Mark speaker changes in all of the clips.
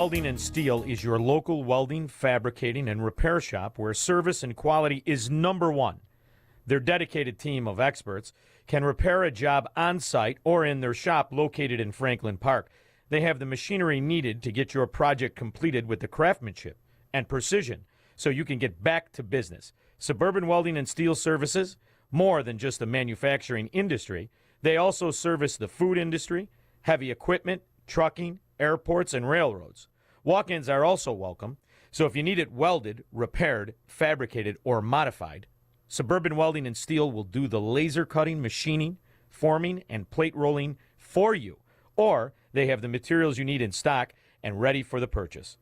Speaker 1: Welding and Steel is your local welding, fabricating, and repair shop where service and quality is number one. Their dedicated team of experts can repair a job on-site or in their shop located in Franklin Park. They have the machinery needed to get your project completed with the craftsmanship and precision so you can get back to business. Suburban Welding and Steel Services, more than just the manufacturing industry. They also service the food industry, heavy equipment, trucking, airports, and railroads. Walk-ins are also welcome, so if you need it welded, repaired, fabricated, or modified, Suburban Welding and Steel will do the laser cutting, machining, forming, and plate rolling for you. Or they have the materials you need in stock and ready for the purchase.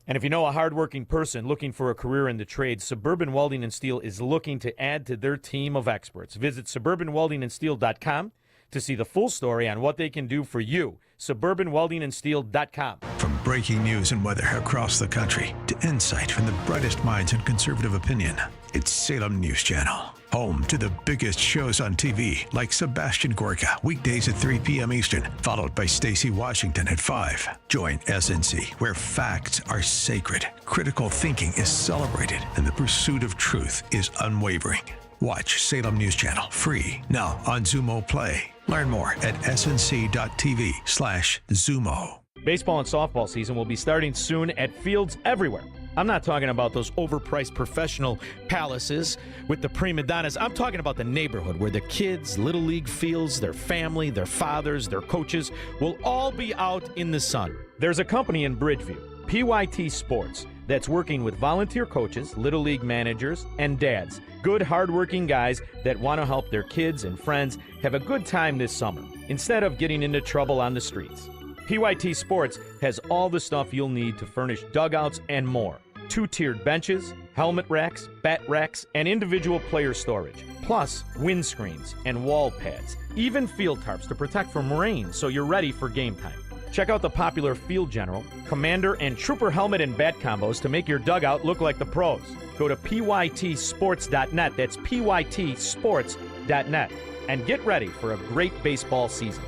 Speaker 1: And if you know a hardworking person looking for a career in the trade, Suburban Welding and Steel is looking to add to their team of experts. Visit suburbanweldingandsteel.com to see the full story on what they can do for you. suburbanweldingandsteel.com.
Speaker 2: From breaking news and weather across the country to insight from the brightest minds in conservative opinion, it's Salem News Channel. Home to the biggest shows on TV, like Sebastian Gorka, weekdays at 3 p.m. Eastern, followed by Stacey Washington at 5. Join SNC, where facts are sacred, critical thinking is celebrated, and the pursuit of truth is unwavering. Watch Salem News Channel free now on Zumo Play. Learn more at snc.tv/Zumo.
Speaker 1: Baseball and softball season will be starting soon at fields everywhere. I'm not talking about those overpriced professional palaces with the prima donnas. I'm talking about the neighborhood where the kids, Little League fields, their family, their fathers, their coaches will all be out in the sun. There's a company in Bridgeview, PYT Sports, that's working with volunteer coaches, Little League managers, and dads. Good, hardworking guys that want to help their kids and friends have a good time this summer instead of getting into trouble on the streets. PYT Sports has all the stuff you'll need to furnish dugouts and more. 2-tiered benches, helmet racks, bat racks, and individual player storage. Plus, windscreens and wall pads. Even field tarps to protect from rain so you're ready for game time. Check out the popular Field General, Commander, and Trooper helmet and bat combos to make your dugout look like the pros. Go to pytsports.net, that's pytsports.net, and get ready for a great baseball season.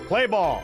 Speaker 1: Play ball!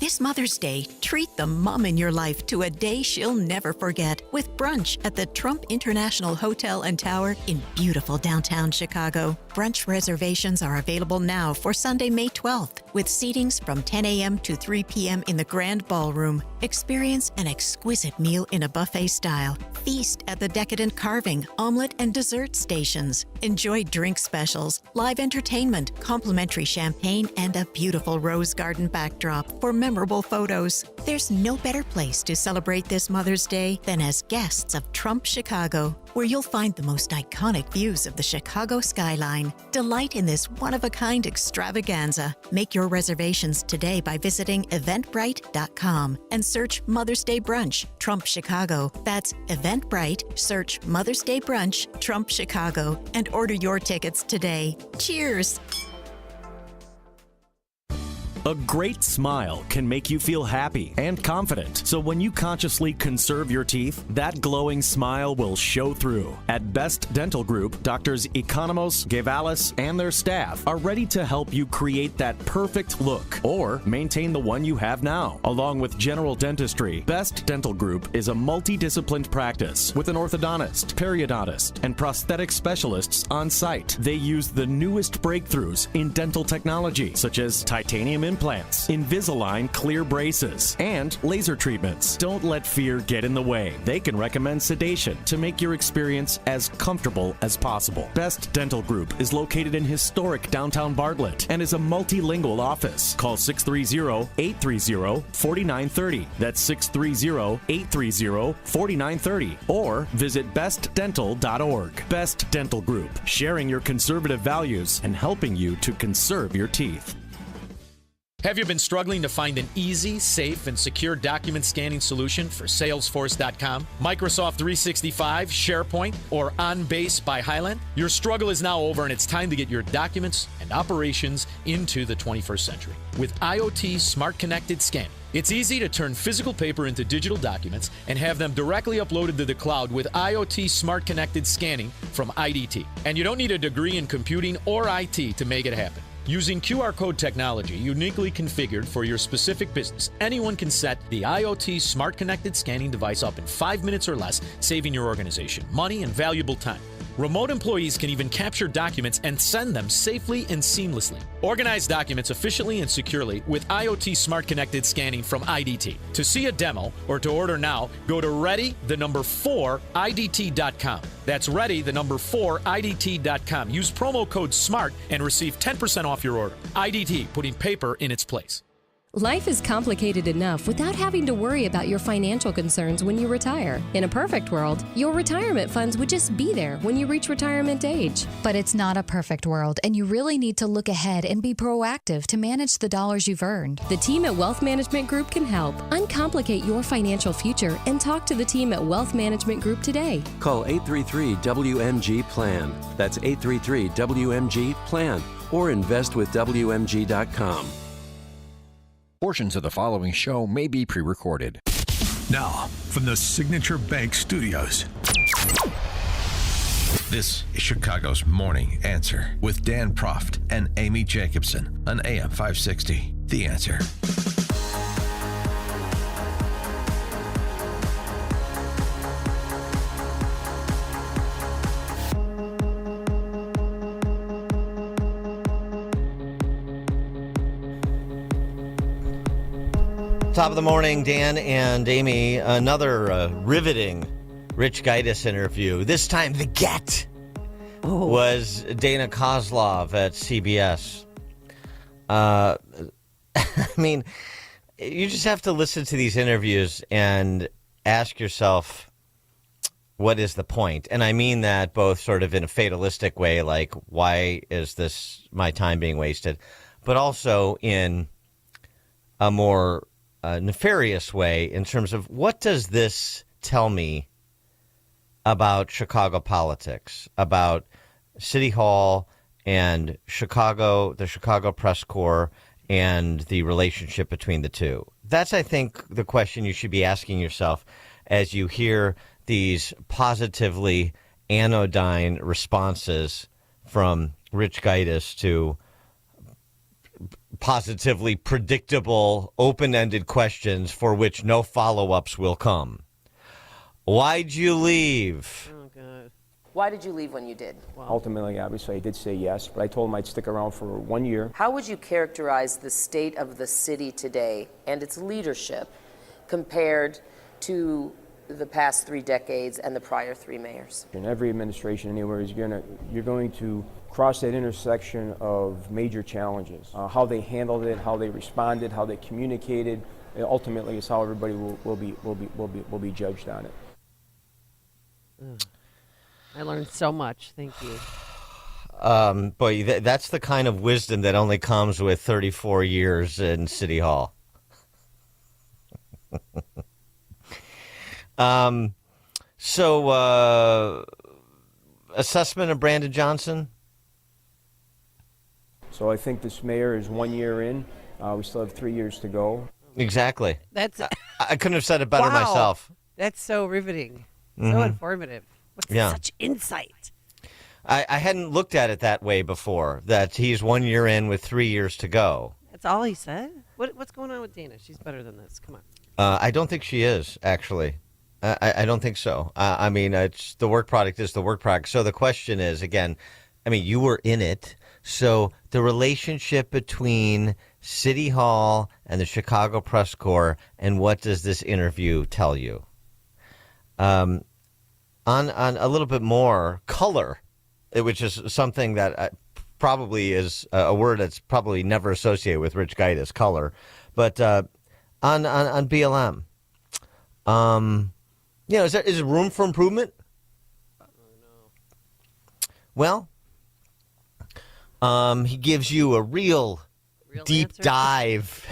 Speaker 3: This Mother's Day, treat the mom in your life to a day she'll never forget with brunch at the Trump International Hotel and Tower in beautiful downtown Chicago. Brunch reservations are available now for Sunday, May 12th, with seatings from 10 a.m. to 3 p.m. in the Grand Ballroom. Experience an exquisite meal in a buffet style. Feast at the decadent carving, omelet, and dessert stations. Enjoy drink specials, live entertainment, complimentary champagne, and a beautiful rose garden backdrop for memorable photos. There's no better place to celebrate this Mother's Day than as guests of Trump Chicago, where you'll find the most iconic views of the Chicago skyline. Delight in this one-of-a-kind extravaganza. Make your reservations today by visiting eventbrite.com and search Mother's Day Brunch, Trump Chicago. That's Eventbrite, search Mother's Day Brunch, Trump Chicago, and order your tickets today. Cheers!
Speaker 4: A great smile can make you feel happy and confident. So when you consciously conserve your teeth, that glowing smile will show through. At Best Dental Group, Doctors Economos, Gavalis, and their staff are ready to help you create that perfect look or maintain the one you have now. Along with general dentistry, Best Dental Group is a multidisciplined practice with an orthodontist, periodontist, and prosthetic specialists on site. They use the newest breakthroughs in dental technology, such as titanium implants, Invisalign clear braces, and laser treatments. Don't let fear get in the way. They can recommend sedation to make your experience as comfortable as possible. Best Dental Group is located in historic downtown Bartlett and is a multilingual office. Call 630-830-4930. That's 630-830-4930. Or visit bestdental.org. Best Dental Group, sharing your conservative values and helping you to conserve your teeth.
Speaker 1: Have you been struggling to find an easy, safe, and secure document scanning solution for Salesforce.com, Microsoft 365, SharePoint, or OnBase by Highland? Your struggle is now over, and it's time to get your documents and operations into the 21st century. With IoT Smart Connected Scanning, it's easy to turn physical paper into digital documents and have them directly uploaded to the cloud with IoT Smart Connected Scanning from IDT. And you don't need a degree in computing or IT to make it happen. Using QR code technology uniquely configured for your specific business, anyone can set the IoT Smart Connected Scanning device up in 5 minutes or less, saving your organization money and valuable time. Remote employees can even capture documents and send them safely and seamlessly. Organize documents efficiently and securely with IoT Smart Connected Scanning from IDT. To see a demo or to order now, go to ready4idt.com. That's ready4idt.com. Use promo code SMART and receive 10% off your order. IDT, putting paper in its place.
Speaker 5: Life is complicated enough without having to worry about your financial concerns when you retire. In a perfect world, your retirement funds would just be there when you reach retirement age.
Speaker 6: But it's not a perfect world, and you really need to look ahead and be proactive to manage the dollars you've earned.
Speaker 5: The team at Wealth Management Group can help. Uncomplicate your financial future and talk to the team at Wealth Management Group today.
Speaker 7: Call 833-WMG-PLAN. That's 833-WMG-PLAN. Or investwithwmg.com.
Speaker 8: Portions of the following show may be pre-recorded.
Speaker 2: Now, from the Signature Bank Studios, this is Chicago's Morning Answer with Dan Proft and Amy Jacobson on AM 560. The Answer.
Speaker 9: Top of the morning, Dan and Amy. Another riveting Rich Gaitis interview. This time, the get was Dana Kozlov at CBS. I mean, you just have to listen to these interviews and ask yourself, what is the point? And I mean that both sort of in a fatalistic way, like, why is this my time being wasted? But also in a more nefarious way in terms of, what does this tell me about Chicago politics, about City Hall and Chicago, the Chicago Press Corps, and the relationship between the two? That's, I think, the question you should be asking yourself as you hear these positively anodyne responses from Rich Gaitis to positively predictable, open-ended questions for which no follow-ups will come. Why'd you leave?
Speaker 10: Oh, God. Why did you leave when you did?
Speaker 11: Well, ultimately, obviously, I did say yes, but I told him I'd stick around for 1 year.
Speaker 10: How would you characterize the state of the city today and its leadership compared to the past 3 decades and the prior 3 mayors?
Speaker 11: In every administration anywhere, you're going to cross that intersection of major challenges. How they handled it, how they responded, how they communicated. Ultimately, it's how everybody will be judged on it.
Speaker 12: I learned so much. Thank you.
Speaker 9: Boy, that's the kind of wisdom that only comes with 34 years in City Hall. Assessment of Brandon Johnson?
Speaker 11: So I think this mayor is 1 year in. We still have 3 years to go.
Speaker 9: Exactly.
Speaker 12: That's
Speaker 9: I couldn't have said it better myself.
Speaker 12: That's so riveting. So informative. What's such insight?
Speaker 9: I hadn't looked at it that way before, that he's 1 year in with 3 years to go.
Speaker 12: That's all he said? What's going on with Dana? She's better than this. Come on.
Speaker 9: I don't think she is, actually. I don't think so. I mean, it's the work product is the work product. So the question is, again, I mean, you were in it. So the relationship between City Hall and the Chicago Press Corps, and what does this interview tell you? On a little bit more color, which is something that probably is a word that's probably never associated with Rich Gaitis, color. But on BLM, is there room for improvement? Well, he gives you a real deep
Speaker 12: answer?
Speaker 9: dive.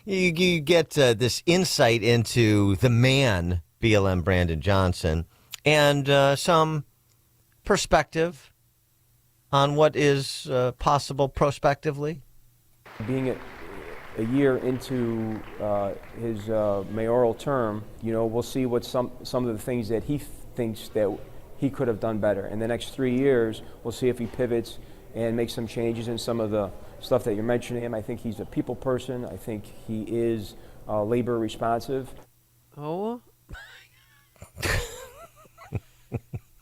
Speaker 9: You get this insight into the man, BLM Brandon Johnson, and some perspective on what is possible prospectively.
Speaker 11: Being a year into his mayoral term, we'll see what some of the things that he thinks that he could have done better. In the next 3 years, we'll see if he pivots and make some changes in some of the stuff that you're mentioning. I think he's a people person. I think he is labor responsive.
Speaker 12: Oh.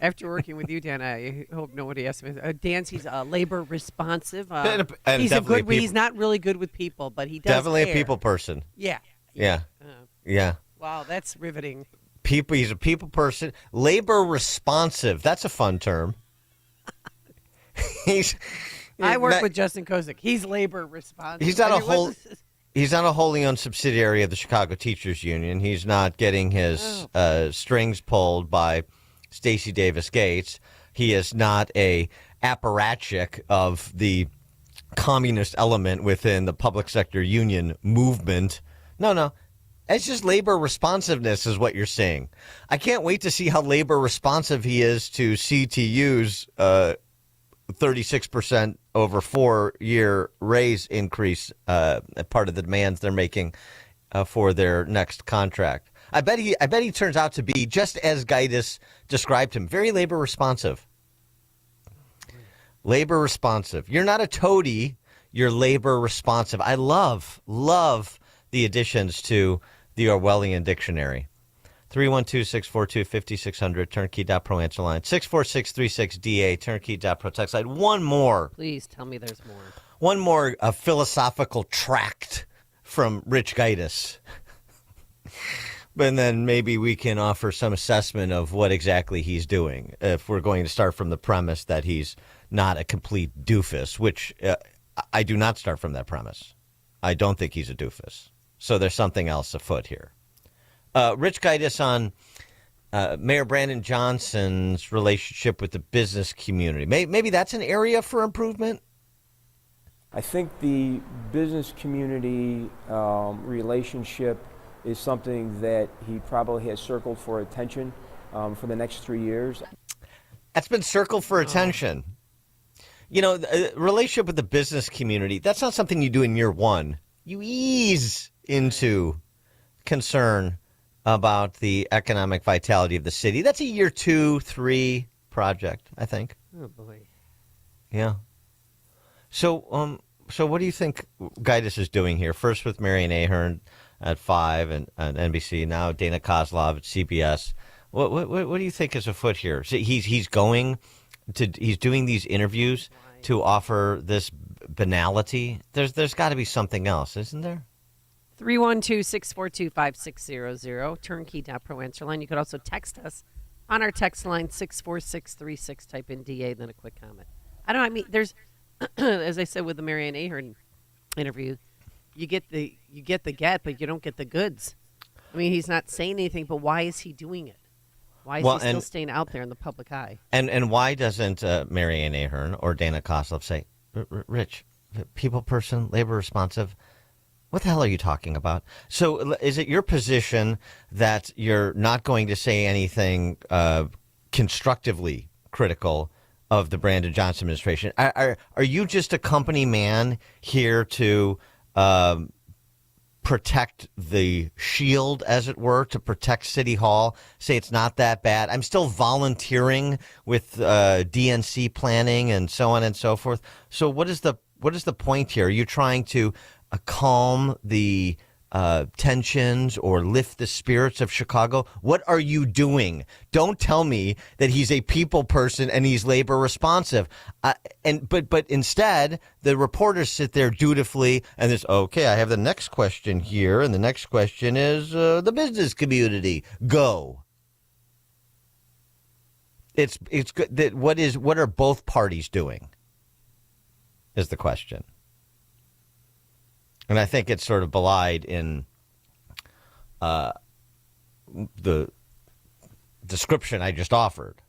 Speaker 12: After working with you, Dan, I hope nobody asks me. Dan, he's labor responsive.
Speaker 9: And
Speaker 12: he's not really good with people, but he does
Speaker 9: definitely
Speaker 12: care.
Speaker 9: A people person.
Speaker 12: Yeah.
Speaker 9: Yeah.
Speaker 12: Wow, that's riveting.
Speaker 9: He's a people person. Labor responsive. That's a fun term.
Speaker 12: I work with Justin Kozik. He's labor responsive.
Speaker 9: He's not a wholly owned subsidiary of the Chicago Teachers Union. He's not getting his strings pulled by Stacey Davis Gates. He is not a apparatchik of the communist element within the public sector union movement. No. It's just labor responsiveness is what you're seeing. I can't wait to see how labor responsive he is to CTU's 36% over 4-year raise increase, part of the demands they're making for their next contract. I bet he turns out to be just as Gaitis described him, very labor responsive. Labor responsive. You're not a toady. You're labor responsive. I love the additions to the Orwellian dictionary. 312-642-5600, turnkey.pro answer line. 64636DA, turnkey.pro text line. One more.
Speaker 12: Please tell me there's more.
Speaker 9: One more philosophical tract from Rich Gaitis. And then maybe we can offer some assessment of what exactly he's doing, if we're going to start from the premise that he's not a complete doofus, which I do not start from that premise. I don't think he's a doofus. So there's something else afoot here. Rich Gaitis on Mayor Brandon Johnson's relationship with the business community. Maybe that's an area for improvement?
Speaker 11: I think the business community relationship is something that he probably has circled for attention for the next 3 years.
Speaker 9: That's been circled for attention. You know, the relationship with the business community, that's not something you do in year one. You ease into concern about the economic vitality of the city. That's a year 2, 3 project, I think.
Speaker 12: Oh, boy.
Speaker 9: Yeah. So what do you think Gaitis is doing here? First with Marion Ahern at 5 and NBC, now Dana Kozlov at CBS. What do you think is afoot here? So he's doing these interviews to offer this banality. There's got to be something else, isn't there?
Speaker 12: 312-642-5600, turnkey.pro answer line. You could also text us on our text line 64636. Type in DA, then a quick comment. I mean, there's, as I said with the Marianne Ahern interview, you get the but you don't get the goods. I mean, he's not saying anything, but why is he doing it? Why is he still staying out there in the public eye? And
Speaker 9: why doesn't Marianne Ahern or Dana Kozlov say, Rich, people person, labor responsive, what the hell are you talking about? So is it your position that you're not going to say anything constructively critical of the Brandon Johnson administration? Are you just a company man here to protect the shield, as it were, to protect City Hall, say it's not that bad? I'm still volunteering with DNC planning and so on and so forth. So what is the point here? Are you trying to calm the tensions or lift the spirits of Chicago? What are you doing? Don't tell me that he's a people person and he's labor responsive. But instead, the reporters sit there dutifully and there's, okay, I have the next question here, and the next question is the business community. Go. It's good that what are both parties doing is the question. And I think it's sort of belied in the description I just offered,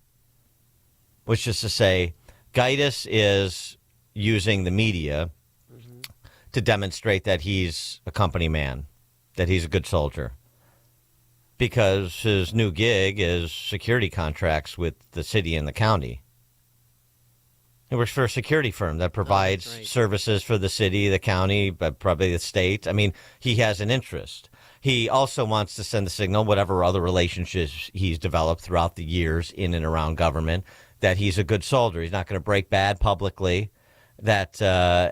Speaker 9: which is to say, Gaitis is using the media to demonstrate that he's a company man, that he's a good soldier, because his new gig is security contracts with the city and the county. He works for a security firm that provides services for the city, the county, but probably the state. I mean, he has an interest. He also wants to send the signal, whatever other relationships he's developed throughout the years in and around government, that he's a good soldier. He's not going to break bad publicly. that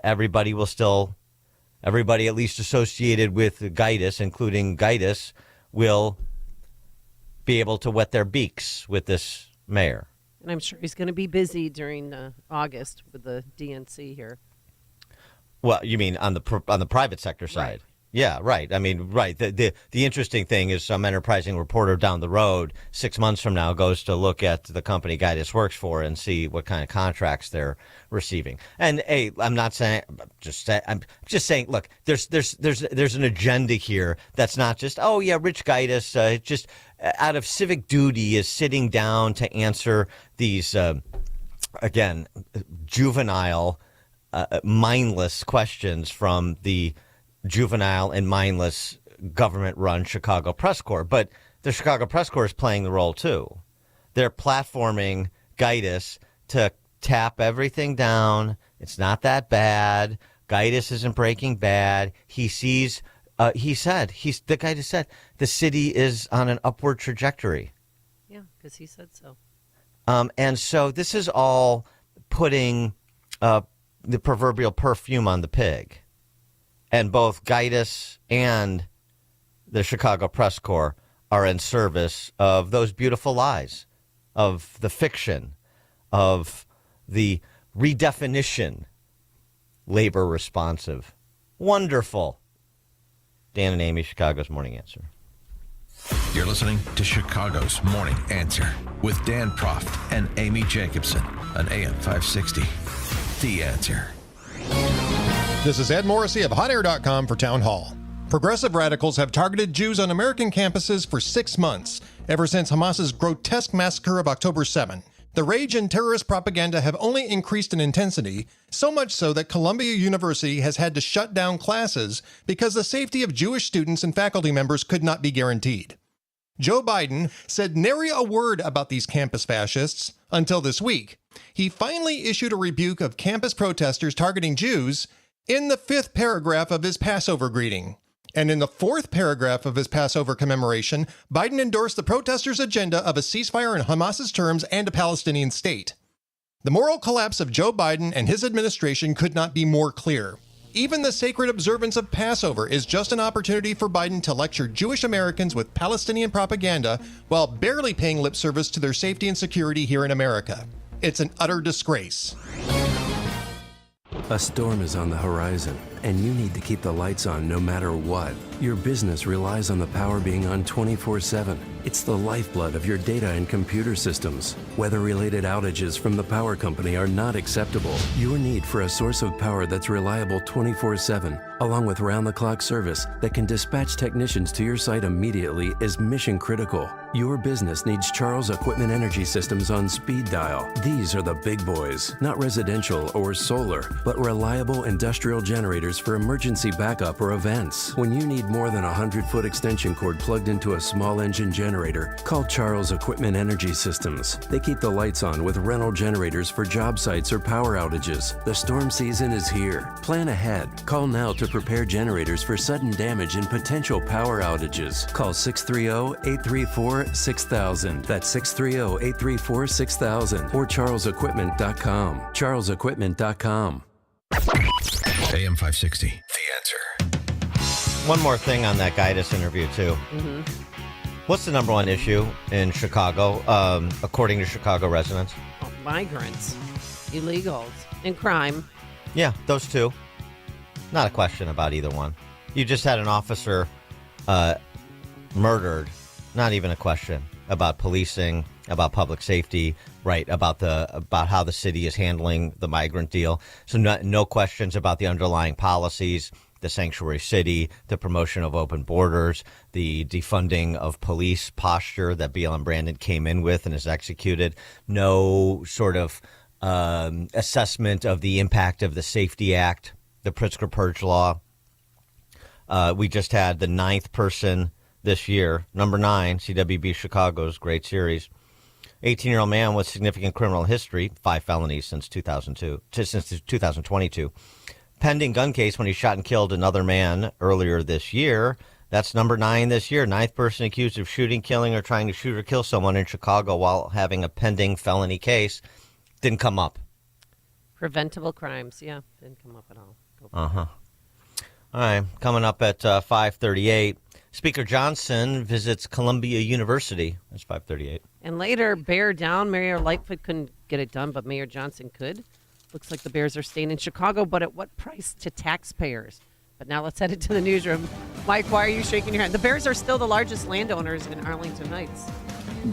Speaker 9: everybody at least associated with Gaitis, including Gaitis, will be able to wet their beaks with this mayor.
Speaker 12: And I'm sure he's going to be busy during August with the DNC here.
Speaker 9: Well, you mean on the private sector side?
Speaker 12: Right.
Speaker 9: Yeah, right. I mean, right. The interesting thing is some enterprising reporter down the road 6 months from now goes to look at the company Gaitis works for and see what kind of contracts they're receiving. And hey, I'm just saying. Look, there's an agenda here that's not just Rich Gaitis just out of civic duty is sitting down to answer these again juvenile, mindless questions from the juvenile and mindless government-run Chicago Press Corps. But the Chicago Press Corps is playing the role, too. They're platforming Gaitis to tap everything down. It's not that bad. Gaitis isn't Breaking Bad. He sees, the Gaitis said, the city is on an upward trajectory.
Speaker 12: Yeah, because he said so.
Speaker 9: And so this is all putting the proverbial perfume on the pig. And both Gaitis and the Chicago Press Corps are in service of those beautiful lies, of the fiction, of the redefinition, labor responsive. Wonderful. Dan and Amy, Chicago's Morning Answer.
Speaker 2: You're listening to Chicago's Morning Answer with Dan Proft and Amy Jacobson on AM 560. The Answer.
Speaker 13: This is Ed Morrissey of HotAir.com for Town Hall. Progressive radicals have targeted Jews on American campuses for 6 months, ever since Hamas's grotesque massacre of October 7. The rage and terrorist propaganda have only increased in intensity, so much so that Columbia University has had to shut down classes because the safety of Jewish students and faculty members could not be guaranteed. Joe Biden said nary a word about these campus fascists until this week. He finally issued a rebuke of campus protesters targeting Jews in the 5th paragraph of his Passover greeting. And in the 4th paragraph of his Passover commemoration, Biden endorsed the protesters' agenda of a ceasefire in Hamas's terms and a Palestinian state. The moral collapse of Joe Biden and his administration could not be more clear. Even the sacred observance of Passover is just an opportunity for Biden to lecture Jewish Americans with Palestinian propaganda while barely paying lip service to their safety and security here in America. It's an utter disgrace.
Speaker 7: A storm is on the horizon, and you need to keep the lights on no matter what. Your business relies on the power being on 24/7. It's the lifeblood of your data and computer systems. Weather-related outages from the power company are not acceptable. Your need for a source of power that's reliable 24/7, along with round-the-clock service that can dispatch technicians to your site immediately, is mission critical. Your business needs Charles Equipment Energy Systems on speed dial. These are the big boys, not residential or solar, but reliable industrial generators for emergency backup or events. When you need more than a 100-foot extension cord plugged into a small engine generator, call Charles Equipment Energy Systems. They keep the lights on with rental generators for job sites or power outages. The storm season is here. Plan ahead. Call now to prepare generators for sudden damage and potential power outages. Call 630-834-6000. That's 630-834-6000 or charlesequipment.com. charlesequipment.com.
Speaker 2: AM 560, The Answer.
Speaker 9: One more thing on that Gaitis interview, too.
Speaker 12: Mm-hmm.
Speaker 9: What's the number one issue in Chicago, according to Chicago residents?
Speaker 12: Migrants, illegals, and crime.
Speaker 9: Yeah, those two. Not a question about either one. You just had an officer murdered. Not even a question about policing, about public safety, right? About how the city is handling the migrant deal. So no questions about the underlying policies, the sanctuary city, the promotion of open borders, the defunding of police posture that BLM Brandon came in with and is executed. No sort of assessment of the impact of the Safety Act, the Pritzker Purge Law. We just had the 9th person this year, number 9, CWB Chicago's great series. 18-year-old man with significant criminal history, 5 felonies since 2022. Pending gun case when he shot and killed another man earlier this year. That's number 9 this year. 9th person accused of shooting, killing, or trying to shoot or kill someone in Chicago while having a pending felony case. Didn't come up.
Speaker 12: Preventable crimes. Yeah, didn't come up at all.
Speaker 9: Uh-huh. All right, coming up at 5:38, Speaker Johnson visits Columbia University. That's 5:38.
Speaker 12: And later, Bear down. Mayor Lightfoot couldn't get it done, but Mayor Johnson could. Looks like the Bears are staying in Chicago, but at what price to taxpayers? But now let's head into the newsroom. Mike, why are you shaking your hand? The Bears are still the largest landowners in Arlington Heights.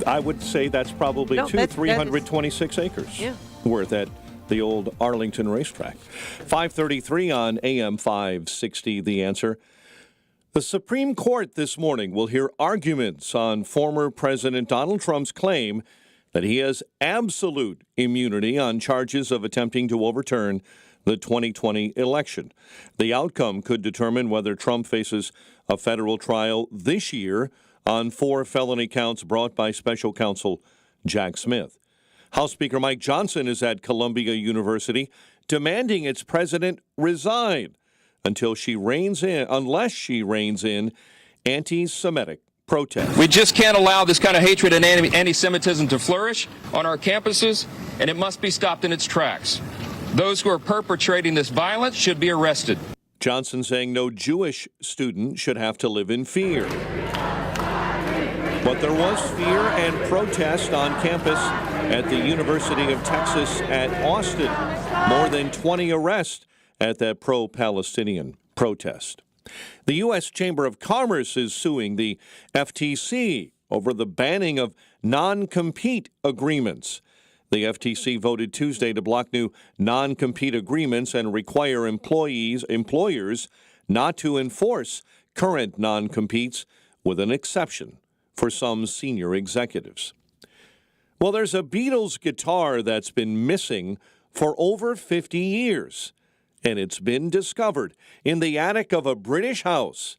Speaker 14: I would say that's probably 326 acres worth at the old Arlington racetrack. 5:33 on AM 560, The Answer. The Supreme Court this morning will hear arguments on former President Donald Trump's claim that he has absolute immunity on charges of attempting to overturn the 2020 election. The outcome could determine whether Trump faces a federal trial this year on 4 felony counts brought by special counsel Jack Smith. House Speaker Mike Johnson is at Columbia University demanding its president resign unless she reins in anti-Semitic protests.
Speaker 15: We just can't allow this kind of hatred and anti-Semitism to flourish on our campuses, and it must be stopped in its tracks. Those who are perpetrating this violence should be arrested.
Speaker 14: Johnson saying no Jewish student should have to live in fear. But there was fear and protest on campus at the University of Texas at Austin. More than 20 arrests at that pro-Palestinian protest. The U.S. Chamber of Commerce is suing the FTC over the banning of non-compete agreements. The FTC voted Tuesday to block new non-compete agreements and require employers not to enforce current non-competes, with an exception for some senior executives. Well, there's a Beatles guitar that's been missing for over 50 years, and it's been discovered in the attic of a British house.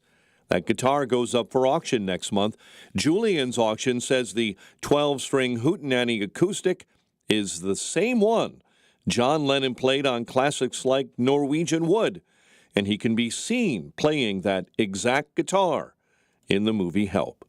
Speaker 14: That guitar goes up for auction next month. Julian's Auction says the 12-string Hootenanny acoustic is the same one John Lennon played on classics like Norwegian Wood, and he can be seen playing that exact guitar in the movie Help.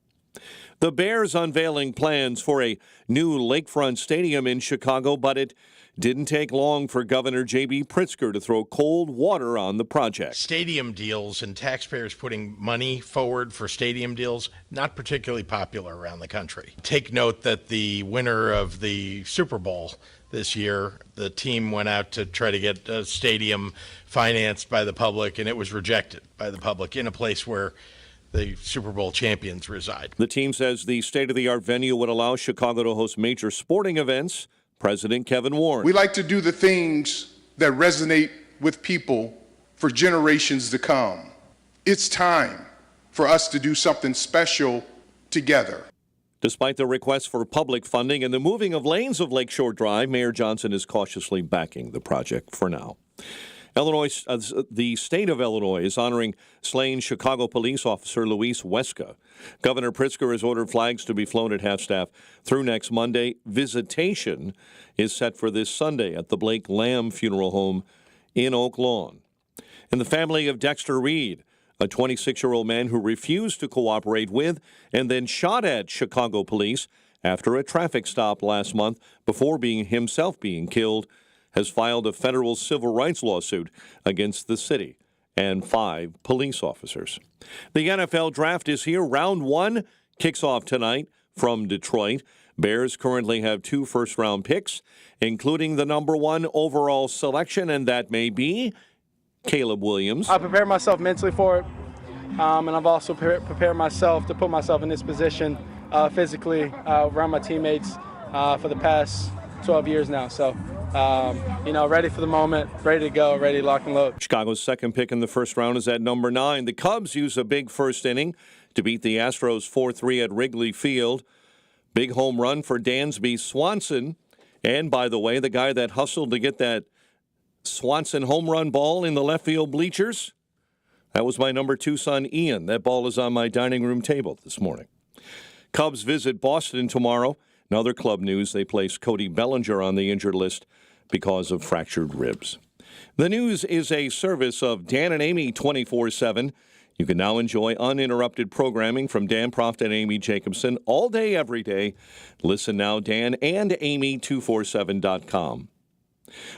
Speaker 14: The Bears unveiling plans for a new lakefront stadium in Chicago, but it didn't take long for Governor J.B. Pritzker to throw cold water on the project.
Speaker 16: Stadium deals and taxpayers putting money forward for stadium deals, not particularly popular around the country. Take note that the winner of the Super Bowl this year, the team went out to try to get a stadium financed by the public, and it was rejected by the public in a place where the Super Bowl champions reside.
Speaker 14: The team says the state-of-the-art venue would allow Chicago to host major sporting events. President Kevin Warren.
Speaker 17: We like to do the things that resonate with people for generations to come. It's time for us to do something special together.
Speaker 14: Despite the request for public funding and the moving of lanes of Lakeshore Drive, Mayor Johnson is cautiously backing the project for now. The state of Illinois is honoring slain Chicago police officer Luis Huesca. Governor Pritzker has ordered flags to be flown at half-staff through next Monday. Visitation is set for this Sunday at the Blake Lamb Funeral Home in Oak Lawn. And the family of Dexter Reed, a 26-year-old man who refused to cooperate with and then shot at Chicago police after a traffic stop last month before being killed, has filed a federal civil rights lawsuit against the city and 5 police officers. The NFL draft is here. Round 1 kicks off tonight from Detroit. Bears currently have 2 first-round picks, including the number 1 overall selection, and that may be Caleb Williams.
Speaker 18: I prepared myself mentally for it, and I've also prepared myself to put myself in this position physically around my teammates for the past 12 years now. So, ready for the moment, ready to go, ready to lock and load.
Speaker 14: Chicago's second pick in the first round is at number 9. The Cubs use a big first inning to beat the Astros 4-3 at Wrigley Field. Big home run for Dansby Swanson. And, by the way, the guy that hustled to get that Swanson home run ball in the left field bleachers, that was my number 2 son, Ian. That ball is on my dining room table this morning. Cubs visit Boston tomorrow. In other club news, they placed Cody Bellinger on the injured list because of fractured ribs. The news is a service of Dan and Amy 24/7. You can now enjoy uninterrupted programming from Dan Proft and Amy Jacobson all day, every day. Listen now, Dan and Amy247.com.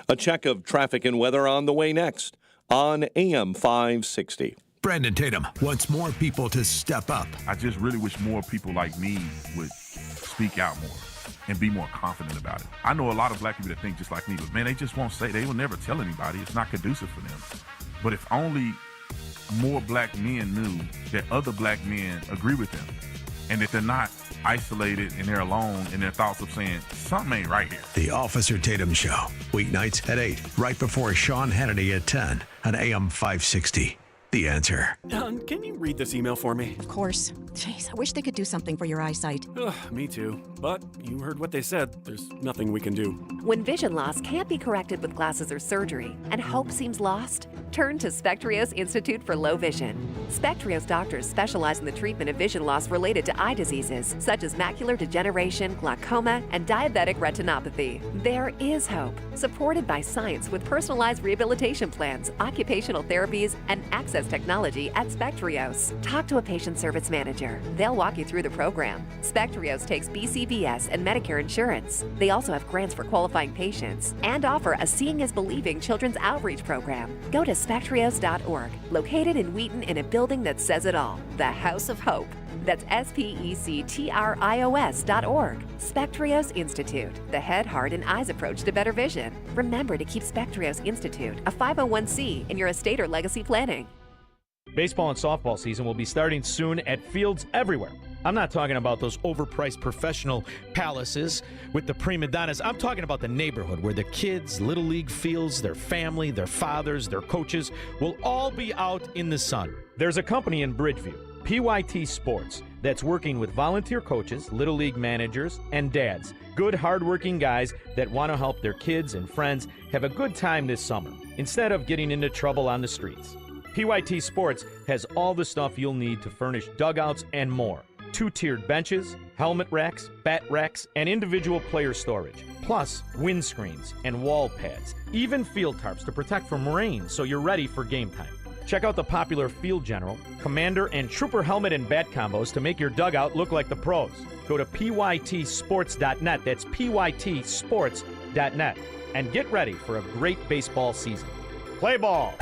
Speaker 14: A check of traffic and weather on the way next on AM 560.
Speaker 2: Brandon Tatum wants more people to step up.
Speaker 19: I just really wish more people like me would speak out more and be more confident about it. I know a lot of black people that think just like me, but man, they just won't say, they will never tell anybody. It's not conducive for them. But if only more black men knew that other black men agree with them and that they're not isolated and they're alone in their thoughts of saying, something ain't right here.
Speaker 2: The Officer Tatum Show, weeknights at 8, right before Sean Hannity at 10 on AM 560. The Answer.
Speaker 20: Can you read this email for me?
Speaker 3: Of course. Jeez, I wish they could do something for your eyesight.
Speaker 20: Me too. But you heard what they said. There's nothing we can do.
Speaker 21: When vision loss can't be corrected with glasses or surgery, and hope seems lost, turn to Spectrios Institute for Low Vision. Spectrios doctors specialize in the treatment of vision loss related to eye diseases, such as macular degeneration, glaucoma, and diabetic retinopathy. There is hope, supported by science with personalized rehabilitation plans, occupational therapies, and access technology at Spectrios. Talk to a patient service manager. They'll walk you through the program. Spectrios takes BCBS and Medicare insurance. They also have grants for qualifying patients and offer a Seeing is Believing children's outreach program. Go to spectrios.org, located in Wheaton in a building that says it all, the House of Hope. That's spectrios.org. Spectrios Institute, the head, heart, and eyes approach to better vision. Remember to keep Spectrios Institute, a 501c, in your estate or legacy planning.
Speaker 1: Baseball and softball season will be starting soon at fields everywhere. I'm not talking about those overpriced professional palaces with the prima donnas. I'm talking about the neighborhood where the kids, Little League fields, their family, their fathers, their coaches will all be out in the sun. There's a company in Bridgeview, PYT Sports, that's working with volunteer coaches, Little League managers, and dads. Good, hardworking guys that want to help their kids and friends have a good time this summer instead of getting into trouble on the streets. PYT Sports has all the stuff you'll need to furnish dugouts and more. 2-tiered benches, helmet racks, bat racks, and individual player storage. Plus, windscreens and wall pads. Even field tarps to protect from rain so you're ready for game time. Check out the popular Field General, Commander, and Trooper helmet and bat combos to make your dugout look like the pros. Go to pytsports.net. That's pytsports.net. And get ready for a great baseball season. Play ball!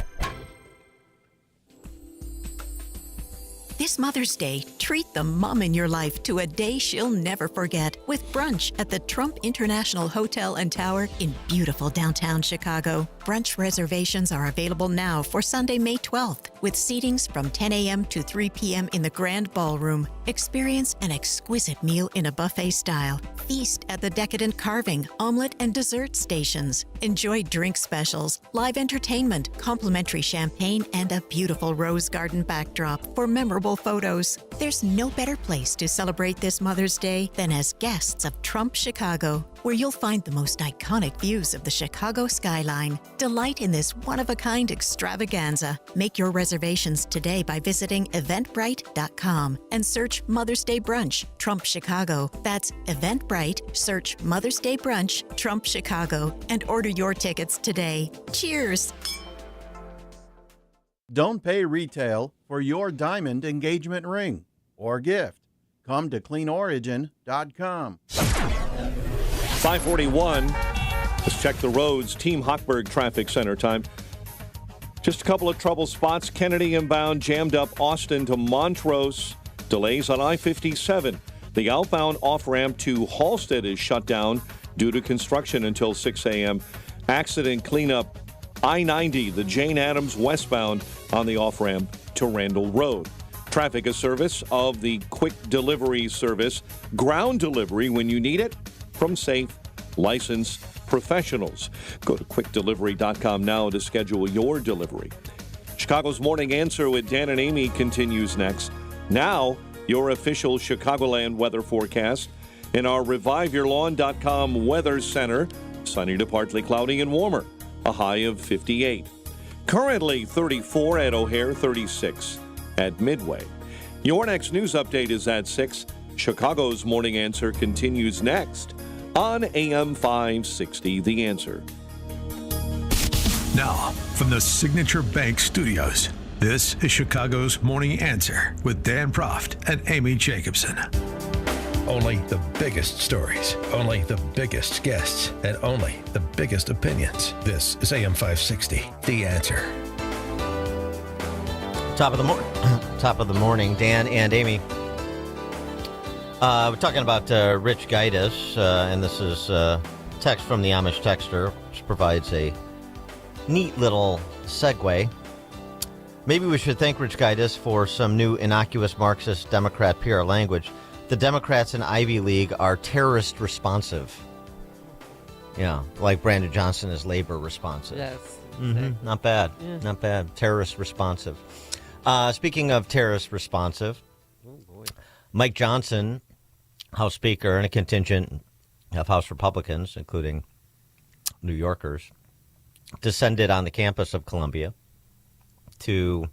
Speaker 3: This Mother's Day, treat the mom in your life to a day she'll never forget with brunch at the Trump International Hotel and Tower in beautiful downtown Chicago. Brunch reservations are available now for Sunday, May 12th, with seatings from 10 a.m. to 3 p.m. in the Grand Ballroom. Experience an exquisite meal in a buffet style. Feast at the decadent carving, omelet, and dessert stations. Enjoy drink specials, live entertainment, complimentary champagne, and a beautiful rose garden backdrop for memorable photos. There's no better place to celebrate this Mother's Day than as guests of Trump Chicago, where you'll find the most iconic views of the Chicago skyline. Delight in this one-of-a-kind extravaganza. Make your reservations today by visiting eventbrite.com and search Mother's Day Brunch, Trump Chicago. That's Eventbrite, search Mother's Day Brunch, Trump Chicago, and order your tickets today. Cheers!
Speaker 22: Don't pay retail for your diamond engagement ring or gift. Come to cleanorigin.com.
Speaker 14: 541. Let's check the roads. Team Hochberg Traffic Center time. Just a couple of trouble spots. Kennedy inbound jammed up Austin to Montrose. Delays on I-57. The outbound off-ramp to Halstead is shut down due to construction until 6 a.m. Accident cleanup I-90, the Jane Addams westbound on the off-ramp to Randall Road. Traffic a service of the quick delivery service, ground delivery when you need it from safe, licensed professionals. Go to quickdelivery.com now to schedule your delivery. Chicago's Morning Answer with Dan and Amy continues next. Now, your official Chicagoland weather forecast in our reviveyourlawn.com weather center. Sunny to partly cloudy and warmer. A high of 58. Currently 34 at O'Hare, 36 at Midway. Your next news update is at 6. Chicago's Morning Answer continues next on AM 560, The Answer.
Speaker 2: Now, from the Signature Bank Studios, this is Chicago's Morning Answer with Dan Proft and Amy Jacobson. Only the biggest stories, only the biggest guests, and only the biggest opinions. This is AM 560, The Answer.
Speaker 9: Top of the morning, Dan and Amy. We're talking about Rich Gaitis, and this is text from the Amish Texter, which provides a neat little segue. Maybe we should thank Rich Gaitis for some new innocuous Marxist Democrat PR language. The Democrats in Ivy League are terrorist responsive. Yeah, like Brandon Johnson is labor responsive.
Speaker 12: Yes.
Speaker 9: Mm-hmm. Not bad.
Speaker 12: Yeah.
Speaker 9: Not bad. Terrorist responsive. Speaking of terrorist responsive, Mike Johnson, House Speaker, and a contingent of House Republicans, including New Yorkers, descended on the campus of Columbia to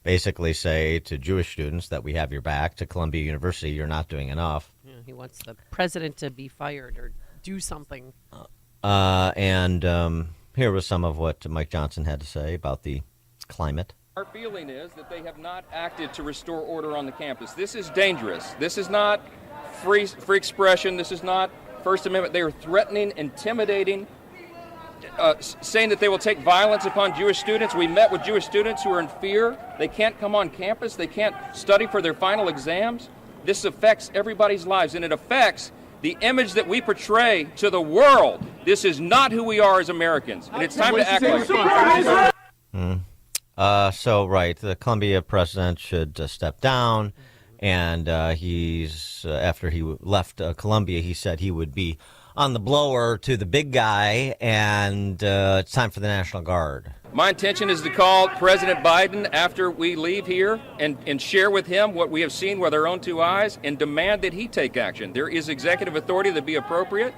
Speaker 9: basically say to Jewish students that we have your back, to Columbia University, you're not doing enough.
Speaker 12: Yeah, he wants the president to be fired or do something.
Speaker 9: And here was some of what Mike Johnson had to say about the climate.
Speaker 15: Our feeling is that they have not acted to restore order on the campus. This is dangerous. This is not free expression. This is not First Amendment. They are threatening, intimidating, saying that they will take violence upon Jewish students. We met with Jewish students who are in fear. They can't come on campus. They can't study for their final exams. This affects everybody's lives, and it affects the image that we portray to the world. This is not who we are as Americans, and it's time to act like it.
Speaker 9: So, right, the Columbia president should step down, and he's after he left Columbia, he said he would be on the blower to the big guy, and it's time for the National Guard.
Speaker 15: My intention is to call President Biden after we leave here and share with him what we have seen with our own two eyes and demand that he take action. There is executive authority that be appropriate.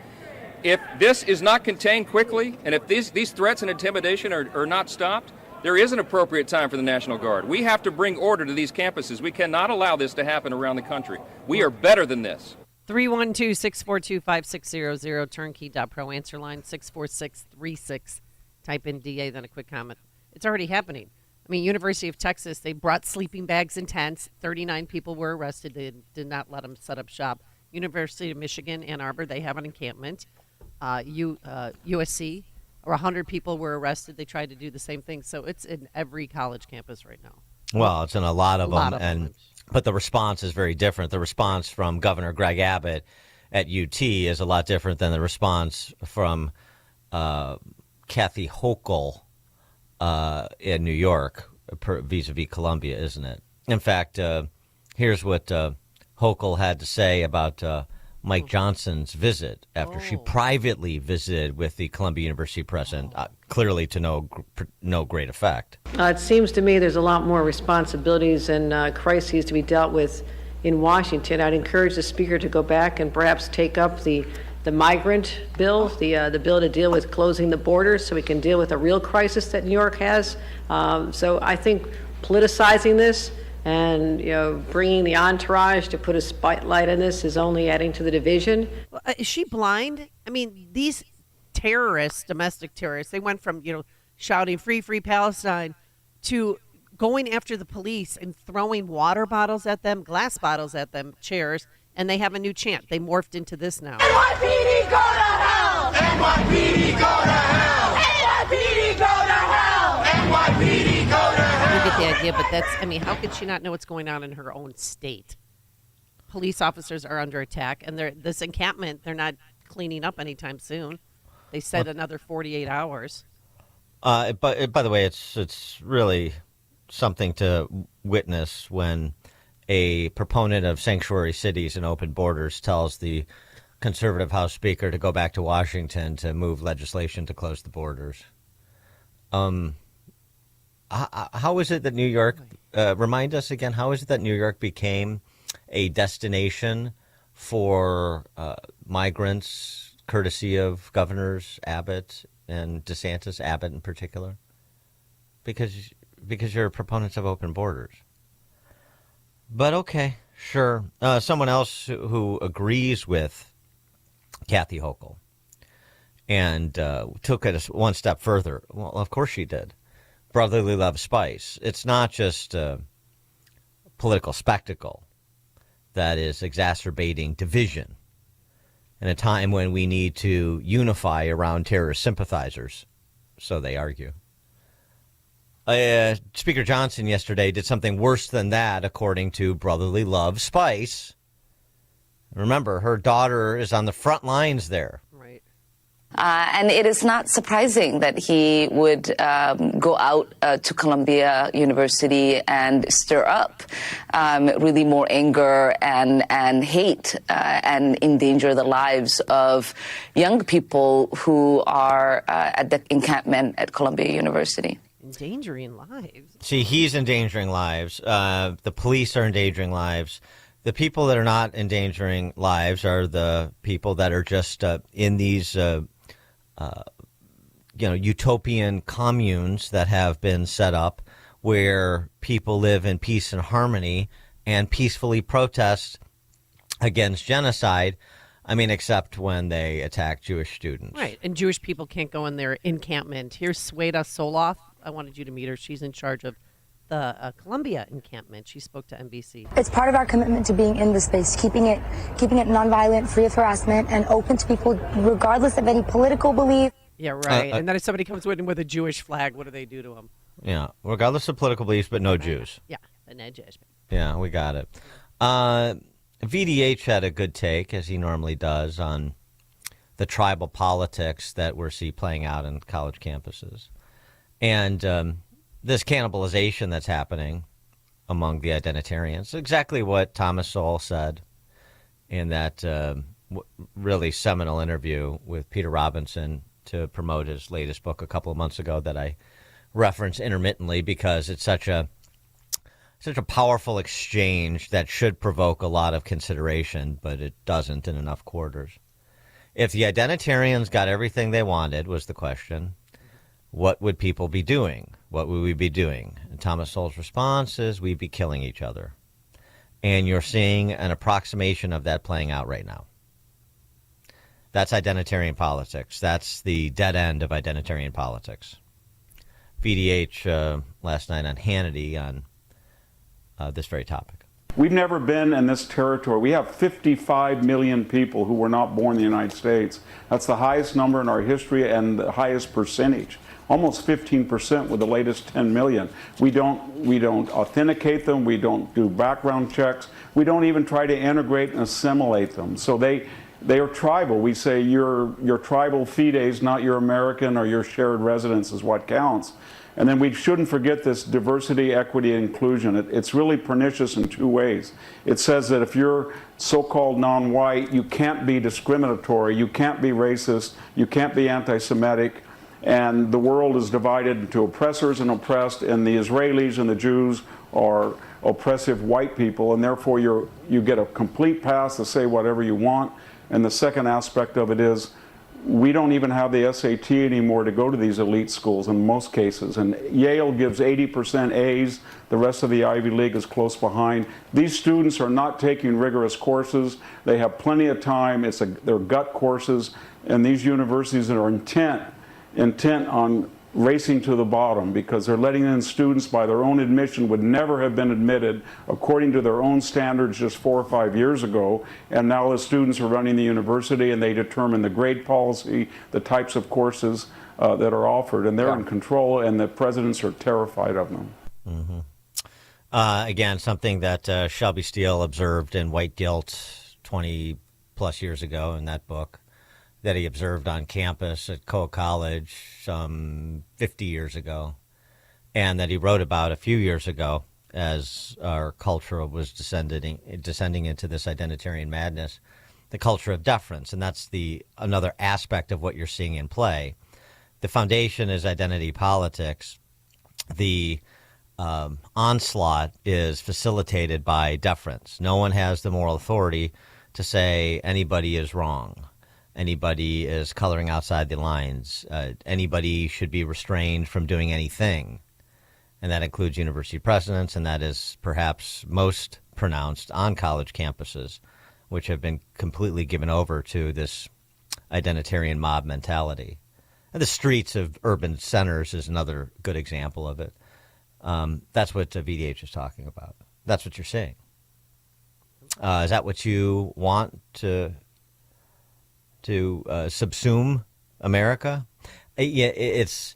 Speaker 15: If this is not contained quickly, and if these threats and intimidation are not stopped, there is an appropriate time for the National Guard. We have to bring order to these campuses. We cannot allow this to happen around the country. We are better than this.
Speaker 12: 312-642-5600, turnkey.pro, answer line 64636. Type in DA, then a quick comment. It's already happening. I mean, University of Texas, they brought sleeping bags and tents. 39 people were arrested. They did not let them set up shop. University of Michigan, Ann Arbor, they have an encampment. USC, or 100 people were arrested. They tried to do the same thing. So it's in every college campus right now.
Speaker 9: Well, it's in a lot of them. But the response is very different. The response from Governor Greg Abbott at UT is a lot different than the response from Kathy Hochul in New York vis-a-vis Columbia, isn't it? In fact, here's what Hochul had to say about Mike Johnson's visit after she privately visited with the Columbia University president, clearly to no great effect.
Speaker 4: It seems to me there's a lot more responsibilities and crises to be dealt with in Washington. I'd encourage the speaker to go back and perhaps take up the migrant bill, the bill to deal with closing the borders so we can deal with a real crisis that New York has. So I think politicizing this and bringing the entourage to put a spotlight on this is only adding to the division.
Speaker 12: Is she blind? I mean, these terrorists, domestic terrorists, they went from shouting "Free, free Palestine" to going after the police and throwing water bottles at them, glass bottles at them, chairs, and they have a new chant. They morphed into this now.
Speaker 6: NYPD go to hell! NYPD go to hell! NYPD go to hell! NYPD go to hell!
Speaker 12: You get the idea, but how could she not know what's going on in her own state? Police officers are under attack, and this encampment, they're not cleaning up anytime soon. They said another 48 hours.
Speaker 9: By the way, it's really something to witness when a proponent of sanctuary cities and open borders tells the conservative House Speaker to go back to Washington to move legislation to close the borders. How is it that New York, remind us again, how is it that New York became a destination for migrants, courtesy of Governors Abbott and DeSantis, Abbott in particular? Because you're proponents of open borders. But okay, sure. Someone else who agrees with Kathy Hochul and took it one step further. Well, of course she did. Brotherly love spice. It's not just a political spectacle. that is exacerbating division in a time when we need to unify around terrorist sympathizers, so they argue. Speaker Johnson yesterday did something worse than that, according to Brotherly Love Spice. Remember, her daughter is on the front lines there.
Speaker 12: Right.
Speaker 5: And it is not surprising that he would go out to Columbia University and stir up really more anger and hate and endanger the lives of young people who are at the encampment at Columbia University.
Speaker 12: Endangering lives.
Speaker 9: See, he's endangering lives. The police are endangering lives. The people that are not endangering lives are the people that are just in these utopian communes that have been set up where people live in peace and harmony and peacefully protest against genocide. I mean, except when they attack Jewish students.
Speaker 12: Right, and Jewish people can't go in their encampment. Here's Sweda Soloff. I wanted you to meet her. She's in charge of the Columbia encampment. She spoke to NBC.
Speaker 8: It's part of our commitment to being in the space, keeping it nonviolent, free of harassment, and open to people regardless of any political belief.
Speaker 12: Yeah, right. And then if somebody comes with a Jewish flag, what do they do to them?
Speaker 9: Yeah, regardless of political beliefs, but no Jews.
Speaker 12: Yeah, no Jews.
Speaker 9: Yeah, we got it. VDH had a good take, as he normally does, on the tribal politics that we're seeing playing out in college campuses. And this cannibalization that's happening among the identitarians, exactly what Thomas Sowell said in that really seminal interview with Peter Robinson to promote his latest book a couple of months ago that I reference intermittently because it's such a powerful exchange that should provoke a lot of consideration, but it doesn't in enough quarters. If the identitarians got everything they wanted, was the question, what would people be doing? What would we be doing? And Thomas Sowell's response is we'd be killing each other. And you're seeing an approximation of that playing out right now. That's identitarian politics. That's the dead end of identitarian politics. VDH last night on Hannity on this very topic.
Speaker 23: We've never been in this territory. We have 55 million people who were not born in the United States. That's the highest number in our history and the highest percentage. Almost 15% with the latest 10 million. We don't authenticate them. We don't do background checks. We don't even try to integrate and assimilate them. So they are tribal. We say your tribal fides, not your American or your shared residence is what counts. And then we shouldn't forget this diversity, equity, and inclusion. It's really pernicious in two ways. It says that if you're so-called non-white, you can't be discriminatory, you can't be racist, you can't be anti-Semitic, and the world is divided into oppressors and oppressed, and the Israelis and the Jews are oppressive white people, and therefore you get a complete pass to say whatever you want. And the second aspect of it is we don't even have the SAT anymore to go to these elite schools in most cases. And Yale gives 80% A's. The rest of the Ivy League is close behind. These students are not taking rigorous courses. They have plenty of time. They're gut courses. And these universities are intent on racing to the bottom because they're letting in students by their own admission would never have been admitted according to their own standards just 4 or 5 years ago. And now the students are running the university and they determine the grade policy, the types of courses that are offered, and they're in control, and the presidents are terrified of them.
Speaker 9: Mm-hmm. Again, something that Shelby Steele observed in White Guilt 20 plus years ago in that book, that he observed on campus at Coe College some 50 years ago, and that he wrote about a few years ago as our culture was descending into this identitarian madness, the culture of deference. And that's another aspect of what you're seeing in play. The foundation is identity politics. The onslaught is facilitated by deference. No one has the moral authority to say anybody is wrong. Anybody is coloring outside the lines. Anybody should be restrained from doing anything. And that includes university presidents, and that is perhaps most pronounced on college campuses, which have been completely given over to this identitarian mob mentality. And the streets of urban centers is another good example of it. That's what VDH is talking about. That's what you're seeing. Is that what you want to subsume America? Yeah, it's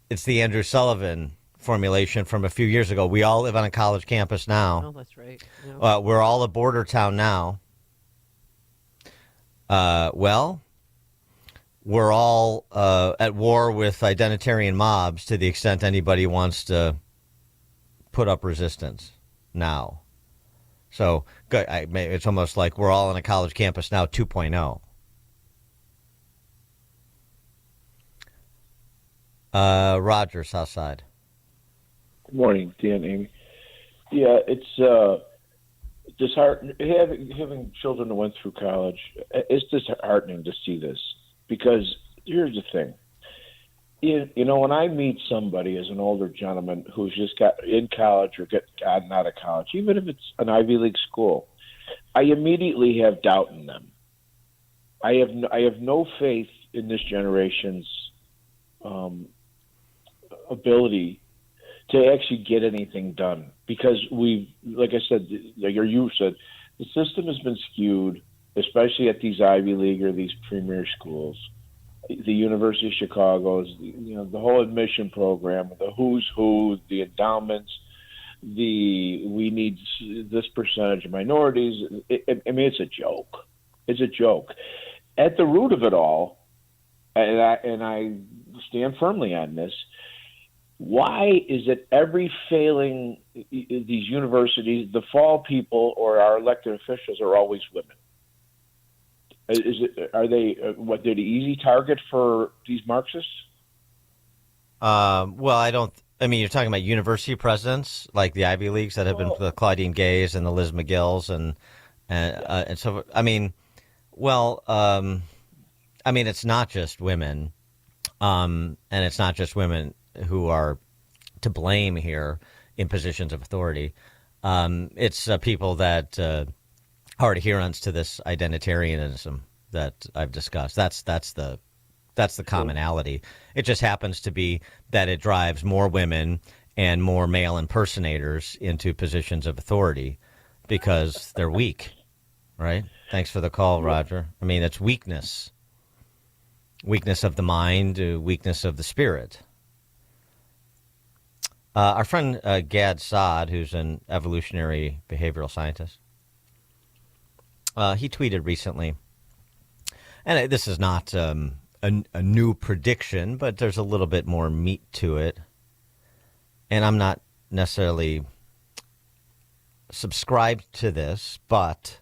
Speaker 9: the Andrew Sullivan formulation from a few years ago. We all live on a college campus now.
Speaker 12: Oh, that's right. Yeah.
Speaker 9: We're all a border town now. Well, we're all at war with identitarian mobs to the extent anybody wants to put up resistance now. So it's almost like we're all on a college campus now 2.0. Roger, Southside.
Speaker 10: Good morning, Dan, Amy. Yeah, it's disheartening. Having children that went through college, it's disheartening to see this, because here's the thing. You know, when I meet somebody as an older gentleman who's just got in college or gotten out of college, even if it's an Ivy League school, I immediately have doubt in them. I have no faith in this generation's ability to actually get anything done, because like I said, like you said, the system has been skewed, especially at these Ivy League or these premier schools. The University of Chicago's, the whole admission program, the who's who, the endowments, we need this percentage of minorities. I mean, it's a joke. It's a joke. At the root of it all, and I stand firmly on this, why is it every failing these universities, the fall people or our elected officials are always women? Are they they're the easy target for these Marxists?
Speaker 9: Well, I mean, you're talking about university presidents like the Ivy Leagues that have been the Claudine Gays and the Liz McGills and so. I mean, it's not just women, and it's not just women who are to blame here in positions of authority. It's people that are adherents to this identitarianism that I've discussed. That's the commonality. It just happens to be that it drives more women and more male impersonators into positions of authority because they're weak, right? Thanks for the call, Roger. I mean, it's weakness of the mind, weakness of the spirit. Our friend Gad Saad, who's an evolutionary behavioral scientist, he tweeted recently, and this is not a new prediction, but there's a little bit more meat to it, and I'm not necessarily subscribed to this, but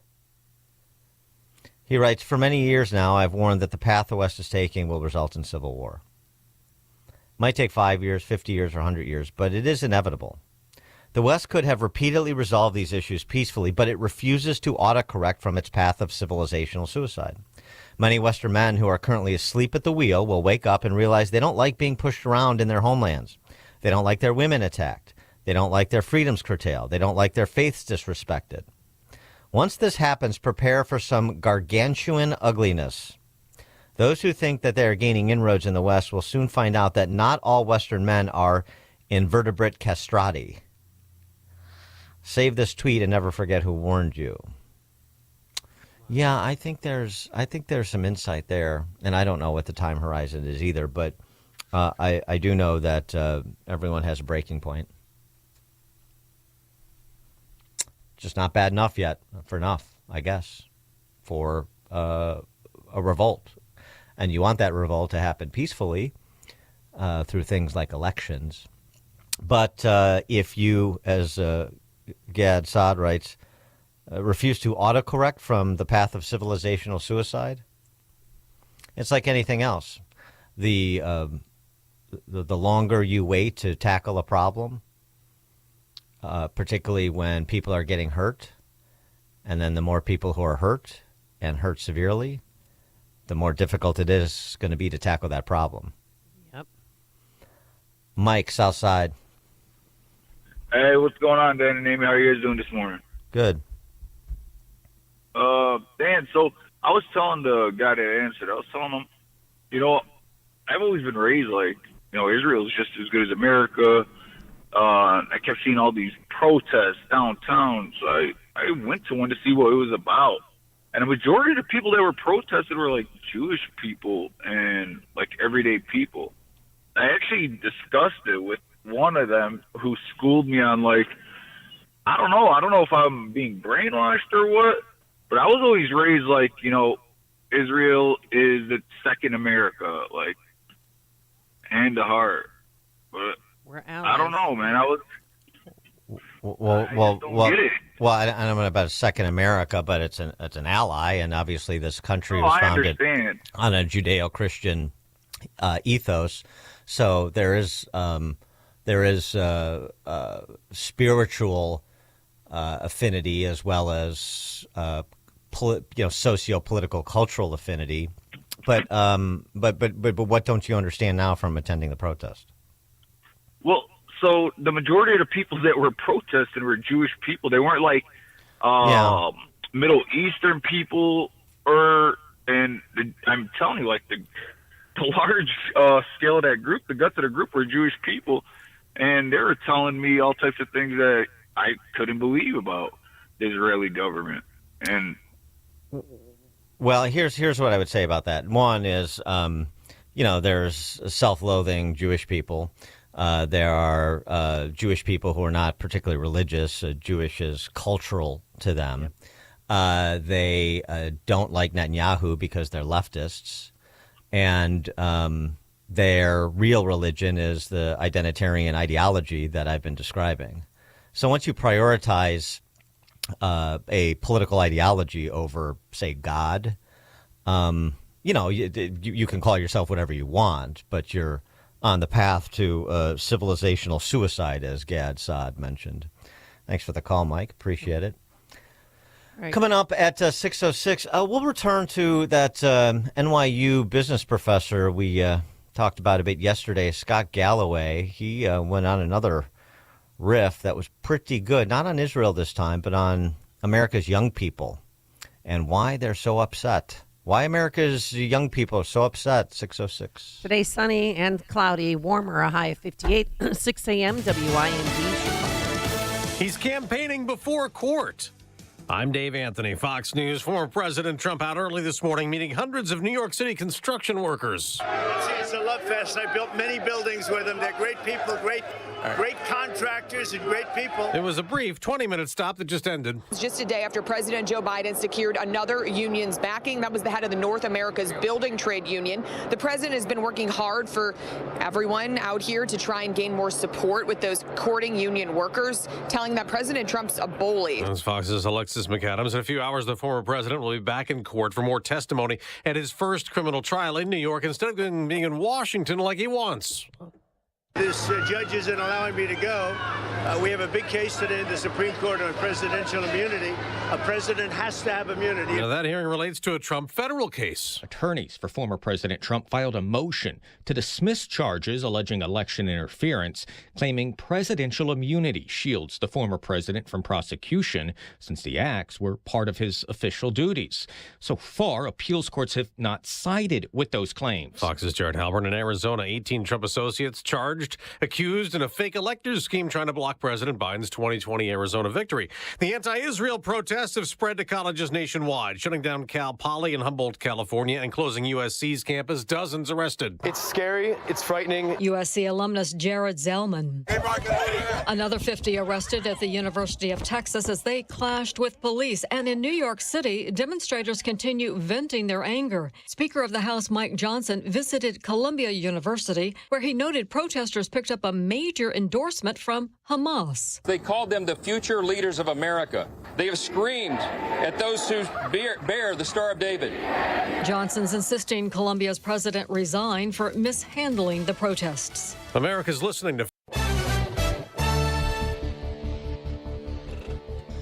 Speaker 9: he writes, "For many years now, I've warned that the path the West is taking will result in civil war. Might take 5 years, 50 years, or 100 years, but it is inevitable. The West could have repeatedly resolved these issues peacefully, but it refuses to autocorrect from its path of civilizational suicide. Many Western men who are currently asleep at the wheel will wake up and realize they don't like being pushed around in their homelands. They don't like their women attacked. They don't like their freedoms curtailed. They don't like their faiths disrespected. Once this happens, prepare for some gargantuan ugliness. Those who think that they are gaining inroads in the West will soon find out that not all Western men are invertebrate castrati. Save this tweet and never forget who warned you." Yeah, I think there's some insight there, and I don't know what the time horizon is either, but I do know that everyone has a breaking point. Just not bad enough yet for enough, I guess, for a revolt. And you want that revolt to happen peacefully through things like elections. But if you, as Gad Saad writes, refuse to autocorrect from the path of civilizational suicide, it's like anything else. The longer you wait to tackle a problem, particularly when people are getting hurt, and then the more people who are hurt and hurt severely, the more difficult it is going to be to tackle that problem.
Speaker 12: Yep.
Speaker 9: Mike, Southside.
Speaker 11: Hey, what's going on, Dan and Amy? How are you guys doing this morning?
Speaker 9: Good.
Speaker 11: Dan, so I was telling the guy that answered, I was telling him, I've always been raised like, Israel is just as good as America. I kept seeing all these protests downtown, so I went to one to see what it was about. And a majority of the people that were protesting were like Jewish people and like everyday people. I actually discussed it with one of them who schooled me on like, I don't know if I'm being brainwashed or what, but I was always raised like, Israel is the second America, like, hand to heart. But
Speaker 12: we're
Speaker 11: I don't know, man. I
Speaker 9: don't get it. Well, I don't know about second America, but it's an ally, and obviously this country was founded on a Judeo-Christian ethos. So there is spiritual affinity as well as socio-political cultural affinity. But what don't you understand now from attending the protest?
Speaker 11: Well, so the majority of the people that were protesting were Jewish people. They weren't like Middle Eastern people, I'm telling you, like the large scale of that group, the guts of the group were Jewish people, and they were telling me all types of things that I couldn't believe about the Israeli government. And
Speaker 9: well, here's what I would say about that. One is, there's self-loathing Jewish people. There are Jewish people who are not particularly religious. Jewish is cultural to them. They don't like Netanyahu because they're leftists. And their real religion is the identitarian ideology that I've been describing. So once you prioritize a political ideology over, say, God, you can call yourself whatever you want, but you're on the path to civilizational suicide, as Gad Saad mentioned. Thanks for the call, Mike. Appreciate it. Right. Coming up at 6:06, we'll return to that NYU business professor we talked about a bit yesterday, Scott Galloway. He went on another riff that was pretty good, not on Israel this time, but on America's young people and why they're so upset. Why America's young people are so upset. 6:06.
Speaker 12: Today, sunny and cloudy, warmer, a high of 58, 6 a.m., WIND.
Speaker 7: He's campaigning before court. I'm Dave Anthony, Fox News. Former President Trump out early this morning meeting hundreds of New York City construction workers.
Speaker 13: It's a love fest. I built many buildings with them. They're great people, great contractors and great people.
Speaker 7: It was a brief 20-minute stop that just ended.
Speaker 16: It's just a day after President Joe Biden secured another union's backing. That was the head of the North America's Building Trade Union. The president has been working hard for everyone out here to try and gain more support with those courting union workers, telling that President Trump's a bully.
Speaker 7: As Fox's Alexis McAdams. In a few hours, the former president will be back in court for more testimony at his first criminal trial in New York instead of being in Washington like he wants.
Speaker 13: This judge isn't allowing me to go. We have a big case today in the Supreme Court on presidential immunity. A president has to have immunity.
Speaker 7: Now, that hearing relates to a Trump federal case.
Speaker 24: Attorneys for former President Trump filed a motion to dismiss charges alleging election interference, claiming presidential immunity shields the former president from prosecution since the acts were part of his official duties. So far, appeals courts have not sided with those claims.
Speaker 7: Fox's Jared Halpern in Arizona. 18 Trump associates charged, accused in a fake electors scheme trying to block President Biden's 2020 Arizona victory. The anti-Israel protests have spread to colleges nationwide, shutting down Cal Poly in Humboldt, California, and closing USC's campus. Dozens arrested.
Speaker 25: It's scary. It's frightening.
Speaker 26: USC alumnus Jared Zellman. Another 50 arrested at the University of Texas as they clashed with police. And in New York City, demonstrators continue venting their anger. Speaker of the House Mike Johnson visited Columbia University, where he noted protesters picked up a major endorsement from Hamas.
Speaker 15: They called them the future leaders of America. They have screamed at those who bear the Star of David.
Speaker 26: Johnson's insisting Columbia's president resign for mishandling the protests.
Speaker 7: America's listening to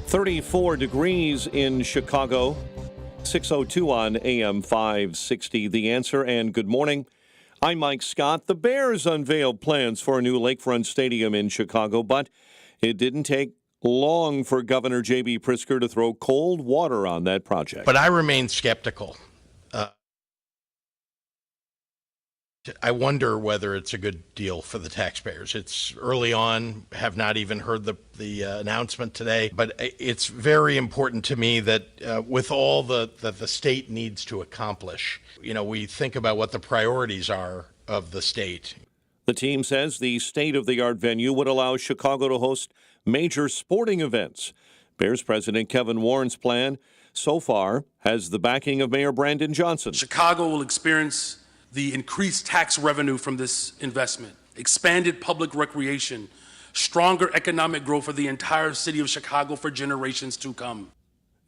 Speaker 7: 34 degrees in Chicago. 6:02 on AM 560. The Answer, and good morning. I'm Mike Scott. The Bears unveiled plans for a new lakefront stadium in Chicago, but it didn't take long for Governor J.B. Pritzker to throw cold water on that project.
Speaker 27: But I remain skeptical.
Speaker 1: I wonder whether it's a good deal for the taxpayers. It's early on, have not even heard the announcement today, but it's very important to me that with all that the state needs to accomplish, we think about what the priorities are of the state.
Speaker 7: The team says the state-of-the-art venue would allow Chicago to host major sporting events. Bears President Kevin Warren's plan so far has the backing of Mayor Brandon Johnson.
Speaker 17: Chicago will experience the increased tax revenue from this investment, expanded public recreation, stronger economic growth for the entire city of Chicago for generations to come.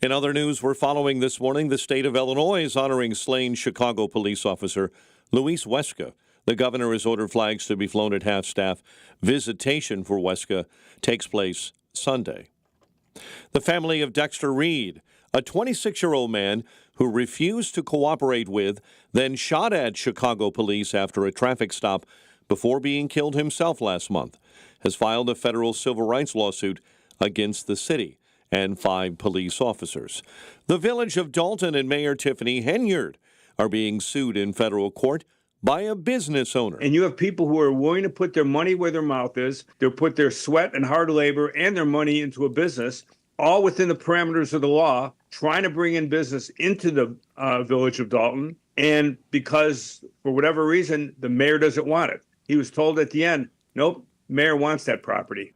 Speaker 7: In other news we're following this morning, the state of Illinois is honoring slain Chicago police officer Luis Weska. The governor has ordered flags to be flown at half-staff. Visitation for Weska takes place Sunday. The family of Dexter Reed, a 26-year-old man who refused to cooperate with, then shot at Chicago police after a traffic stop before being killed himself last month, has filed a federal civil rights lawsuit against the city and 5 police officers. The village of Dalton and Mayor Tiffany Henyard are being sued in federal court by a business owner.
Speaker 18: And you have people who are willing to put their money where their mouth is. They'll put their sweat and hard labor and their money into a business, all within the parameters of the law, trying to bring in business into the village of Dalton. And because, for whatever reason, the mayor doesn't want it. He was told at the end, nope, mayor wants that property.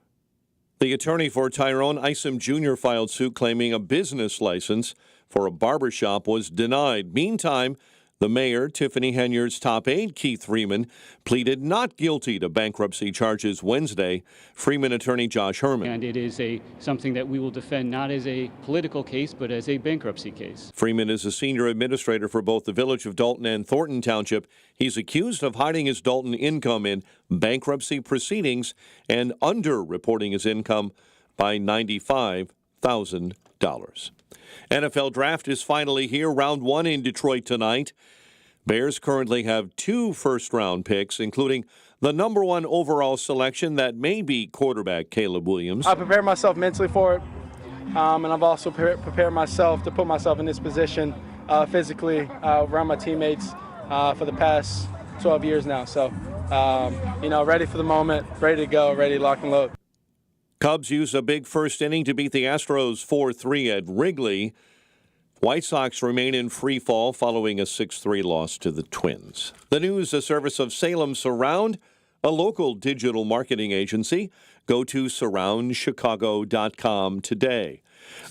Speaker 7: The attorney for Tyrone Isom Jr. filed suit claiming a business license for a barbershop was denied. Meantime, the mayor, Tiffany Henyard's top aide, Keith Freeman, pleaded not guilty to bankruptcy charges Wednesday. Freeman attorney Josh Herman.
Speaker 19: And it is something that we will defend not as a political case, but as a bankruptcy case.
Speaker 7: Freeman is a senior administrator for both the village of Dalton and Thornton Township. He's accused of hiding his Dalton income in bankruptcy proceedings and under-reporting his income by $95,000. NFL draft is finally here. Round 1 in Detroit tonight. Bears currently have 2 first-round picks, including the number 1 overall selection that may be quarterback Caleb Williams.
Speaker 20: I prepared myself mentally for it, and I've also prepared myself to put myself in this position physically around my teammates for the past 12 years now. So, ready for the moment, ready to go, ready to lock and load.
Speaker 7: Cubs use a big first inning to beat the Astros 4-3 at Wrigley. White Sox remain in free fall following a 6-3 loss to the Twins. The news, a service of Salem Surround, a local digital marketing agency. Go to surroundchicago.com today.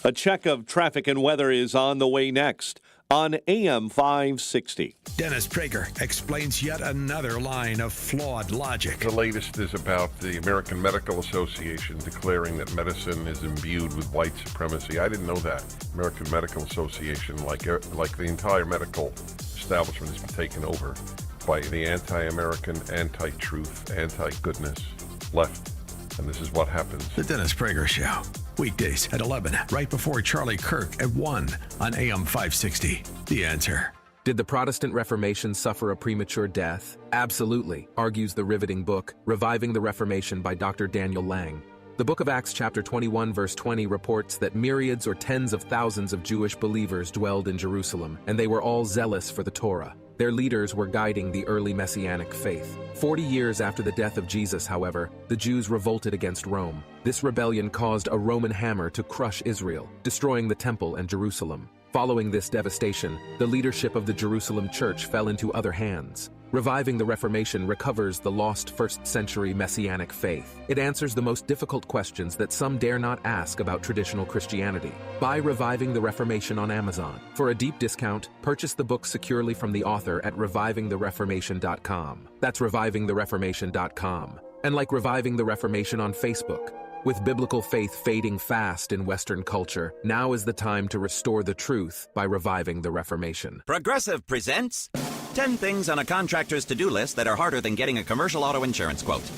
Speaker 7: A check of traffic and weather is on the way next on AM 560.
Speaker 2: Dennis Prager explains yet another line of flawed logic.
Speaker 21: The latest is about the American Medical Association declaring that medicine is imbued with white supremacy. I didn't know that. American Medical Association, like the entire medical establishment, has been taken over by the anti-American, anti-truth, anti-goodness left. And this is what happens.
Speaker 2: The Dennis Prager Show. Weekdays at 11, right before Charlie Kirk at 1 on AM 560. The Answer.
Speaker 27: Did the Protestant Reformation suffer a premature death? Absolutely, argues the riveting book, Reviving the Reformation by Dr. Daniel Lang. The book of Acts chapter 21 verse 20 reports that myriads or tens of thousands of Jewish believers dwelled in Jerusalem, and they were all zealous for the Torah. Their leaders were guiding the early Messianic faith. 40 years after the death of Jesus, however, the Jews revolted against Rome. This rebellion caused a Roman hammer to crush Israel, destroying the temple and Jerusalem. Following this devastation, the leadership of the Jerusalem church fell into other hands. Reviving the Reformation recovers the lost first-century Messianic faith. It answers the most difficult questions that some dare not ask about traditional Christianity. Buy Reviving the Reformation on Amazon. For a deep discount, purchase the book securely from the author at revivingthereformation.com. That's revivingthereformation.com. And like Reviving the Reformation on Facebook. With biblical faith fading fast in Western culture, now is the time to restore the truth by reviving the Reformation.
Speaker 28: Progressive presents 10 things on a contractor's to-do list that are harder than getting a commercial auto insurance quote.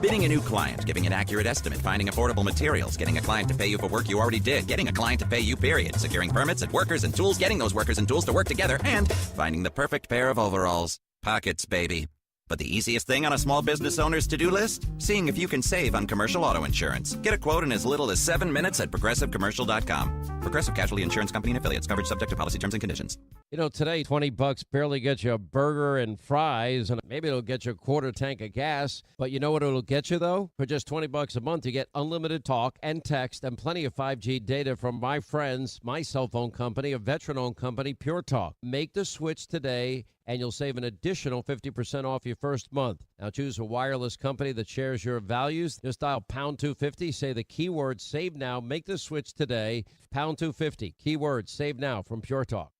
Speaker 28: Bidding a new client, giving an accurate estimate, finding affordable materials, getting a client to pay you for work you already did, getting a client to pay you, period, securing permits and workers and tools, getting those workers and tools to work together, and finding the perfect pair of overalls. Pockets, baby. But the easiest thing on a small business owner's to-do list? Seeing if you can save on commercial auto insurance. Get a quote in as little as 7 minutes at progressivecommercial.com. Progressive Casualty Insurance Company and Affiliates. Coverage subject to policy terms and conditions.
Speaker 3: You know, today, $20 barely gets you a burger and fries, and maybe it'll get you a quarter tank of gas. But you know what it'll get you, though? For just $20 a month, you get unlimited talk and text and plenty of 5G data from my friends, my cell phone company, a veteran-owned company, Pure Talk. Make the switch today, and you'll save an additional 50% off your first month. Now, choose a wireless company that shares your values. Just dial pound 250, say the keyword save now. Make the switch today. Pound 250, keyword save now from Pure Talk.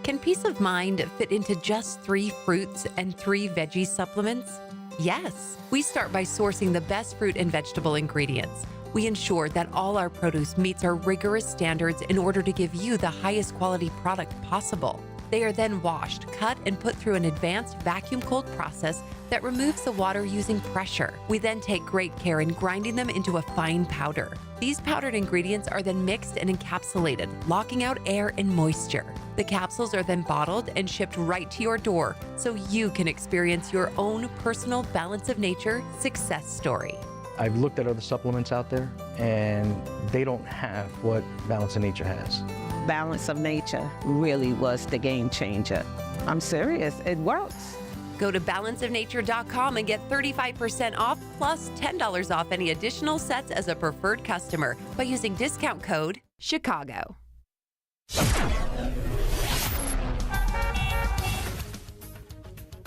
Speaker 4: Can peace of mind fit into just 3 fruits and 3 veggie supplements? Yes. We start by sourcing the best fruit and vegetable ingredients. We ensure that all our produce meets our rigorous standards in order to give you the highest quality product possible. They are then washed, cut, and put through an advanced vacuum-cooled process that removes the water using pressure. We then take great care in grinding them into a fine powder. These powdered ingredients are then mixed and encapsulated, locking out air and moisture. The capsules are then bottled and shipped right to your door so you can experience your own personal Balance of Nature success story.
Speaker 5: I've looked at other supplements out there, and they don't have what Balance of Nature has.
Speaker 6: Balance of Nature really was the game changer. I'm serious, it works.
Speaker 4: Go to balanceofnature.com and get 35% off plus $10 off any additional sets as a preferred customer by using discount code Chicago.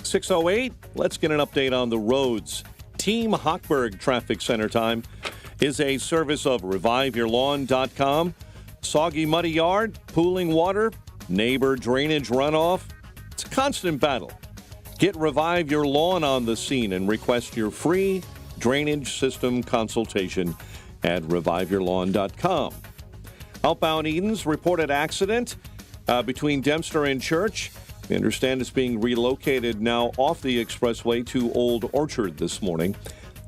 Speaker 7: 6:08. Let's get an update on the roads. Team Hochberg Traffic Center time is a service of reviveyourlawn.com. Soggy, muddy yard, pooling water, neighbor drainage runoff. It's a constant battle. Get Revive Your Lawn on the scene and request your free drainage system consultation at reviveyourlawn.com. Outbound Eden's reported accident between Dempster and Church. We understand it's being relocated now off the expressway to Old Orchard this morning.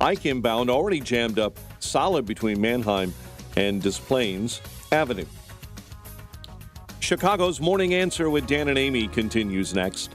Speaker 7: Ike inbound already jammed up solid between Mannheim and Des Plaines Avenue. Chicago's Morning Answer with Dan and Amy continues next.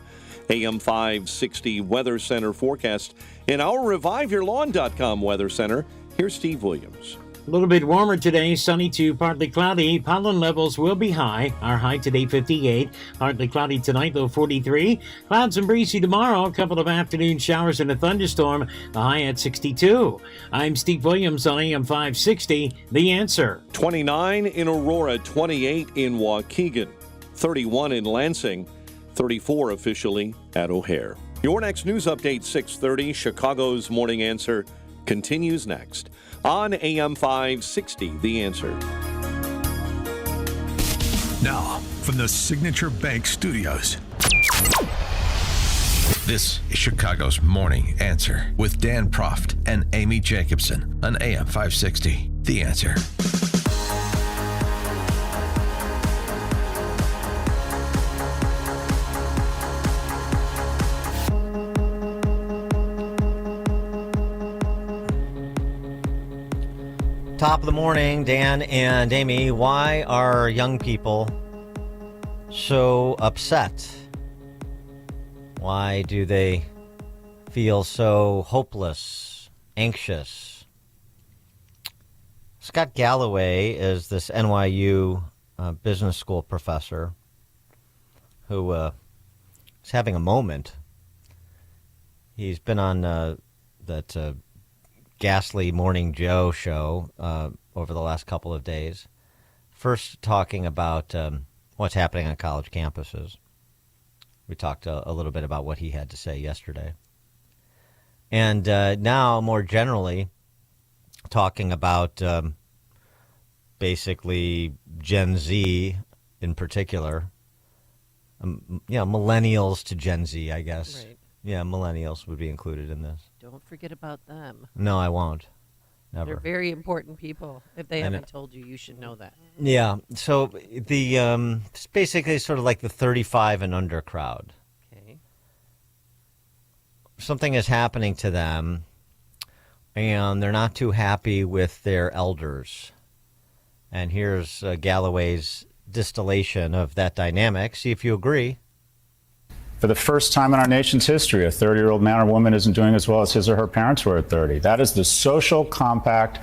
Speaker 7: AM 560 Weather Center forecast. In our reviveyourlawn.com Weather Center, here's Steve Williams.
Speaker 8: A little bit warmer today, sunny to partly cloudy. Pollen levels will be high. Our high today 58. Partly cloudy tonight, low 43. Clouds and breezy tomorrow. A couple of afternoon showers and a thunderstorm. The high at 62. I'm Steve Williams on AM 560. The Answer.
Speaker 7: 29 in Aurora, 28 in Waukegan, 31 in Lansing, 34 officially at O'Hare. Your next news update, 6:30. Chicago's Morning Answer continues next on AM 560, The Answer.
Speaker 2: Now, from the Signature Bank Studios, this is Chicago's Morning Answer with Dan Proft and Amy Jacobson on AM 560, The Answer.
Speaker 9: Top of the morning, Dan and Amy. Why are young people so upset? Why do they feel so hopeless, anxious? Scott Galloway is this NYU business school professor who is having a moment. He's been on that ghastly Morning Joe show over the last couple of days. First talking about what's happening on college campuses. We talked a little bit about what he had to say yesterday. And now, more generally, talking about basically Gen Z in particular. Millennials to Gen Z, I guess.
Speaker 12: Right.
Speaker 9: Yeah, millennials would be included in this.
Speaker 12: Don't forget about them.
Speaker 9: No, I won't. Never.
Speaker 12: They're very important people. If they haven't told you, you should know that.
Speaker 9: Yeah. So the it's basically sort of like the 35 and under crowd.
Speaker 12: Okay.
Speaker 9: Something is happening to them, and they're not too happy with their elders. And here's Galloway's distillation of that dynamic. See if you agree.
Speaker 14: For the first time in our nation's history, a 30-year-old man or woman isn't doing as well as his or her parents were at 30. That is the social compact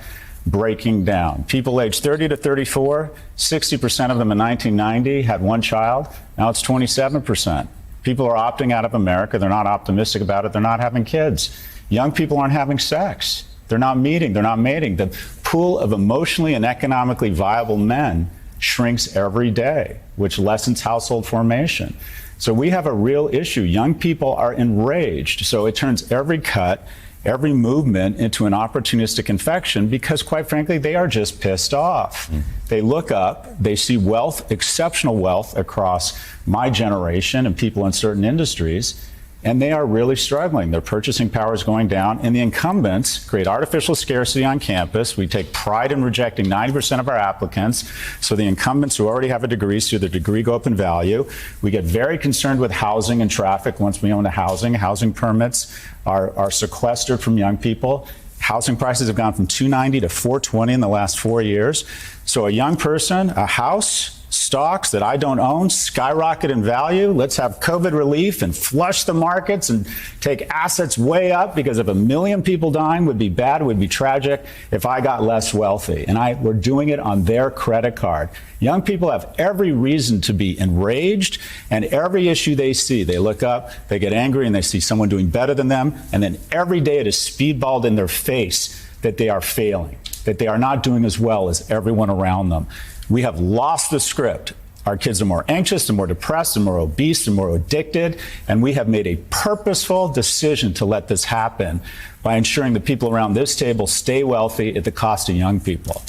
Speaker 14: breaking down. People aged 30 to 34, 60% of them in 1990 had one child. Now it's 27%. People are opting out of America. They're not optimistic about it. They're not having kids. Young people aren't having sex. They're not meeting. They're not mating. The pool of emotionally and economically viable men shrinks every day, which lessens household formation. So we have a real issue. Young people are enraged. So it turns every cut, every movement into an opportunistic infection because, quite frankly, they are just pissed off. They look up, they see wealth, exceptional wealth across my generation and people in certain industries, and they are really struggling. Their purchasing power is going down, and the incumbents create artificial scarcity on campus. We take pride in rejecting 90% of our applicants, so the incumbents who already have a degree see their degree go up in value. We get very concerned with housing and traffic once we own a housing. Housing permits are sequestered from young people. Housing prices have gone from $290 to $420 in the last 4 years. So a young person, a house, stocks that I don't own skyrocket in value. Let's have COVID relief and flush the markets and take assets way up, because if 1 million people dying would be bad, it would be tragic if I got less wealthy. And we're doing it on their credit card. Young people have every reason to be enraged, and every issue they see, they look up, they get angry, and they see someone doing better than them. And then every day it is speedballed in their face that they are failing, that they are not doing as well as everyone around them. We have lost the script. Our kids are more anxious and more depressed and more obese and more addicted. And we have made a purposeful decision to let this happen by ensuring that people around this table stay wealthy at the cost of young people.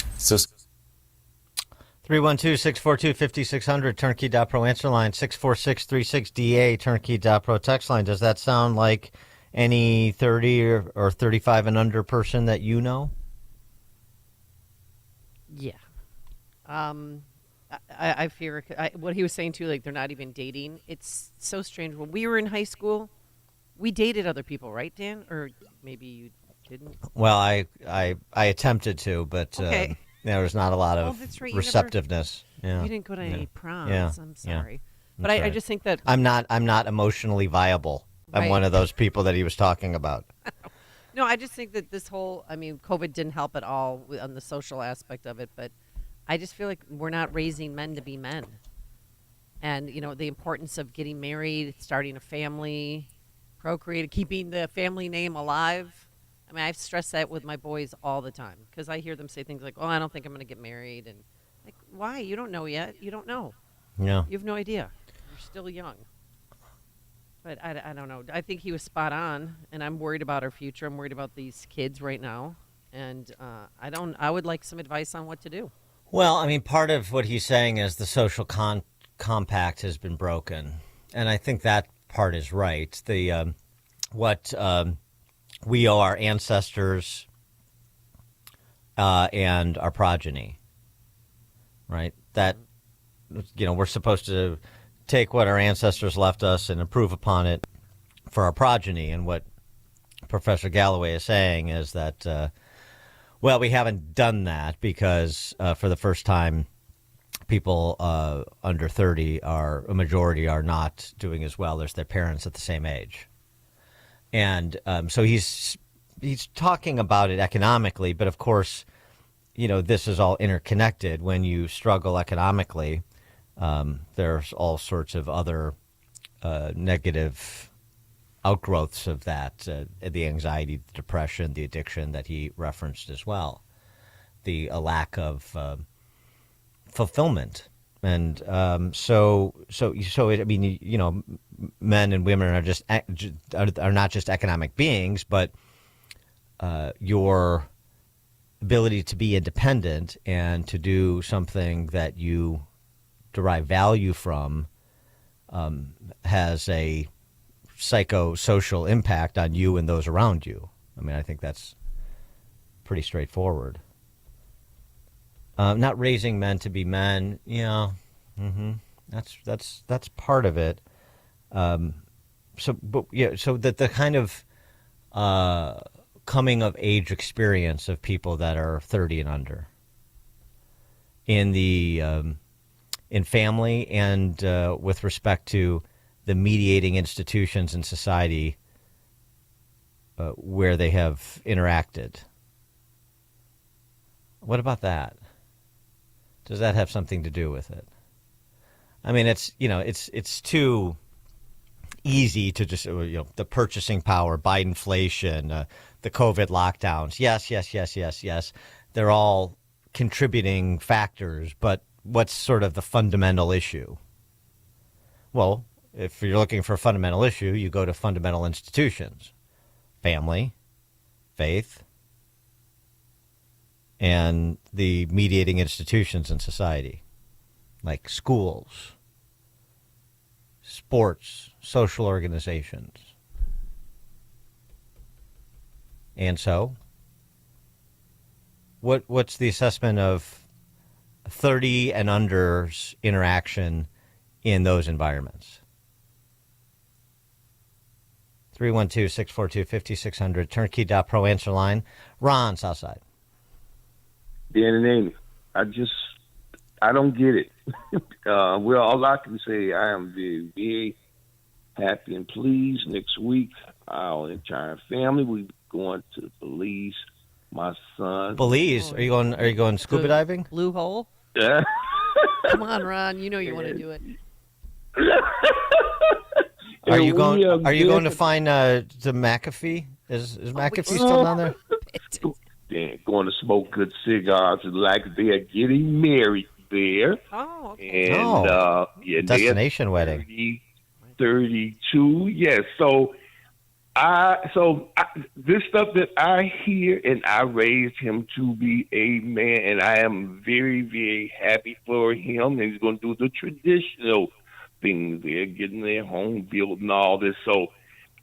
Speaker 9: 312-642-5600, turnkey.pro answer line, 64636DA, turnkey.pro text line. Does that sound like any 30 or 35 and under person that you know?
Speaker 12: Yeah. I fear what he was saying too, like they're not even dating. It's so strange. When we were in high school, we dated other people, right, Dan? Or maybe you didn't?
Speaker 9: Well, I attempted to, but
Speaker 12: okay.
Speaker 9: There was not a lot of
Speaker 12: that's right.
Speaker 9: receptiveness.
Speaker 12: You didn't go to any proms.
Speaker 9: Yeah.
Speaker 12: I'm sorry.
Speaker 9: Yeah.
Speaker 12: But I just think that
Speaker 9: I'm not emotionally viable. I'm one of those people that he was talking about.
Speaker 12: No, I just think that this whole, COVID didn't help at all on the social aspect of it, but I just feel like we're not raising men to be men. And, the importance of getting married, starting a family, procreating, keeping the family name alive. I've stressed that with my boys all the time because I hear them say things like, oh, I don't think I'm going to get married. And like, why? You don't know yet. You don't know.
Speaker 9: Yeah.
Speaker 12: You have no idea. You're still young. But I don't know. I think he was spot on, and I'm worried about our future. I'm worried about these kids right now. And I would like some advice on what to do.
Speaker 9: Well, part of what he's saying is the social compact has been broken. And I think that part is right. We owe our ancestors and our progeny, right? That, we're supposed to take what our ancestors left us and improve upon it for our progeny. And what Professor Galloway is saying is that, we haven't done that because for the first time, people under 30 a majority are not doing as well as their parents at the same age. And so he's talking about it economically, but of course, this is all interconnected. When you struggle economically, there's all sorts of other negative outgrowths of that, the anxiety, the depression, the addiction that he referenced as well, the lack of fulfillment. And men and women are not just economic beings, but your ability to be independent and to do something that you derive value from has a psychosocial impact on you and those around you. I think that's pretty straightforward. Not raising men to be men, that's part of it. So that the kind of coming of age experience of people that are 30 and under in family and with respect to the mediating institutions in society where they have interacted. What about that? Does that have something to do with it? I mean, it's too easy to just, the purchasing power, Biden inflation, the COVID lockdowns. Yes. They're all contributing factors, but what's sort of the fundamental issue? Well, if you're looking for a fundamental issue, you go to fundamental institutions, family, faith, and the mediating institutions in society, like schools, sports, social organizations. And so, what's the assessment of 30 and under's interaction in those environments? 312-642-5600, turnkey.pro answer line. Ron, Southside.
Speaker 10: Dan and Amy, I don't get it. Well, all I can say, I am very, very happy and pleased. Next week, our entire family will be going to Belize. My son.
Speaker 9: Belize? Are you going scuba diving?
Speaker 12: Blue hole?
Speaker 10: Yeah.
Speaker 12: Come on, Ron. You know you want to do it.
Speaker 9: Are you going to find the McAfee? Is McAfee still down there?
Speaker 10: They're going to smoke good cigars like they're getting married there.
Speaker 12: Oh, okay.
Speaker 10: And
Speaker 9: destination wedding.
Speaker 10: 32, yes. So this stuff that I hear, and I raised him to be a man, and I am very, very happy for him. And he's going to do the traditional things. They're getting their home built and all this. So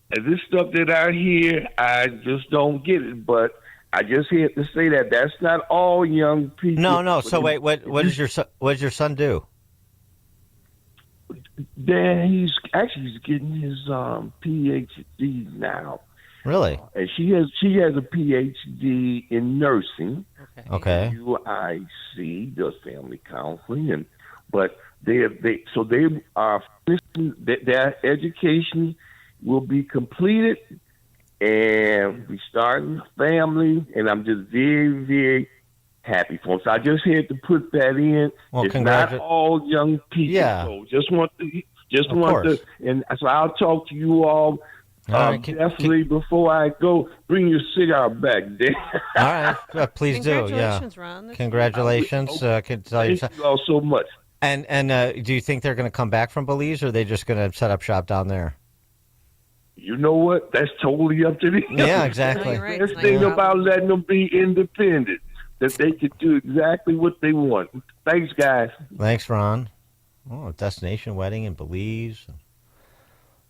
Speaker 10: this stuff that I hear, I just don't get it. But I just had to say that that's not all young people.
Speaker 9: No. So wait, what does your son do?
Speaker 10: Dan, he's getting his PhD now.
Speaker 9: Really?
Speaker 10: And she has a PhD in nursing.
Speaker 9: Okay.
Speaker 10: UIC does family counseling, but they are finishing their education will be completed, and we starting family, and I'm just very, very happy for them. So I just had to put that in.
Speaker 9: Well,
Speaker 10: it's not all young people.
Speaker 9: Yeah.
Speaker 10: So just want to, and so I'll talk to you all. Definitely before I go, bring your cigar back, Dan.
Speaker 9: All right, please do.
Speaker 12: Congratulations,
Speaker 9: Yeah.
Speaker 12: Ron.
Speaker 9: Congratulations.
Speaker 10: Thank you all so much.
Speaker 9: And do you think they're going to come back from Belize, or are they just going to set up shop down there?
Speaker 10: You know what? That's totally up to them.
Speaker 9: Yeah, exactly.
Speaker 12: No, right.
Speaker 10: The best thing about letting them be independent, that they could do exactly what they want. Thanks, guys.
Speaker 9: Thanks, Ron. Oh, destination wedding in Belize.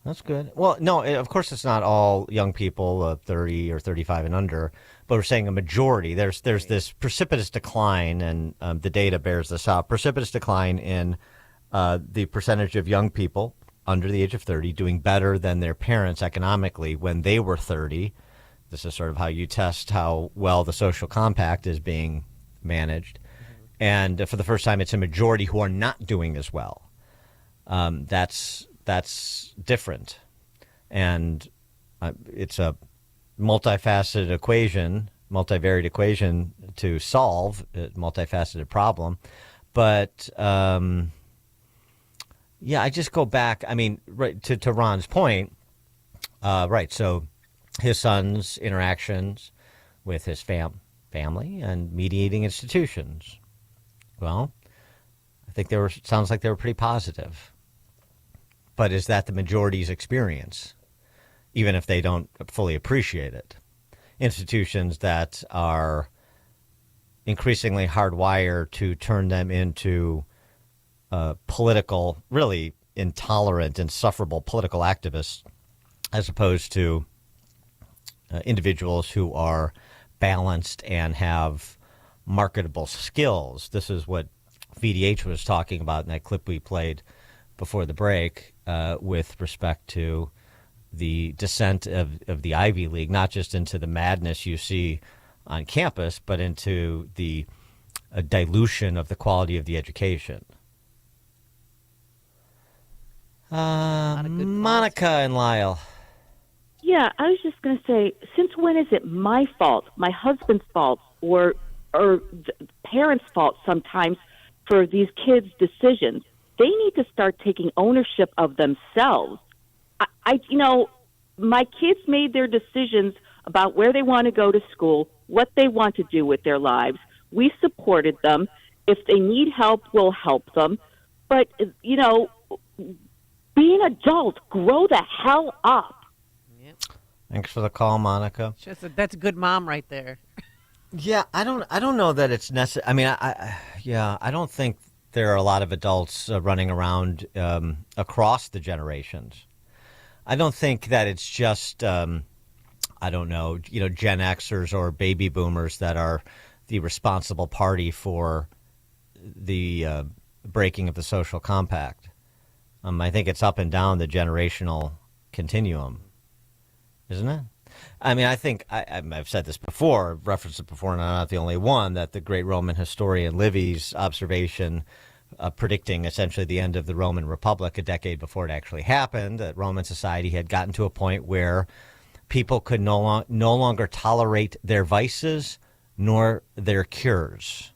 Speaker 9: That's good. Well, no, of course it's not all young people, 30 or 35 and under, but we're saying a majority. There's this precipitous decline, and the data bears this out, precipitous decline in the percentage of young people under the age of 30 doing better than their parents economically when they were 30. This is sort of how you test how well the social compact is being managed. And for the first time, it's a majority who are not doing as well. That's different. And it's a multifaceted equation, multivariate equation to solve a multifaceted problem. But yeah, I just go back. I mean, right to Ron's point, right. So his son's interactions with his family and mediating institutions. Well, I think sounds like they were pretty positive. But is that the majority's experience, even if they don't fully appreciate it? Institutions that are increasingly hardwired to turn them into political, really intolerant, insufferable political activists, as opposed to individuals who are balanced and have marketable skills. This is what VDH was talking about in that clip we played before the break with respect to the descent of the Ivy League, not just into the madness you see on campus, but into the dilution of the quality of the education. Monica and Lyle.
Speaker 11: Yeah, I was just going to say, since when is it my fault, my husband's fault, or parents' fault sometimes for these kids' decisions. They need to start taking ownership of themselves. My kids made their decisions about where they want to go to school, what they want to do with their lives. We supported them. If they need help, we'll help them. But, be an adult. Grow the hell up.
Speaker 9: Thanks for the call, Monica.
Speaker 12: That's a good mom right there.
Speaker 9: Yeah, I don't know that it's necessary. I mean, I don't think there are a lot of adults running around across the generations. I don't think that it's just, Gen Xers or baby boomers that are the responsible party for the breaking of the social compact. I think it's up and down the generational continuum, isn't it? I mean, I think I've said this before, referenced it before, and I'm not the only one, that the great Roman historian Livy's observation predicting essentially the end of the Roman Republic a decade before it actually happened, that Roman society had gotten to a point where people could no longer tolerate their vices nor their cures.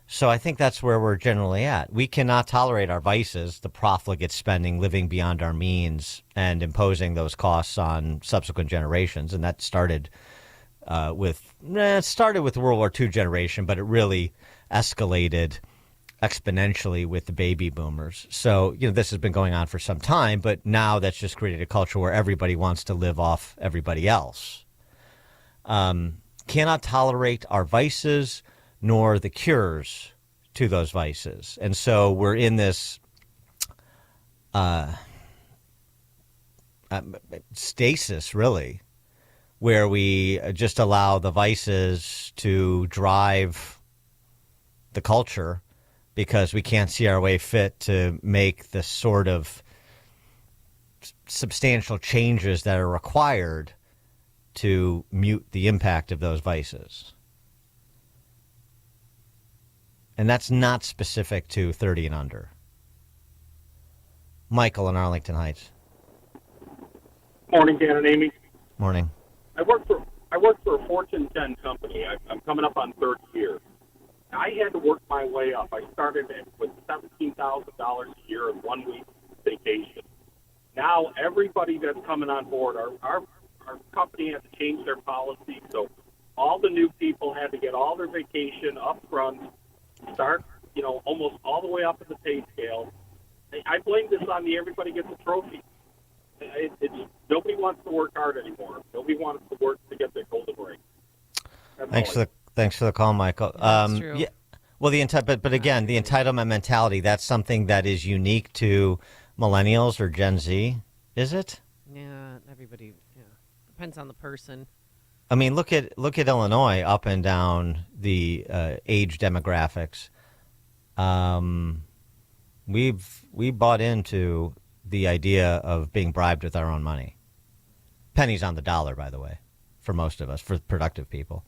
Speaker 9: So I think that's where we're generally at. We cannot tolerate our vices, the profligate spending, living beyond our means, and imposing those costs on subsequent generations. And that started with the World War II generation, but it really escalated exponentially with the baby boomers. So, this has been going on for some time, but now that's just created a culture where everybody wants to live off everybody else. Cannot tolerate our vices nor the cures to those vices. And so we're in this stasis, really, where we just allow the vices to drive the culture because we can't see our way fit to make the sort of substantial changes that are required to mute the impact of those vices. And that's not specific to 30 and under. Michael in Arlington Heights.
Speaker 13: Morning, Dan and Amy.
Speaker 9: Morning.
Speaker 13: I work for a Fortune 10 company. I'm coming up on 30 years. I had to work my way up. I started with $17,000 a year and 1 week vacation. Now everybody that's coming on board, our company had to change their policy, so all the new people had to get all their vacation up front, start, almost all the way up in the pay scale. I blame this on the everybody gets a trophy. Nobody wants to work hard anymore. Nobody wants to work to get their golden ring.
Speaker 9: Thanks for the call, Michael.
Speaker 12: That's true.
Speaker 9: Yeah, well, but again, the entitlement mentality, that's something that is unique to millennials or Gen Z, is it?
Speaker 12: Yeah, everybody. Yeah, depends on the person.
Speaker 9: I mean, look at Illinois up and down the age demographics. We bought into the idea of being bribed with our own money. Pennies on the dollar, by the way, for most of us, for productive people.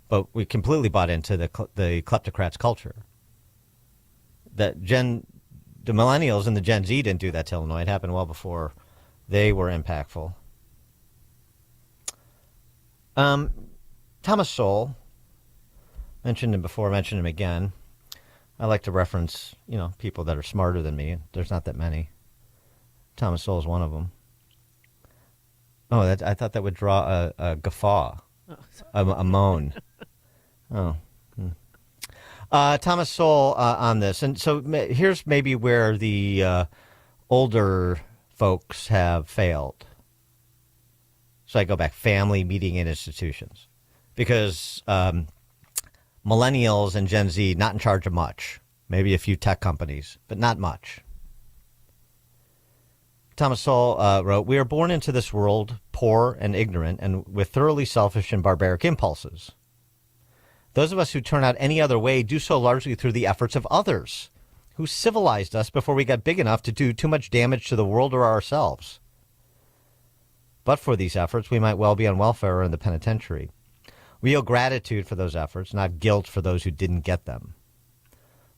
Speaker 9: But we completely bought into the kleptocrats culture. The millennials and the Gen Z didn't do that to Illinois. It happened well before they were impactful. Thomas Sowell, mentioned him before, mentioned him again. I like to reference, people that are smarter than me. There's not that many. Thomas Sowell is one of them. Oh, I thought that would draw a guffaw, a moan. Oh. Thomas Sowell on this. And so here's maybe where the older folks have failed. So I go back, family, meeting, and institutions. Because millennials and Gen Z, not in charge of much. Maybe a few tech companies, but not much. Thomas Sowell wrote, "We are born into this world poor and ignorant and with thoroughly selfish and barbaric impulses. Those of us who turn out any other way do so largely through the efforts of others, who civilized us before we got big enough to do too much damage to the world or ourselves. But for these efforts, we might well be on welfare or in the penitentiary. We owe gratitude for those efforts, not guilt for those who didn't get them.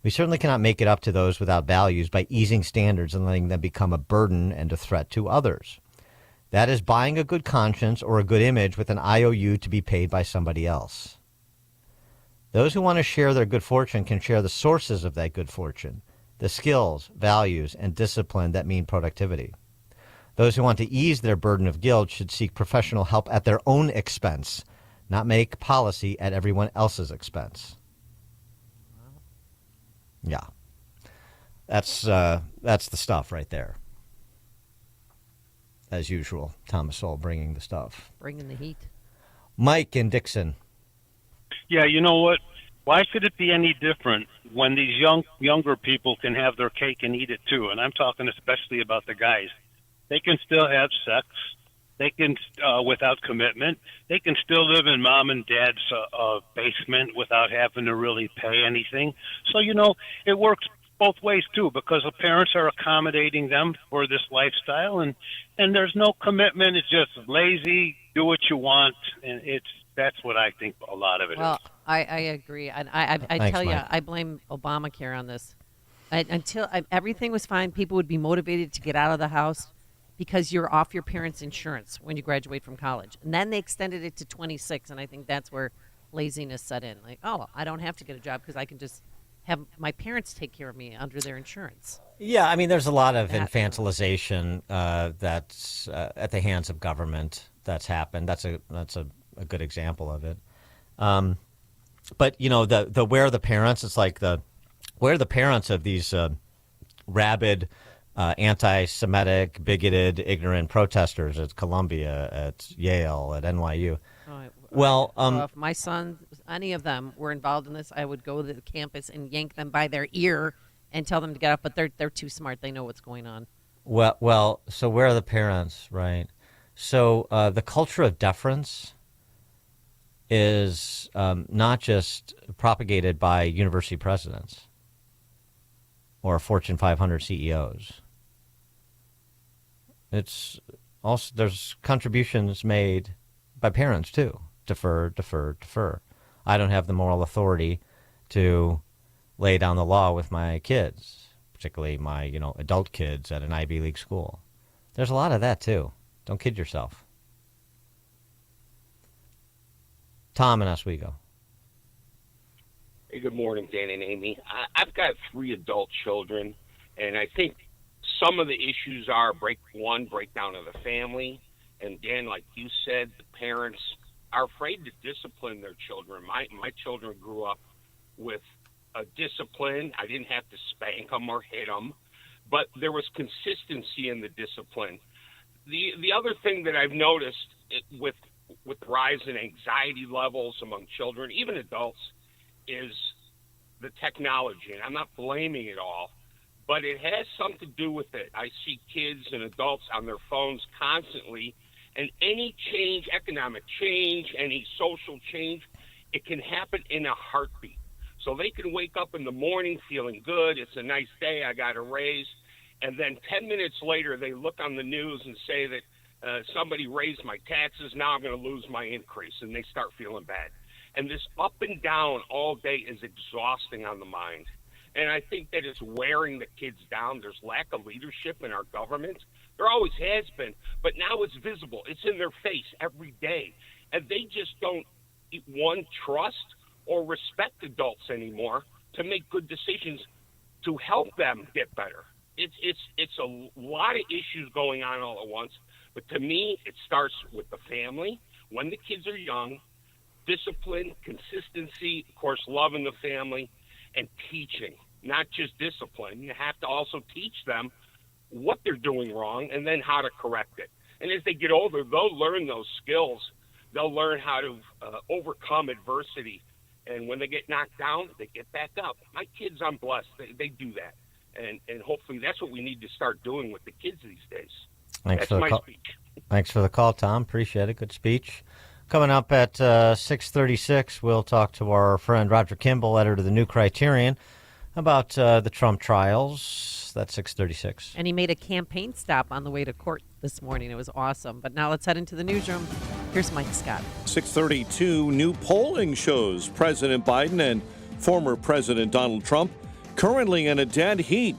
Speaker 9: We certainly cannot make it up to those without values by easing standards and letting them become a burden and a threat to others. That is buying a good conscience or a good image with an IOU to be paid by somebody else. Those who want to share their good fortune can share the sources of that good fortune, the skills, values, and discipline that mean productivity. Those who want to ease their burden of guilt should seek professional help at their own expense, not make policy at everyone else's expense. Yeah. That's the stuff right there. As usual, Thomas Sowell bringing the stuff.
Speaker 12: Bringing the heat.
Speaker 9: Mike and Dixon.
Speaker 1: Yeah, you know what? Why should it be any different when these younger people can have their cake and eat it too? And I'm talking especially about the guys. They can still have sex. They can, without commitment. They can still live in mom and dad's basement without having to really pay anything. So, it works both ways too, because the parents are accommodating them for this lifestyle, and there's no commitment. It's just lazy, do what you want, and that's what I think a lot of it is.
Speaker 12: Well, I agree, and I
Speaker 9: Thanks,
Speaker 12: tell you,
Speaker 9: Mike.
Speaker 12: I blame Obamacare on this. Until everything was fine, people would be motivated to get out of the house because you're off your parents' insurance when you graduate from college, and then they extended it to 26, and I think that's where laziness set in. Like, oh, I don't have to get a job because I can just have my parents take care of me under their insurance.
Speaker 9: Yeah, I mean, there's a lot of infantilization that's at the hands of government that's happened. That's a good example of it. But the where are the parents? It's like where are the parents of these rabid, anti-Semitic, bigoted, ignorant protesters at Columbia, at Yale, at NYU? Well,
Speaker 12: if my son, any of them were involved in this, I would go to the campus and yank them by their ear and tell them to get up. But they're too smart; they know what's going on.
Speaker 9: Well. So where are the parents, right? So the culture of deference is not just propagated by university presidents or Fortune 500 CEOs. It's also there's contributions made by parents too. Defer. I don't have the moral authority to lay down the law with my kids, particularly my, adult kids at an Ivy League school. There's a lot of that too. Don't kid yourself. Tom and Oswego.
Speaker 10: Hey, good morning, Dan and Amy. I've got 3 adult children, and I think some of the issues are breakdown of the family. And Dan, like you said, the parents are afraid to discipline their children. My children grew up with a discipline. I didn't have to spank them or hit them, but there was consistency in the discipline. The other thing that I've noticed with the rise in anxiety levels among children, even adults, is the technology. And I'm not blaming it all, but it has something to do with it. I see kids and adults on their phones constantly. And any change, economic change, any social change, it can happen in a heartbeat. So they can wake up in the morning feeling good. It's a nice day. I got a raise. And then 10 minutes later, they look on the news and say that somebody raised my taxes. Now I'm going to lose my increase. And they start feeling bad. And this up and down all day is exhausting on the mind. And I think that it's wearing the kids down. There's lack of leadership in our government. There always has been, but now it's visible. It's in their face every day. And they just don't, trust or respect adults anymore to make good decisions to help them get better. It's a lot of issues going on all at once. But to me, it starts with the family. When the kids are young, discipline, consistency, of course, love in the family, and teaching, not just discipline. You have to also teach them what they're doing wrong and then how to correct it. And as they get older, they'll learn those skills. They'll learn how to overcome adversity. And when they get knocked down, they get back up. My kids, I'm blessed. They do that. And hopefully that's what we need to start doing with the kids these days.
Speaker 9: Thanks
Speaker 10: That's my speech.
Speaker 9: Thanks for the call, Tom. Appreciate it. Good speech. Coming up at 6:36, we'll talk to our friend Roger Kimball, editor of the New Criterion, about the Trump trials. That's 6:36.
Speaker 12: And he made a campaign stop on the way to court this morning. It was awesome. But now let's head into the newsroom. Here's Mike Scott.
Speaker 7: 6:32, new polling shows President Biden and former President Donald Trump currently in a dead heat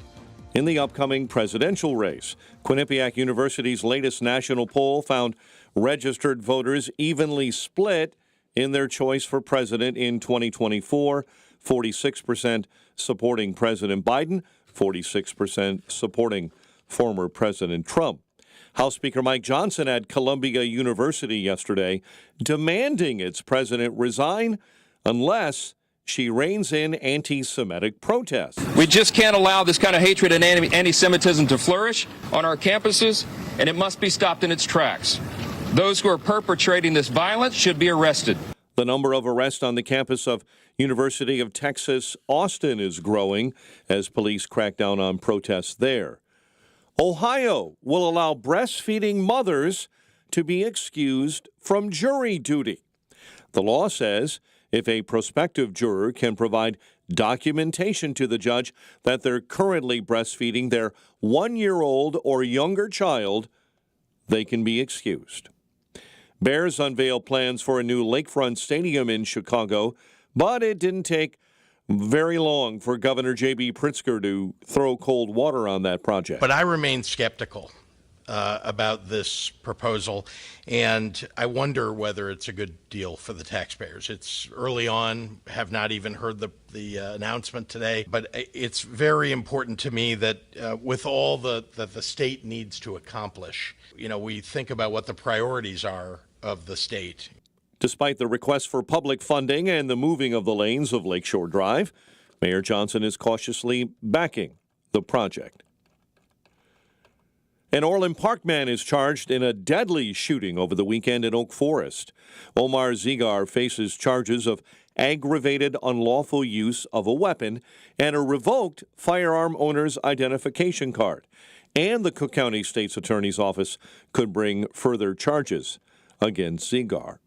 Speaker 7: in the upcoming presidential race. Quinnipiac University's latest national poll found registered voters evenly split in their choice for president in 2024, 46% supporting President Biden, 46% supporting former President Trump. House Speaker Mike Johnson at Columbia University yesterday demanding its president resign unless she reins in anti-Semitic protests.
Speaker 15: We just can't allow this kind of hatred and anti-Semitism to flourish on our campuses, and it must be stopped in its tracks. Those who are perpetrating this violence should be arrested.
Speaker 7: The number of arrests on the campus of University of Texas, Austin is growing as police crack down on protests there. Ohio will allow breastfeeding mothers to be excused from jury duty. The law says if a prospective juror can provide documentation to the judge that they're currently breastfeeding their 1-year-old or younger child, they can be excused. Bears unveil plans for a new lakefront stadium in Chicago, but it didn't take very long for Governor J.B. Pritzker to throw cold water on that project.
Speaker 16: But I remain skeptical about this proposal, and I wonder whether it's a good deal for the taxpayers. It's early on, have not even heard the announcement today, but it's very important to me that with all that the state needs to accomplish, we think about what the priorities are of the state.
Speaker 7: Despite the request for public funding and the moving of the lanes of Lakeshore Drive, Mayor Johnson is cautiously backing the project. An Orland Park man is charged in a deadly shooting over the weekend in Oak Forest. Omar Zigar faces charges of aggravated unlawful use of a weapon and a revoked firearm owner's identification card. And the Cook County State's Attorney's Office could bring further charges against Zigar.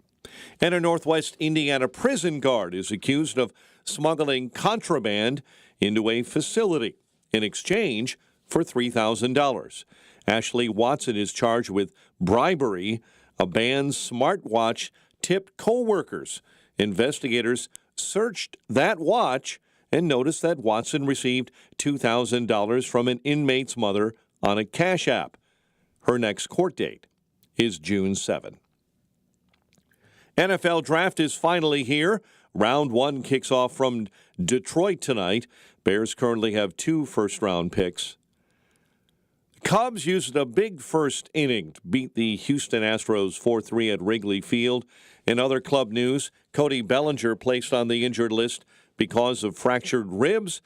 Speaker 7: And a Northwest Indiana prison guard is accused of smuggling contraband into a facility in exchange for $3,000. Ashley Watson is charged with bribery. A band's smartwatch tipped co-workers. Investigators searched that watch and noticed that Watson received $2,000 from an inmate's mother on a Cash App. Her next court date is June 7. NFL draft is finally here. Round 1 kicks off from Detroit tonight. Bears currently have 2 first-round picks. Cubs used a big first inning to beat the Houston Astros 4-3 at Wrigley Field. In other club news, Cody Bellinger placed on the injured list because of fractured ribs.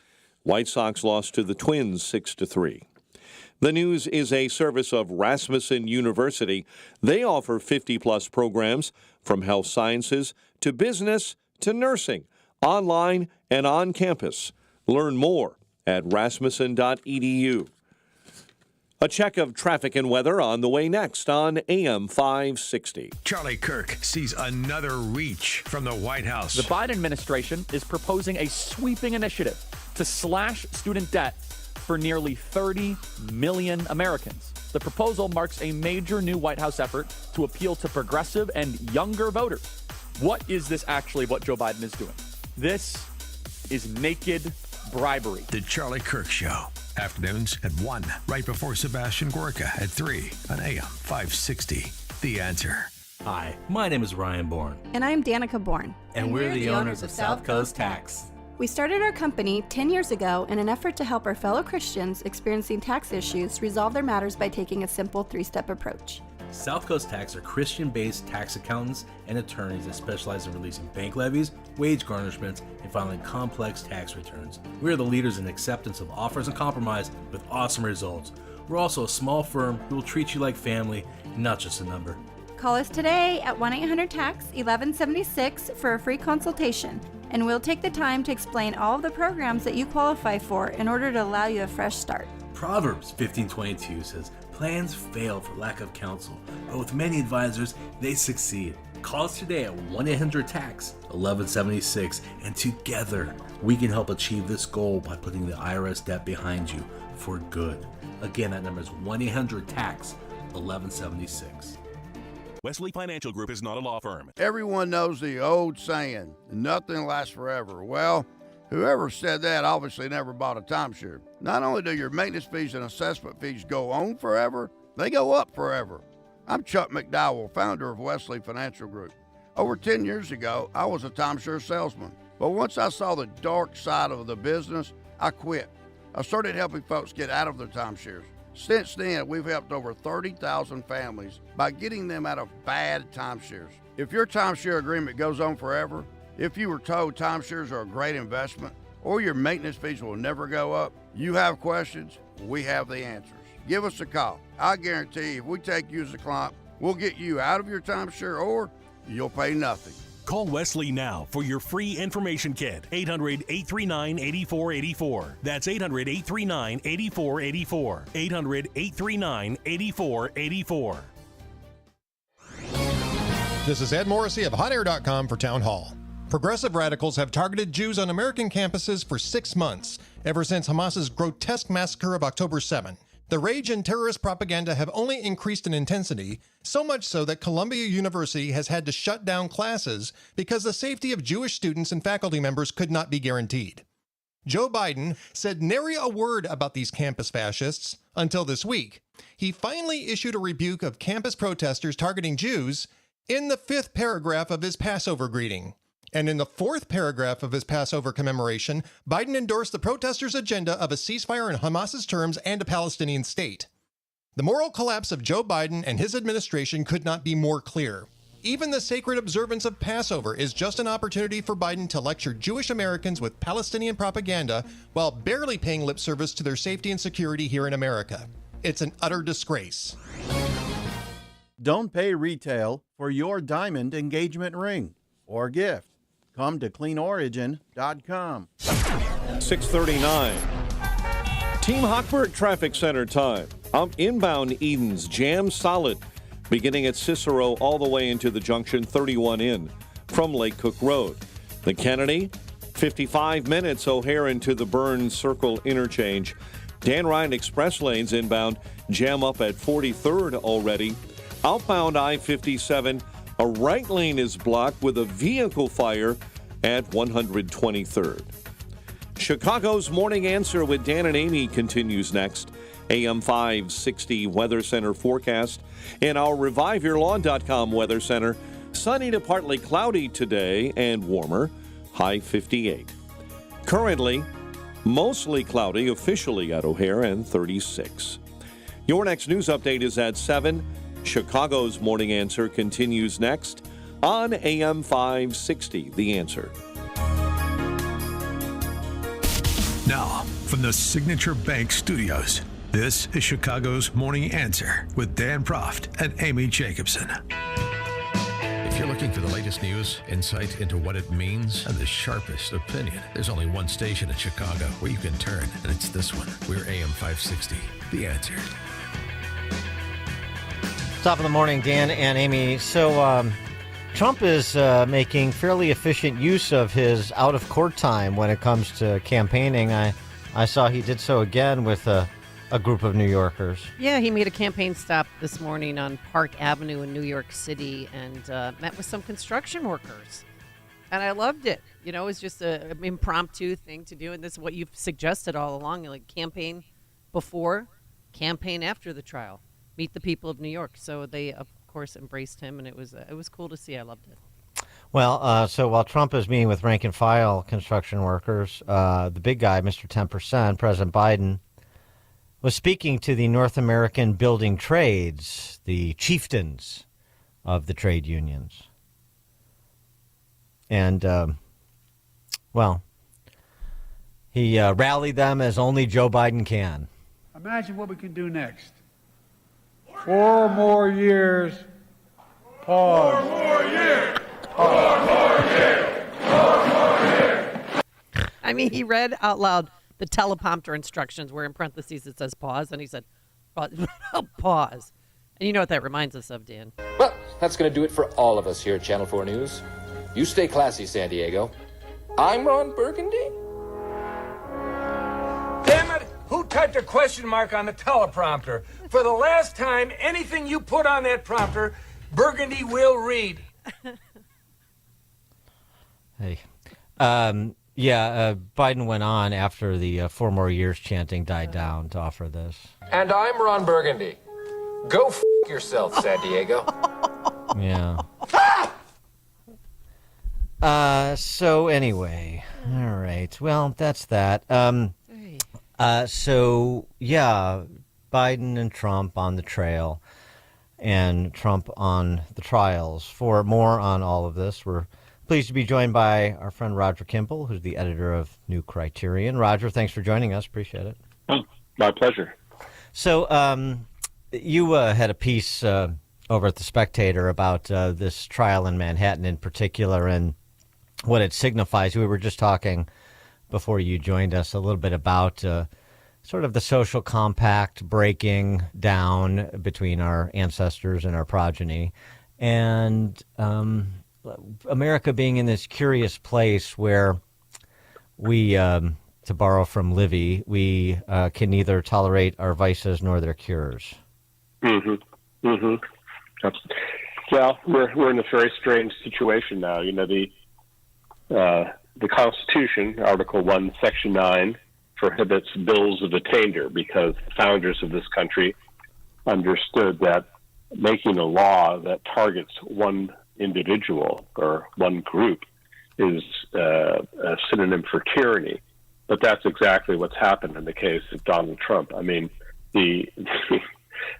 Speaker 7: White Sox lost to the Twins 6-3. The news is a service of Rasmussen University. They offer 50-plus programs from health sciences to business to nursing, online and on campus. Learn more at rasmussen.edu. A check of traffic and weather on the way next on AM 560.
Speaker 2: Charlie Kirk sees another reach from the White House.
Speaker 17: The Biden administration is proposing a sweeping initiative to slash student debt for nearly 30 million Americans. The proposal marks a major new White House effort to appeal to progressive and younger voters. What is this actually what Joe Biden is doing? This is naked bribery.
Speaker 2: The Charlie Kirk Show. Afternoons at 1, right before Sebastian Gorka at 3 on AM 560. The Answer.
Speaker 22: Hi, my name is Ryan Bourne.
Speaker 23: And I'm Danica Bourne.
Speaker 22: And we're the owners of South Coast Tax.
Speaker 23: We started our company 10 years ago in an effort to help our fellow Christians experiencing tax issues resolve their matters by taking a simple 3-step approach.
Speaker 22: South Coast Tax are Christian-based tax accountants and attorneys that specialize in releasing bank levies, wage garnishments, and filing complex tax returns. We are the leaders in acceptance of offers and compromise with awesome results. We're also a small firm who will treat you like family, not just a number.
Speaker 23: Call us today at 1-800-TAX-1176 for a free consultation, and we'll take the time to explain all of the programs that you qualify for in order to allow you a fresh start.
Speaker 22: Proverbs 15:22 says, plans fail for lack of counsel, but with many advisors, they succeed. Call us today at 1-800-TAX-1176, and together we can help achieve this goal by putting the IRS debt behind you for good. Again, that number is 1-800-TAX-1176.
Speaker 24: Wesley Financial Group is not a law firm.
Speaker 25: Everyone knows the old saying, nothing lasts forever. Well, whoever said that obviously never bought a timeshare. Not only do your maintenance fees and assessment fees go on forever, they go up forever. I'm Chuck McDowell, founder of Wesley Financial Group. Over 10 years ago, I was a timeshare salesman. But once I saw the dark side of the business, I quit. I started helping folks get out of their timeshares. Since then, we've helped over 30,000 families by getting them out of bad timeshares. If your timeshare agreement goes on forever, if you were told timeshares are a great investment, or your maintenance fees will never go up, you have questions, we have the answers. Give us a call. I guarantee if we take you as a client, we'll get you out of your timeshare or you'll pay nothing.
Speaker 24: Call Wesley now for your free information kit. 800-839-8484. That's 800-839-8484. 800-839-8484.
Speaker 3: This is Ed Morrissey of HotAir.com for Town Hall. Progressive radicals have targeted Jews on American campuses for 6 months, ever since Hamas's grotesque massacre of October 7. The rage and terrorist propaganda have only increased in intensity, so much so that Columbia University has had to shut down classes because the safety of Jewish students and faculty members could not be guaranteed. Joe Biden said nary a word about these campus fascists until this week. He finally issued a rebuke of campus protesters targeting Jews in the 5th paragraph of his Passover greeting. And in the 4th paragraph of his Passover commemoration, Biden endorsed the protesters' agenda of a ceasefire in Hamas's terms and a Palestinian state. The moral collapse of Joe Biden and his administration could not be more clear. Even the sacred observance of Passover is just an opportunity for Biden to lecture Jewish Americans with Palestinian propaganda while barely paying lip service to their safety and security here in America. It's an utter disgrace.
Speaker 18: Don't pay retail for your diamond engagement ring or gift. Come to cleanorigin.com.
Speaker 7: 6:39. Team Hochberg Traffic Center time. Inbound Eden's jam solid, beginning at Cicero all the way into the junction 31 in from Lake Cook Road. The Kennedy, 55 minutes O'Hare into the Burns Circle interchange. Dan Ryan Express lanes inbound jam up at 43rd already. Outbound I-57, a right lane is blocked with a vehicle fire at 123rd. Chicago's Morning Answer with Dan and Amy continues next. AM 560 Weather Center forecast. In our ReviveYourLawn.com Weather Center, sunny to partly cloudy today and warmer, high 58. Currently, mostly cloudy officially at O'Hare and 36. Your next news update is at 7. Chicago's Morning Answer continues next on AM 560, The Answer.
Speaker 2: Now, from the Signature Bank Studios, this is Chicago's Morning Answer with Dan Proft and Amy Jacobson. If you're looking for the latest news, insight into what it means, and the sharpest opinion, there's only one station in Chicago where you can turn, and it's this one. We're AM 560, The Answer.
Speaker 9: Top of the morning, Dan and Amy. So Trump is making fairly efficient use of his out-of-court time when it comes to campaigning. I saw he did so again with a group of New Yorkers.
Speaker 12: Yeah, he made a campaign stop this morning on Park Avenue in New York City and met with some construction workers. And I loved it. You know, it was just an impromptu thing to do. And this is what you've suggested all along, like campaign before, campaign after the trial. Meet the people of New York. So they, of course, embraced him, and it was cool to see. I loved it.
Speaker 9: Well, so while Trump is meeting with rank and file construction workers, the big guy, Mr. 10%, President Biden, was speaking to the North American building trades, the chieftains of the trade unions. And, he rallied them as only Joe Biden can.
Speaker 19: Imagine what we can do next. 4 more years. Pause. 4 more years. 4 more years. 4 more years.
Speaker 12: I mean, he read out loud the teleprompter instructions where in parentheses it says pause, and he said, pause. And you know what that reminds us of, Dan?
Speaker 20: Well, that's going to do it for all of us here at Channel 4 News. You stay classy, San Diego. I'm Ron Burgundy.
Speaker 21: Damn it! Who typed a question mark on the teleprompter? For the last time, anything you put on that prompter, Burgundy will read.
Speaker 9: Hey. Biden went on after the 4 more years chanting died down to offer this.
Speaker 20: And I'm Ron Burgundy. Go f*** yourself, San Diego.
Speaker 9: Yeah. So anyway, all right. Well, that's that. So yeah, Biden and Trump on the trail, and Trump on the trials. For more on all of this, we're pleased to be joined by our friend Roger Kimball, who's the editor of New Criterion. Roger, thanks for joining us. Appreciate it.
Speaker 4: Oh, my pleasure.
Speaker 9: So you had a piece over at the Spectator about this trial in Manhattan in particular and what it signifies. We were just talking before you joined us a little bit about sort of the social compact breaking down between our ancestors and our progeny, and America being in this curious place where we, to borrow from Livy, we can neither tolerate our vices nor their cures.
Speaker 4: Mm-hmm. Mm-hmm. Well, we're in a very strange situation now. You know, the Constitution, Article 1, Section 9, prohibits bills of attainder because the founders of this country understood that making a law that targets one individual or one group is a synonym for tyranny. But that's exactly what's happened in the case of Donald Trump. I mean, the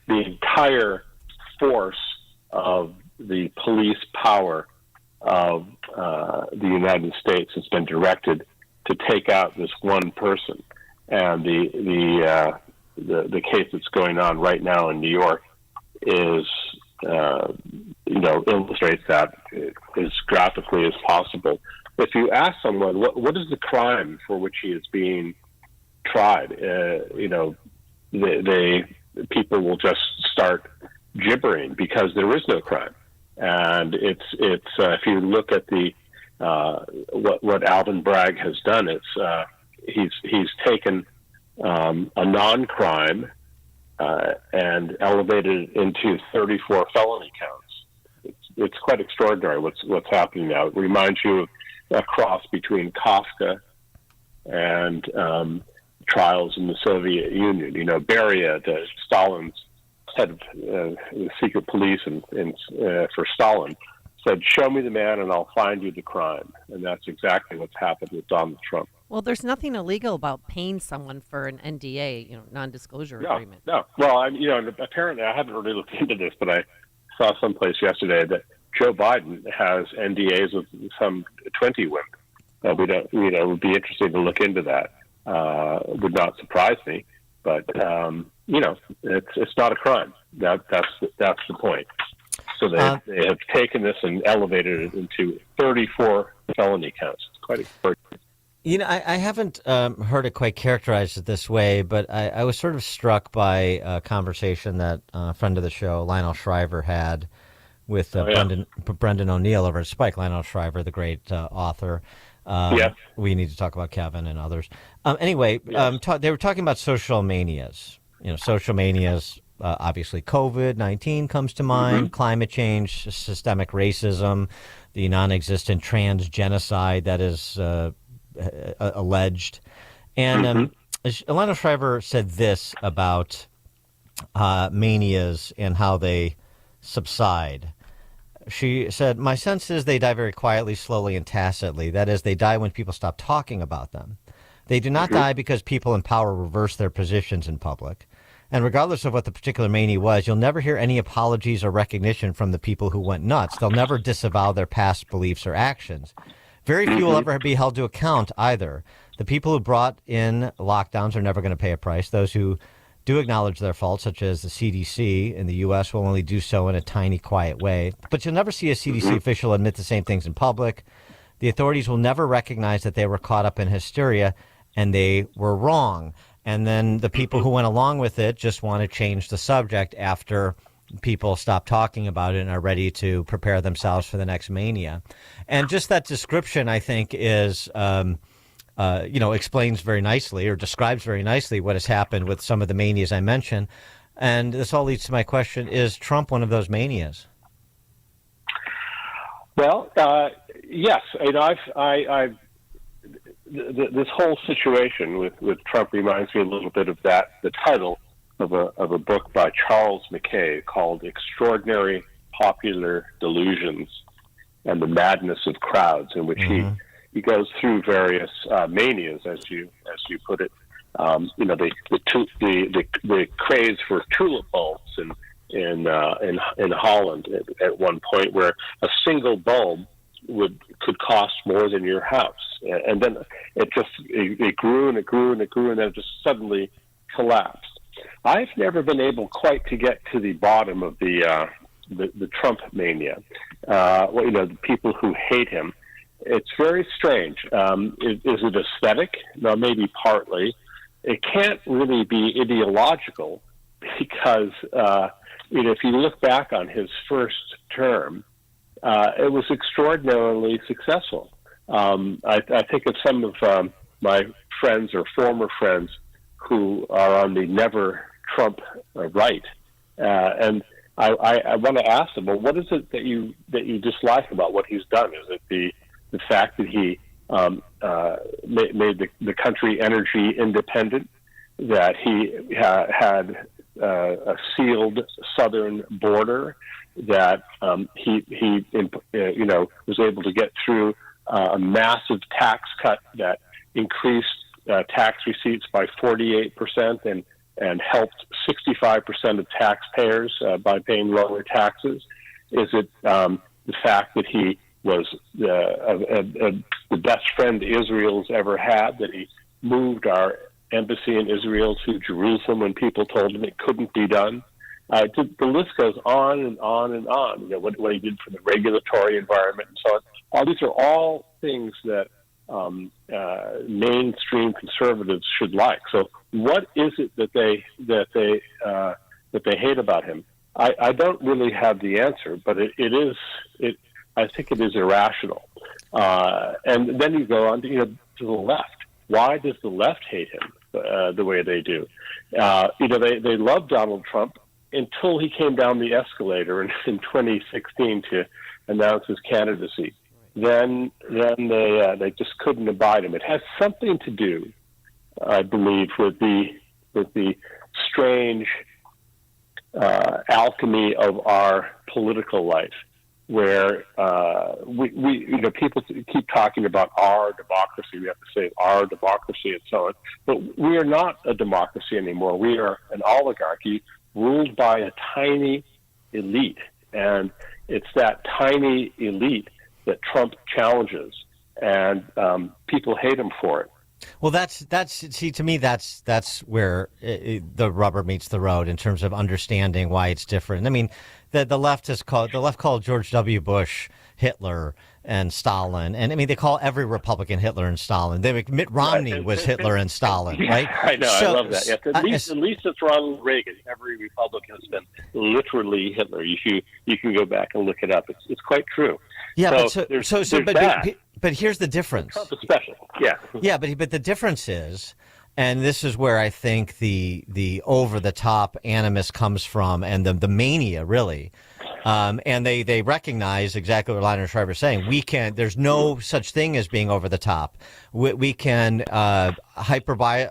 Speaker 4: entire force of the police power of the United States has been directed to take out this one person. And the case that's going on right now in New York is, illustrates that as graphically as possible. If you ask someone, what is the crime for which he is being tried, people will just start gibbering because there is no crime. And it's if you look at the what Alvin Bragg has done, he's taken a non-crime and elevated it into 34 felony counts. It's quite extraordinary what's happening now. It reminds you of a cross between Kafka and trials in the Soviet Union. You know, Beria, Stalin's head of the secret police and for Stalin, said, "Show me the man and I'll find you the crime." And that's exactly what's happened with Donald Trump.
Speaker 12: Well, there's nothing illegal about paying someone for an NDA, non-disclosure agreement.
Speaker 4: No. Well, apparently I haven't really looked into this, but I saw someplace yesterday that Joe Biden has NDAs with some 20 women. It would be interesting to look into that. It would not surprise me, but it's not a crime. That's the point. So they have taken this and elevated it into 34 felony counts. It's quite extraordinary.
Speaker 9: I haven't heard it quite characterized this way, but I was sort of struck by a conversation that a friend of the show, Lionel Shriver, had with Brendan O'Neill over at Spike. Lionel Shriver, the great author. We need to talk about Kevin and others. They were talking about social manias. Social manias, obviously COVID-19 comes to mind, climate change, systemic racism, the non-existent trans genocide that is alleged. And Lionel Shriver said this about manias and how they subside. She said, "My sense is they die very quietly, slowly, and tacitly. That is, they die when people stop talking about them. They do not die because people in power reverse their positions in public. And regardless of what the particular mania was, you'll never hear any apologies or recognition from the people who went nuts. They'll never disavow their past beliefs or actions. Very few will ever be held to account either. The people who brought in lockdowns are never going to pay a price. Those who do acknowledge their faults, such as the CDC in the U.S., will only do so in a tiny, quiet way. But you'll never see a CDC official admit the same things in public. The authorities will never recognize that they were caught up in hysteria and they were wrong. And then the people who went along with it just want to change the subject after people stop talking about it and are ready to prepare themselves for the next mania." And just that description, I think, is explains very nicely or describes very nicely what has happened with some of the manias I mentioned. And this all leads to my question: is Trump one of those manias?
Speaker 4: Well, yes. This whole situation with Trump reminds me a little bit of the title of a book by Charles Mackay called "Extraordinary Popular Delusions." and the madness of crowds, in which he goes through various manias, as you put it. The craze for tulip bulbs in Holland at one point, where a single bulb could cost more than your house, and then it grew and it grew and it grew, and then it just suddenly collapsed. I've never been able quite to get to the bottom of the Trump mania. The people who hate him. It's very strange. Is it aesthetic? No, maybe partly. It can't really be ideological because if you look back on his first term, it was extraordinarily successful. I think of some of my friends or former friends who are on the never Trump right, and I want to ask them, well, what is it that you dislike about what he's done? Is it the fact that he made the country energy independent, that he had a sealed southern border, that he was able to get through a massive tax cut that increased tax receipts by 48% and helped 65% of taxpayers by paying lower taxes? Is it the fact that he was the best friend Israel's ever had, that he moved our embassy in Israel to Jerusalem when people told him it couldn't be done? The list goes on and on and on. What he did for the regulatory environment and so on. All these are all things that mainstream conservatives should like. So, what is it that they hate about him? I don't really have the answer, but I think it is irrational. And then you go on to the left. Why does the left hate him the way they do? They love Donald Trump until he came down the escalator in 2016 to announce his candidacy. Then they just couldn't abide him. It has something to do, I believe, with the strange alchemy of our political life, where people keep talking about our democracy. We have to say our democracy and so on. But we are not a democracy anymore. We are an oligarchy ruled by a tiny elite, and it's that tiny elite that Trump challenges, and people hate him for it.
Speaker 9: Well, to me, that's where the rubber meets the road in terms of understanding why it's different. I mean, the left called George W. Bush Hitler and Stalin, and I mean they call every Republican Hitler and Stalin. Mitt Romney was Hitler and Stalin, right?
Speaker 4: I know, I love that. Yes, at least it's Ronald Reagan. Every Republican has been literally Hitler. You can go back and look it up. It's quite true.
Speaker 9: Yeah,
Speaker 4: but
Speaker 9: here's the difference.
Speaker 4: Trump is special. Yeah.
Speaker 9: Yeah, but the difference is, and this is where I think the over the top animus comes from, and the mania really. And they recognize exactly what Liner Shriver is saying. There's no such thing as being over the top. We can hyperbolize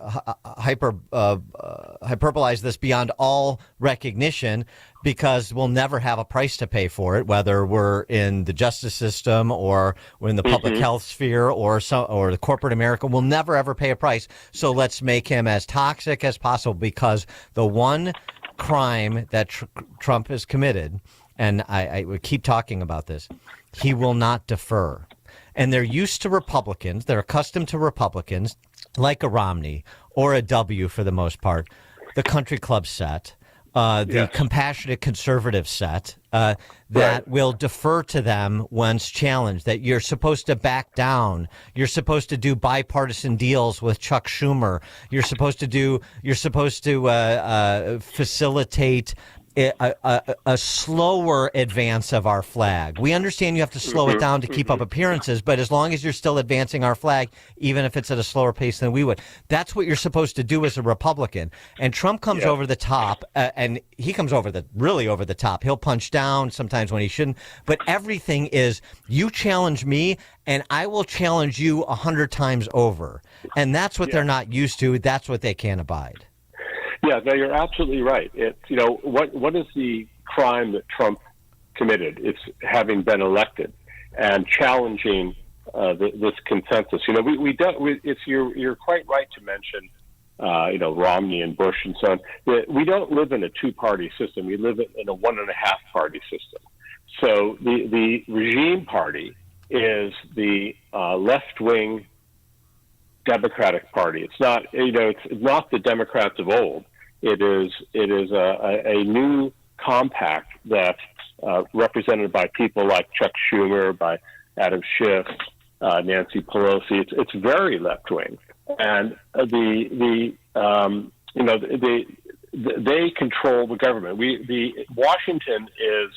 Speaker 9: this beyond all recognition, because we'll never have a price to pay for it, whether we're in the justice system or we're in the public health sphere or the corporate America. We'll never ever pay a price. So let's make him as toxic as possible, because the one crime that Trump has committed, and I would keep talking about this, he will not defer. And they're used to Republicans. They're accustomed to Republicans like a Romney or a W for the most part, the country club set, the compassionate conservative set that will defer to them once challenged, that you're supposed to back down. You're supposed to do bipartisan deals with Chuck Schumer. You're supposed to facilitate a slower advance of our flag. We understand you have to slow it down to keep up appearances, but as long as you're still advancing our flag, even if it's at a slower pace than we would, that's what you're supposed to do as a Republican. And Trump comes over the top, and he comes really over the top. He'll punch down sometimes when he shouldn't, but everything is, you challenge me and I will challenge you 100 times over. And that's what they're not used to. That's what they can't abide.
Speaker 4: Yeah, no, you're absolutely right. It's, what is the crime that Trump committed? It's having been elected. and challenging this consensus. You know, we don't. You're quite right to mention, you know, Romney and Bush and so on. We don't live in a two-party system. We live in a 1.5-party system. So the regime party is the left-wing Democratic Party. It's not, you know, it's not the Democrats of old. It is a new compact that's represented by people like Chuck Schumer, by Adam Schiff, Nancy Pelosi. It's very left-wing, and they control the government. Washington is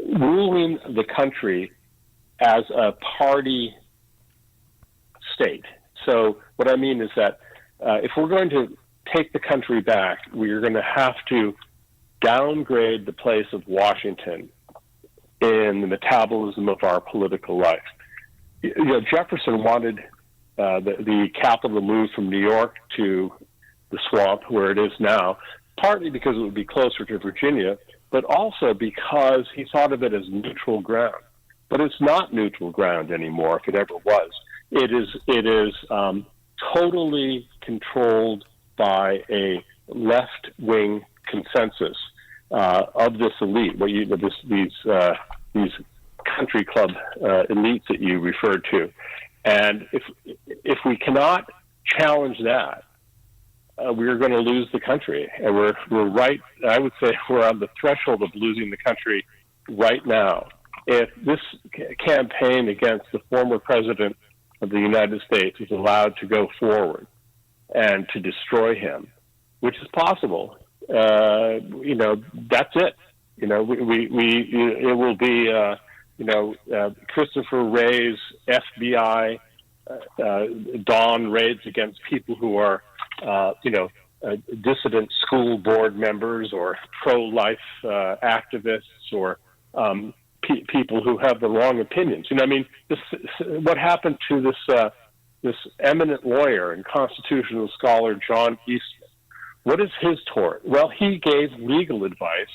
Speaker 4: ruling the country as a party state. So what I mean is that if we're going to take the country back, we are going to have to downgrade the place of Washington in the metabolism of our political life. You know, Jefferson wanted the capital to move from New York to the swamp where it is now, partly because it would be closer to Virginia, but also because he thought of it as neutral ground. But it's not neutral ground anymore, if it ever was. It is totally controlled by a left-wing consensus of this elite. These country club elites that you referred to, and if we cannot challenge that, we're going to lose the country, and we're right. I would say we're on the threshold of losing the country right now. If this campaign against the former president of the United States is allowed to go forward and to destroy him, which is possible, you know, that's it. You know, it will be, Christopher Wray's FBI dawn raids against people who are, dissident school board members or pro-life activists or people who have the wrong opinions. You know, I mean, what happened to this eminent lawyer and constitutional scholar, John Eastman? What is his tort? Well, he gave legal advice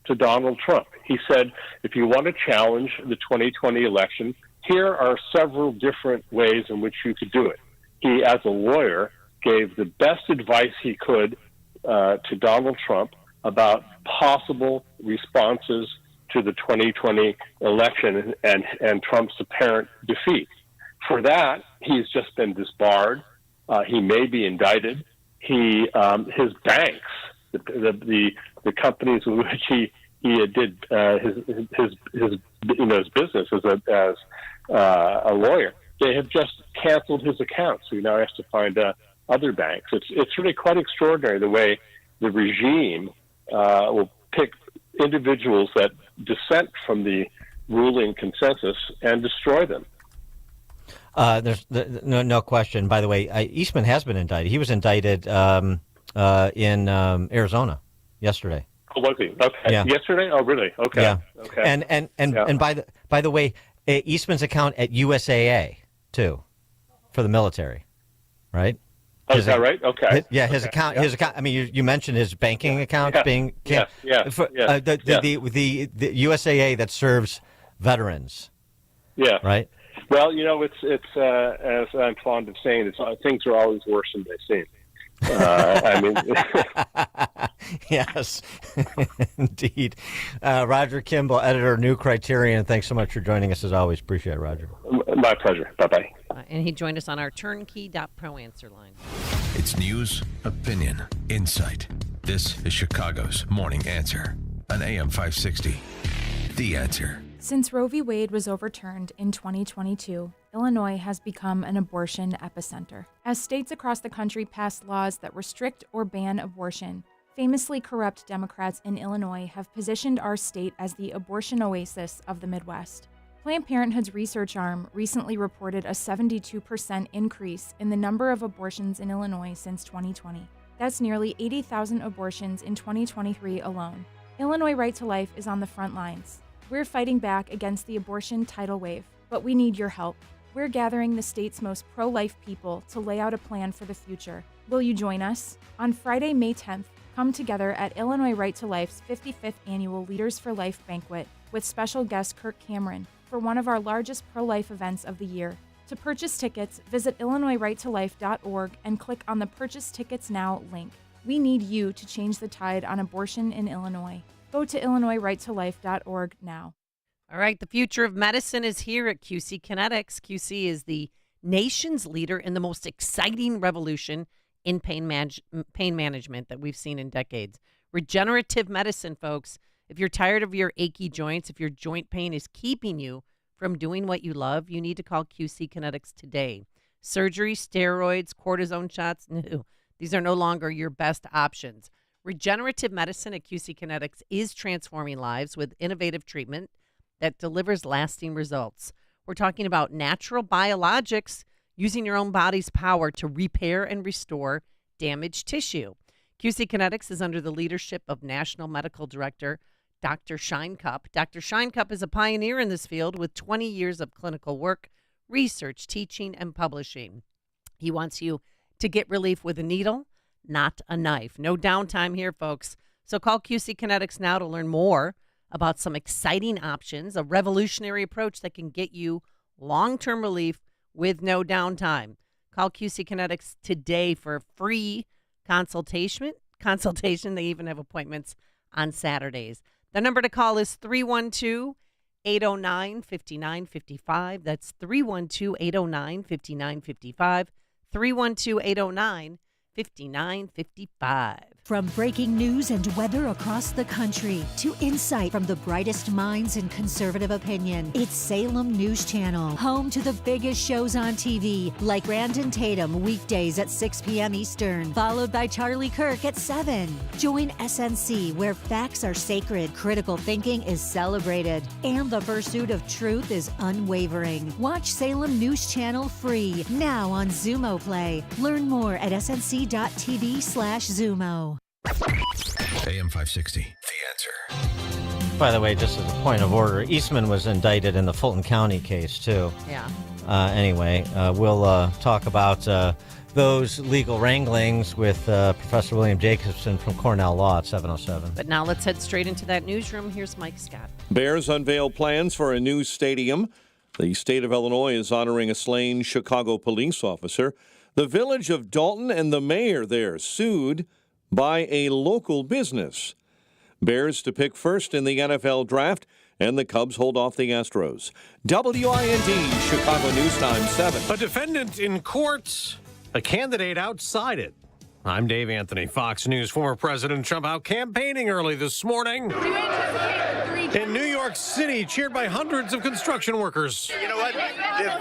Speaker 4: to Donald Trump. He said, if you want to challenge the 2020 election, here are several different ways in which you could do it. He, as a lawyer, gave the best advice he could to Donald Trump about possible responses to the 2020 election and Trump's apparent defeat. For that, he's just been disbarred. He may be indicted. His banks, the companies with which he did his business as a lawyer, they have just canceled his account. So he now has to find other banks. It's really quite extraordinary the way the regime will pick individuals that dissent from the ruling consensus and destroy them.
Speaker 9: There's no question. By the way, Eastman has been indicted. He was indicted in Arizona yesterday.
Speaker 4: Oh, was he? Okay.
Speaker 9: Yeah.
Speaker 4: Yesterday? Oh, really? Okay.
Speaker 9: Yeah.
Speaker 4: Okay.
Speaker 9: And by the way, Eastman's account at USAA too, for the military, right?
Speaker 4: Oh, is that right? Okay.
Speaker 9: His account. I mean, you mentioned his banking account being. The USAA that serves veterans. Yeah. Right.
Speaker 4: Well, you know, it's as I'm fond of saying, things are always worse than they seem. I mean,
Speaker 9: yes, indeed. Roger Kimball, editor, New Criterion. Thanks so much for joining us as always. Appreciate it, Roger.
Speaker 4: My pleasure. Bye-bye.
Speaker 12: And he joined us on our turnkey.pro answer line.
Speaker 2: It's news, opinion, insight. This is Chicago's Morning Answer on AM 560. The Answer.
Speaker 5: Since Roe v. Wade was overturned in 2022, Illinois has become an abortion epicenter. As states across the country pass laws that restrict or ban abortion, famously corrupt Democrats in Illinois have positioned our state as the abortion oasis of the Midwest. Planned Parenthood's research arm recently reported a 72% increase in the number of abortions in Illinois since 2020. That's nearly 80,000 abortions in 2023 alone. Illinois Right to Life is on the front lines. We're fighting back against the abortion tidal wave, but we need your help. We're gathering the state's most pro-life people to lay out a plan for the future. Will you join us? On Friday, May 10th, Come together at Illinois Right to Life's 55th Annual Leaders for Life Banquet with special guest Kirk Cameron for one of our largest pro-life events of the year. To purchase tickets, visit IllinoisRightToLife.org and click on the Purchase Tickets Now link. We need you to change the tide on abortion in Illinois. Go to IllinoisRightToLife.org now.
Speaker 12: All right, the future of medicine is here at QC Kinetics. QC is the nation's leader in the most exciting revolution in pain management that we've seen in decades. Regenerative medicine, folks. If you're tired of your achy joints, if your joint pain is keeping you from doing what you love, you need to call QC Kinetics today. Surgery, steroids, cortisone shots, no. These are no longer your best options. Regenerative medicine at QC Kinetics is transforming lives with innovative treatment that delivers lasting results. We're talking about natural biologics using your own body's power to repair and restore damaged tissue. QC Kinetics is under the leadership of National Medical Director Dr. Scheinkupp. Dr. Scheinkupp is a pioneer in this field with 20 years of clinical work, research, teaching, and publishing. He wants you to get relief with a needle, not a knife. No downtime here, folks. So call QC Kinetics now to learn more about some exciting options, a revolutionary approach that can get you long-term relief with no downtime. Call QC Kinetics today for a free consultation. They even have appointments on Saturdays. The number to call is 312-809-5955. That's 312-809-5955. 312-809-5955.
Speaker 6: From breaking news and weather across the country to insight from the brightest minds in conservative opinion, it's Salem News Channel, home to the biggest shows on TV, like Brandon Tatum weekdays at 6 p.m. Eastern, followed by Charlie Kirk at 7. Join SNC, where facts are sacred, critical thinking is celebrated, and the pursuit of truth is unwavering. Watch Salem News Channel free now on Zumo Play. Learn more at snc.tv/Zumo.
Speaker 2: AM 560, The Answer.
Speaker 9: By the way, just as a point of order, Eastman was indicted in the Fulton County case, too.
Speaker 12: Yeah.
Speaker 9: Anyway, we'll talk about those legal wranglings with Professor William Jacobson from Cornell Law at 7:07.
Speaker 12: But now let's head straight into that newsroom. Here's Mike Scott.
Speaker 7: Bears unveil plans for a new stadium. The state of Illinois is honoring a slain Chicago police officer. The village of Dalton and the mayor there sued by a local business. Bears to pick first in the NFL draft, and the Cubs hold off the Astros. WIND, Chicago News Time 7.
Speaker 8: A defendant in court, a candidate outside it. I'm Dave Anthony, Fox News. Former President Trump out campaigning early this morning in New York City, cheered by hundreds of construction workers.
Speaker 11: You know what? They're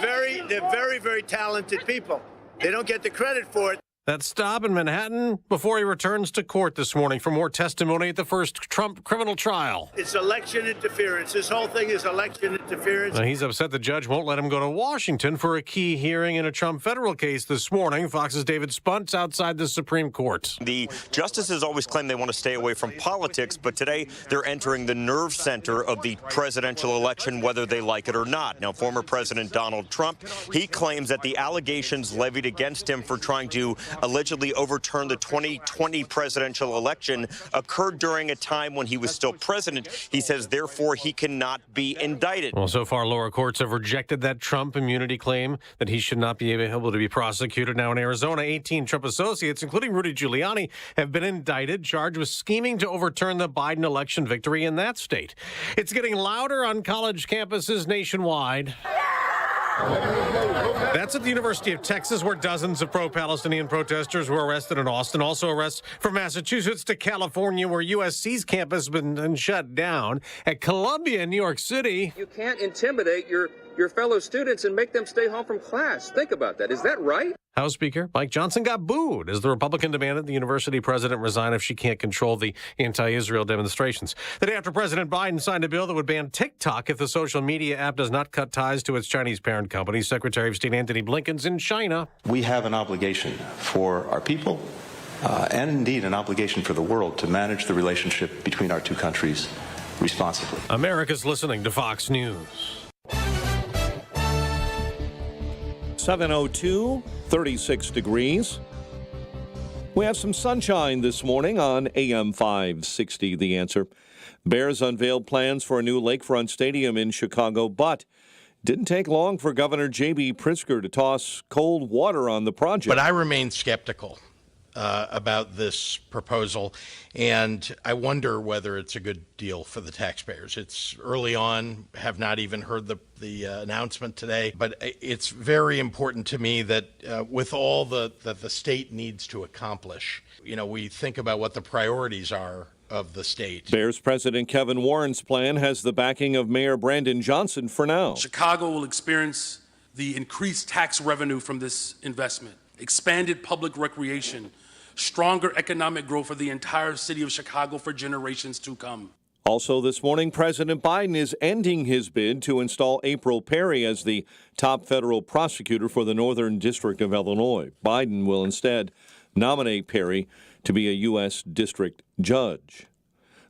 Speaker 11: very, very talented people. They don't get the credit for it.
Speaker 8: That stop in Manhattan before he returns to court this morning for more testimony at the first Trump criminal trial.
Speaker 11: It's election interference. This whole thing is election interference.
Speaker 8: Now, he's upset the judge won't let him go to Washington for a key hearing in a Trump federal case this morning. Fox's David Spunt's outside the Supreme Court.
Speaker 13: The justices always claim they want to stay away from politics, but today they're entering the nerve center of the presidential election, whether they like it or not. Now, former President Donald Trump, he claims that the allegations levied against him for trying to allegedly overturn the 2020 presidential election occurred during a time when he was still president. He says, therefore, he cannot be indicted.
Speaker 8: Well, so far, lower courts have rejected that Trump immunity claim that he should not be able to be prosecuted. Now in Arizona, 18 Trump associates, including Rudy Giuliani, have been indicted, charged with scheming to overturn the Biden election victory in that state. It's getting louder on college campuses nationwide. That's at the University of Texas, where dozens of pro-Palestinian protesters were arrested in Austin. Also arrests from Massachusetts to California, where USC's campus has been shut down. At Columbia in New York City.
Speaker 14: You can't intimidate your fellow students and make them stay home from class. Think about that. Is that right?
Speaker 8: House Speaker Mike Johnson got booed as the Republican demanded the university president resign if she can't control the anti-Israel demonstrations. The day after President Biden signed a bill that would ban TikTok if the social media app does not cut ties to its Chinese parent company, Secretary of State Antony Blinken's in China.
Speaker 26: We have an obligation for our people and indeed an obligation for the world to manage the relationship between our two countries responsibly.
Speaker 8: America's listening to Fox News.
Speaker 7: 7:02, 36 degrees. We have some sunshine this morning on AM 560, The Answer. Bears unveiled plans for a new lakefront stadium in Chicago, but didn't take long for Governor J.B. Pritzker to toss cold water on the project.
Speaker 1: But I remain skeptical about this proposal, and I wonder whether it's a good deal for the taxpayers. It's early on, have not even heard the announcement today, but it's very important to me that with all that the state needs to accomplish, we think about what the priorities are of the state.
Speaker 7: Bears President Kevin Warren's plan has the backing of Mayor Brandon Johnson for now.
Speaker 10: Chicago will experience the increased tax revenue from this investment, expanded public recreation, stronger economic growth for the entire city of Chicago for generations to come.
Speaker 7: Also this morning, President Biden is ending his bid to install April Perry as the top federal prosecutor for the Northern District of Illinois. Biden will instead nominate Perry to be a U.S. district judge.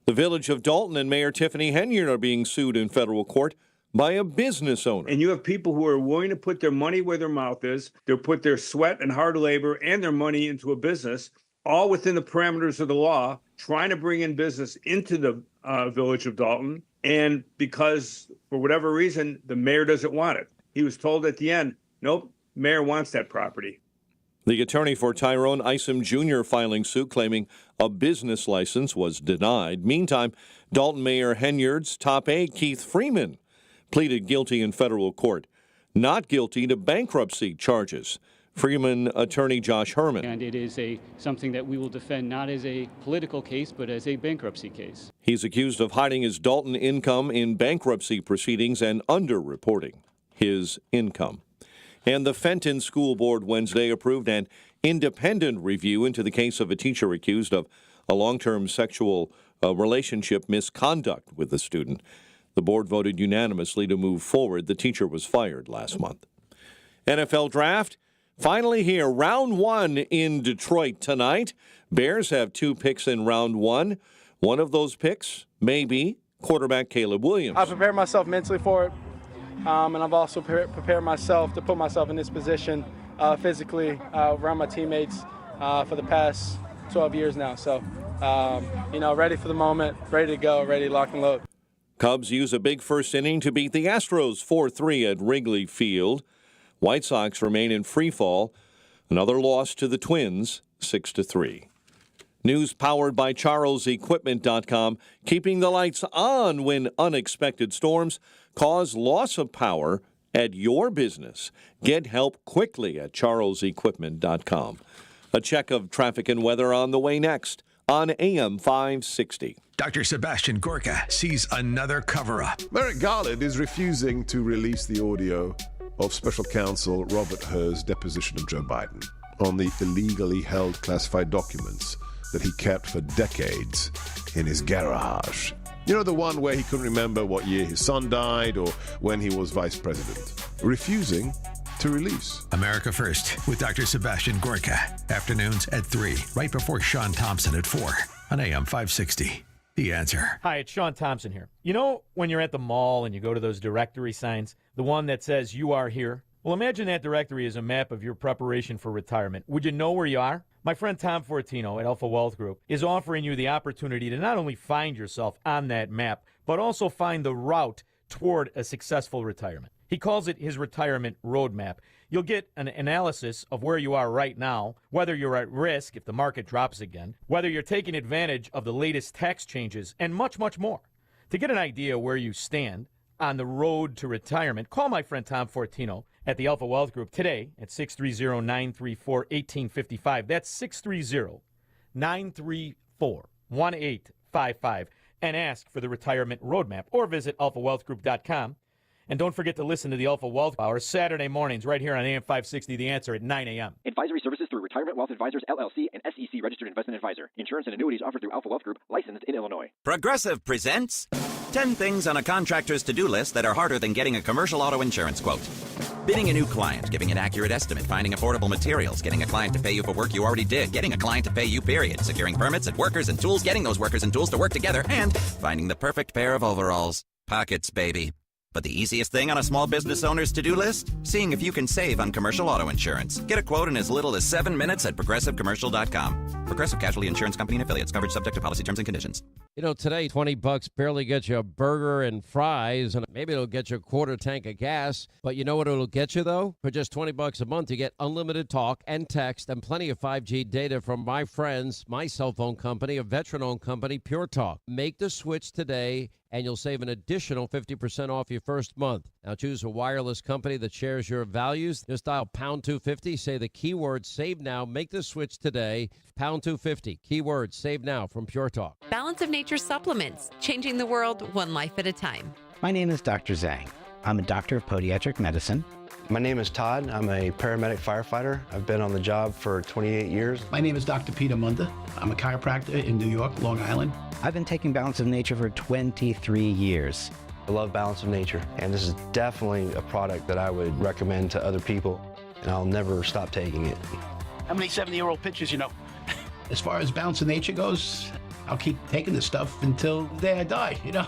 Speaker 7: The village of Dalton and Mayor Tiffany Henyard are being sued in federal court by a business owner.
Speaker 15: And you have people who are willing to put their money where their mouth is. They'll put their sweat and hard labor and their money into a business, all within the parameters of the law, trying to bring in business into the village of Dalton. And because, for whatever reason, the mayor doesn't want it. He was told at the end, nope, mayor wants that property.
Speaker 7: The attorney for Tyrone Isom Jr. filing suit claiming a business license was denied. Meantime, Dalton Mayor Henyard's top aide, Keith Freeman, pleaded guilty in federal court, not guilty to bankruptcy charges. Freeman attorney Josh Herman.
Speaker 16: And it is something that we will defend not as a political case, but as a bankruptcy case.
Speaker 7: He's accused of hiding his Dalton income in bankruptcy proceedings and underreporting his income. And the Fenton School Board Wednesday approved an independent review into the case of a teacher accused of a long-term sexual relationship misconduct with a student. The board voted unanimously to move forward. The teacher was fired last month. NFL Draft, finally here. Round 1 in Detroit tonight. Bears have 2 picks in round 1. One of those picks may be quarterback Caleb Williams.
Speaker 17: I prepared myself mentally for it, and I've also prepared myself to put myself in this position physically around my teammates for the past 12 years now. So, ready for the moment, ready to go, ready to lock and load.
Speaker 7: Cubs use a big first inning to beat the Astros 4-3 at Wrigley Field. White Sox remain in free fall. Another loss to the Twins, 6-3. News powered by CharlesEquipment.com, keeping the lights on when unexpected storms cause loss of power at your business. Get help quickly at CharlesEquipment.com. A check of traffic and weather on the way next on AM 560.
Speaker 2: Dr. Sebastian Gorka sees another cover-up.
Speaker 23: Merrick Garland is refusing to release the audio of Special Counsel Robert Hur's deposition of Joe Biden on the illegally held classified documents that he kept for decades in his garage. You know, the one where he couldn't remember what year his son died or when he was vice president. Refusing to release.
Speaker 2: America First with Dr. Sebastian Gorka. Afternoons at 3, right before Sean Thompson at 4 on AM 560. The Answer.
Speaker 27: Hi, it's Sean Thompson here. You know when you're at the mall and you go to those directory signs, the one that says you are here? Well, imagine that directory is a map of your preparation for retirement. Would you know where you are? My friend Tom Fortino at Alpha Wealth Group is offering you the opportunity to not only find yourself on that map, but also find the route toward a successful retirement. He calls it his retirement roadmap. You'll get an analysis of where you are right now, whether you're at risk if the market drops again, whether you're taking advantage of the latest tax changes, and much, much more. To get an idea where you stand on the road to retirement, call my friend Tom Fortino at the Alpha Wealth Group today at 630-934-1855. That's 630-934-1855. And ask for the retirement roadmap or visit alphawealthgroup.com. And don't forget to listen to the Alpha Wealth Hour Saturday mornings right here on AM 560, The Answer at 9 a.m.
Speaker 28: Advisory services through Retirement Wealth Advisors, LLC, and SEC Registered Investment Advisor. Insurance and annuities offered through Alpha Wealth Group, licensed in Illinois.
Speaker 29: Progressive presents 10 things on a contractor's to-do list that are harder than getting a commercial auto insurance quote. Bidding a new client, giving an accurate estimate, finding affordable materials, getting a client to pay you for work you already did, getting a client to pay you, period, securing permits and workers and tools, getting those workers and tools to work together, and finding the perfect pair of overalls. Pockets, baby. But the easiest thing on a small business owner's to-do list? Seeing if you can save on commercial auto insurance. Get a quote in as little as 7 minutes at progressivecommercial.com. Progressive Casualty Insurance Company and Affiliates. Coverage subject to policy terms and conditions.
Speaker 3: You know, today, $20 barely gets you a burger and fries, and maybe it'll get you a quarter tank of gas. But you know what it'll get you, though? For just $20 a month, you get unlimited talk and text and plenty of 5G data from my friends, my cell phone company, a veteran-owned company, Pure Talk. Make the switch today, and you'll save an additional 50% off your first month. Now, choose a wireless company that shares your values. Just dial pound 250, say the keyword save now. Make the switch today. Pound 250, keyword save now from Pure Talk.
Speaker 4: Balance of Nature supplements, changing the world one life at a time.
Speaker 18: My name is Dr. Zhang. I'm a doctor of podiatric medicine.
Speaker 19: My name is Todd. I'm a paramedic firefighter. I've been on the job for 28 years.
Speaker 20: My name is Dr. Peter Munda. I'm a chiropractor in New York, Long Island.
Speaker 18: I've been taking Balance of Nature for 23 years.
Speaker 19: I love Balance of Nature, and this is definitely a product that I would recommend to other people, and I'll never stop taking it.
Speaker 20: How many 70-year-old pitchers you know? As far as Balance of Nature goes, I'll keep taking this stuff until the day I die, you know?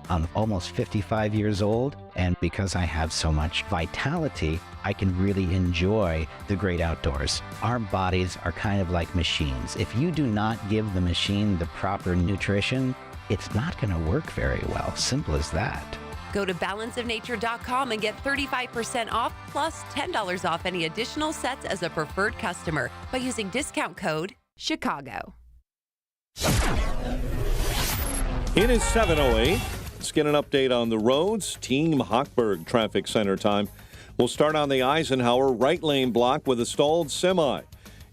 Speaker 18: I'm almost 55 years old, and because I have so much vitality, I can really enjoy the great outdoors. Our bodies are kind of like machines. If you do not give the machine the proper nutrition, it's not going to work very well. Simple as that.
Speaker 4: Go to balanceofnature.com and get 35% off plus $10 off any additional sets as a preferred customer by using discount code Chicago.
Speaker 7: It is 7:08. Let's get an update on the roads. Team Hochberg Traffic Center time. We'll start on the Eisenhower right lane block with a stalled semi.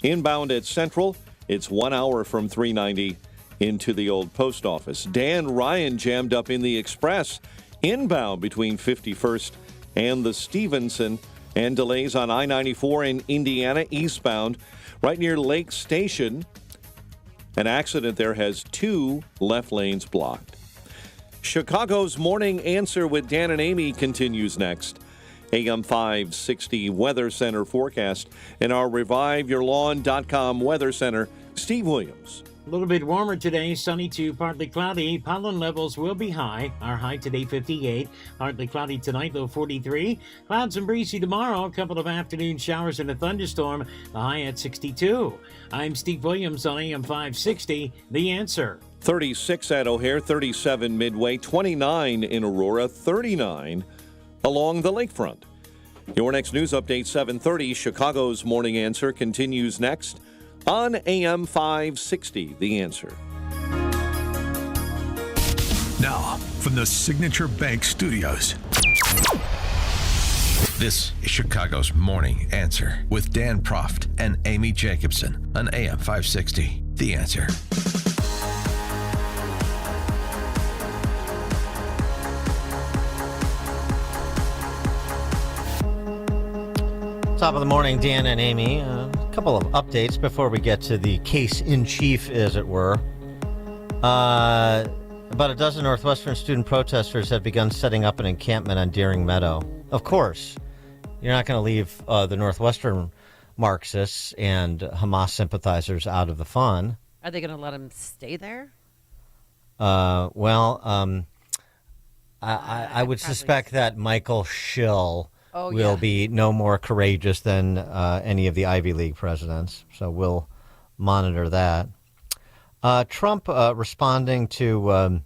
Speaker 7: Inbound at Central, it's 1 hour from 390 into the old post office. Dan Ryan jammed up in the Express inbound between 51st and the Stevenson, and delays on I-94 in Indiana eastbound right near Lake Station. An accident there has 2 left lanes blocked. Chicago's Morning Answer with Dan and Amy continues next. AM 560 Weather Center forecast and our ReviveYourLawn.com Weather Center, Steve Williams.
Speaker 21: A little bit warmer today, sunny to partly cloudy. Pollen levels will be high. Our high today 58, partly cloudy tonight, low 43. Clouds and breezy tomorrow, a couple of afternoon showers and a thunderstorm, the high at 62. I'm Steve Williams on AM 560, The Answer.
Speaker 7: 36 at O'Hare, 37 Midway, 29 in Aurora, 39 along the lakefront. Your next news update, 7:30. Chicago's Morning Answer continues next on AM 560, The Answer.
Speaker 2: Now, from the Signature Bank Studios, this is Chicago's Morning Answer with Dan Proft and Amy Jacobson on AM 560, The Answer.
Speaker 9: Top of the morning, Dan and Amy. A couple of updates before we get to the case in chief, as it were. About a dozen Northwestern student protesters have begun setting up an encampment on Deering Meadow. Of course, you're not going to leave the Northwestern Marxists and Hamas sympathizers out of the fun.
Speaker 12: Are they going to let them stay there?
Speaker 9: I would suspect that Michael Schill will be no more courageous than any of the Ivy League presidents. So we'll monitor that. Trump responding to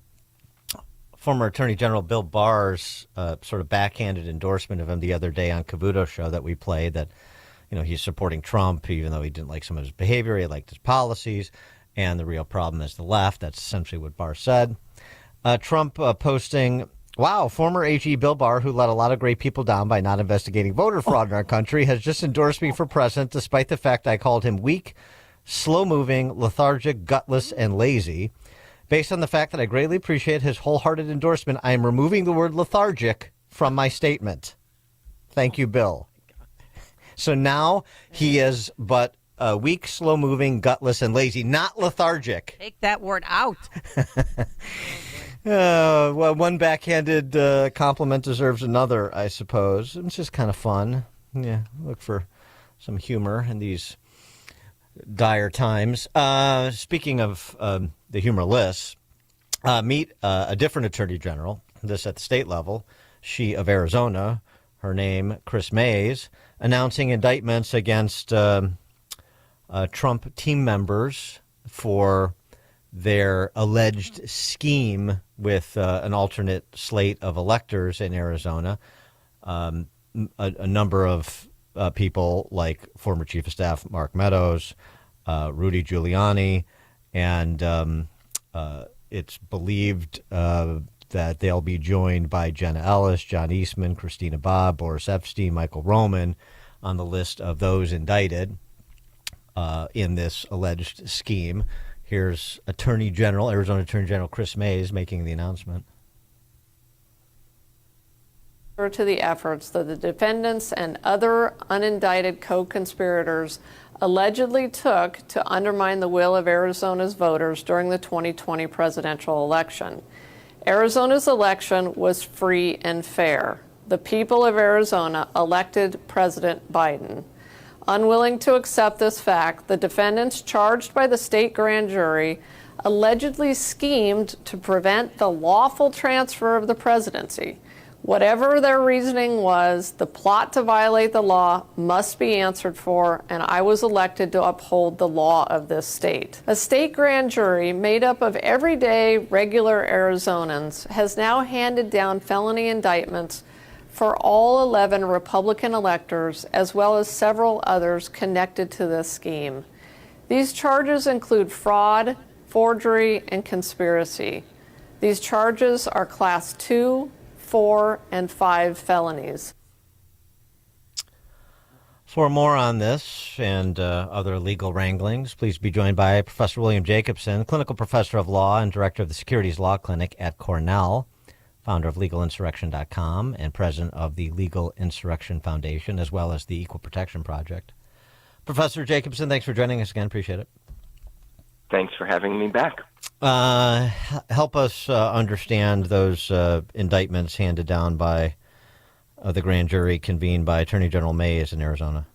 Speaker 9: former Attorney General Bill Barr's sort of backhanded endorsement of him the other day on Cavuto's show that we played, that, you know, he's supporting Trump even though he didn't like some of his behavior, he liked his policies, and the real problem is the left. That's essentially what Barr said. Trump posting, wow, former AG Bill Barr, who let a lot of great people down by not investigating voter fraud in our country, has just endorsed me for president, despite the fact I called him weak, slow-moving, lethargic, gutless, and lazy. Based on the fact that I greatly appreciate his wholehearted endorsement, I am removing the word lethargic from my statement. Thank you, Bill. So now he is but weak, slow-moving, gutless, and lazy, not lethargic.
Speaker 12: Take that word out.
Speaker 9: Well, one backhanded compliment deserves another, I suppose. It's just kind of fun. Yeah, look for some humor in these dire times. Speaking of the humorless, meet a different attorney general, this at the state level, she of Arizona, her name Chris Mays, announcing indictments against Trump team members for their alleged scheme with an alternate slate of electors in Arizona. A number of people like former Chief of Staff Mark Meadows, Rudy Giuliani, and it's believed that they'll be joined by Jenna Ellis, John Eastman, Christina Bobb, Boris Epstein, Michael Roman on the list of those indicted in this alleged scheme. Here's Arizona Attorney General Chris Mays making the announcement.
Speaker 5: To the efforts that the defendants and other unindicted co-conspirators allegedly took to undermine the will of Arizona's voters during the 2020 presidential election. Arizona's election was free and fair. The people of Arizona elected President Biden. Unwilling to accept this fact, the defendants charged by the state grand jury allegedly schemed to prevent the lawful transfer of the presidency. Whatever their reasoning was, the plot to violate the law must be answered for, and I was elected to uphold the law of this state. A state grand jury made up of everyday, regular Arizonans has now handed down felony indictments for all 11 Republican electors, as well as several others connected to this scheme. These charges include fraud, forgery, and conspiracy. These charges are Class 2, 4, and 5 felonies.
Speaker 9: For more on this and other legal wranglings, please be joined by Professor William Jacobson, clinical professor of law and director of the Securities Law Clinic at Cornell, founder of LegalInsurrection.com and president of the Legal Insurrection Foundation, as well as the Equal Protection Project. Professor Jacobson, thanks for joining us again. Appreciate it.
Speaker 6: Thanks for having me back.
Speaker 9: Help us understand those indictments handed down by the grand jury convened by Attorney General Mays in Arizona.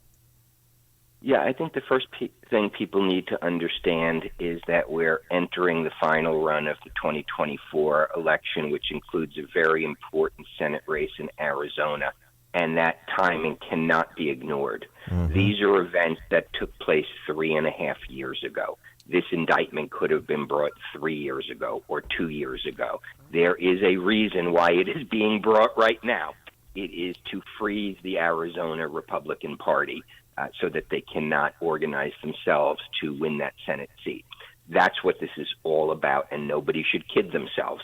Speaker 6: Yeah, I think the first thing people need to understand is that we're entering the final run of the 2024 election, which includes a very important Senate race in Arizona, and that timing cannot be ignored. Mm-hmm. These are events that took place 3.5 years ago. This indictment could have been brought 3 years ago or 2 years ago. There is a reason why it is being brought right now. It is to freeze the Arizona Republican Party so that they cannot organize themselves to win that Senate seat. That's what this is all about, and nobody should kid themselves.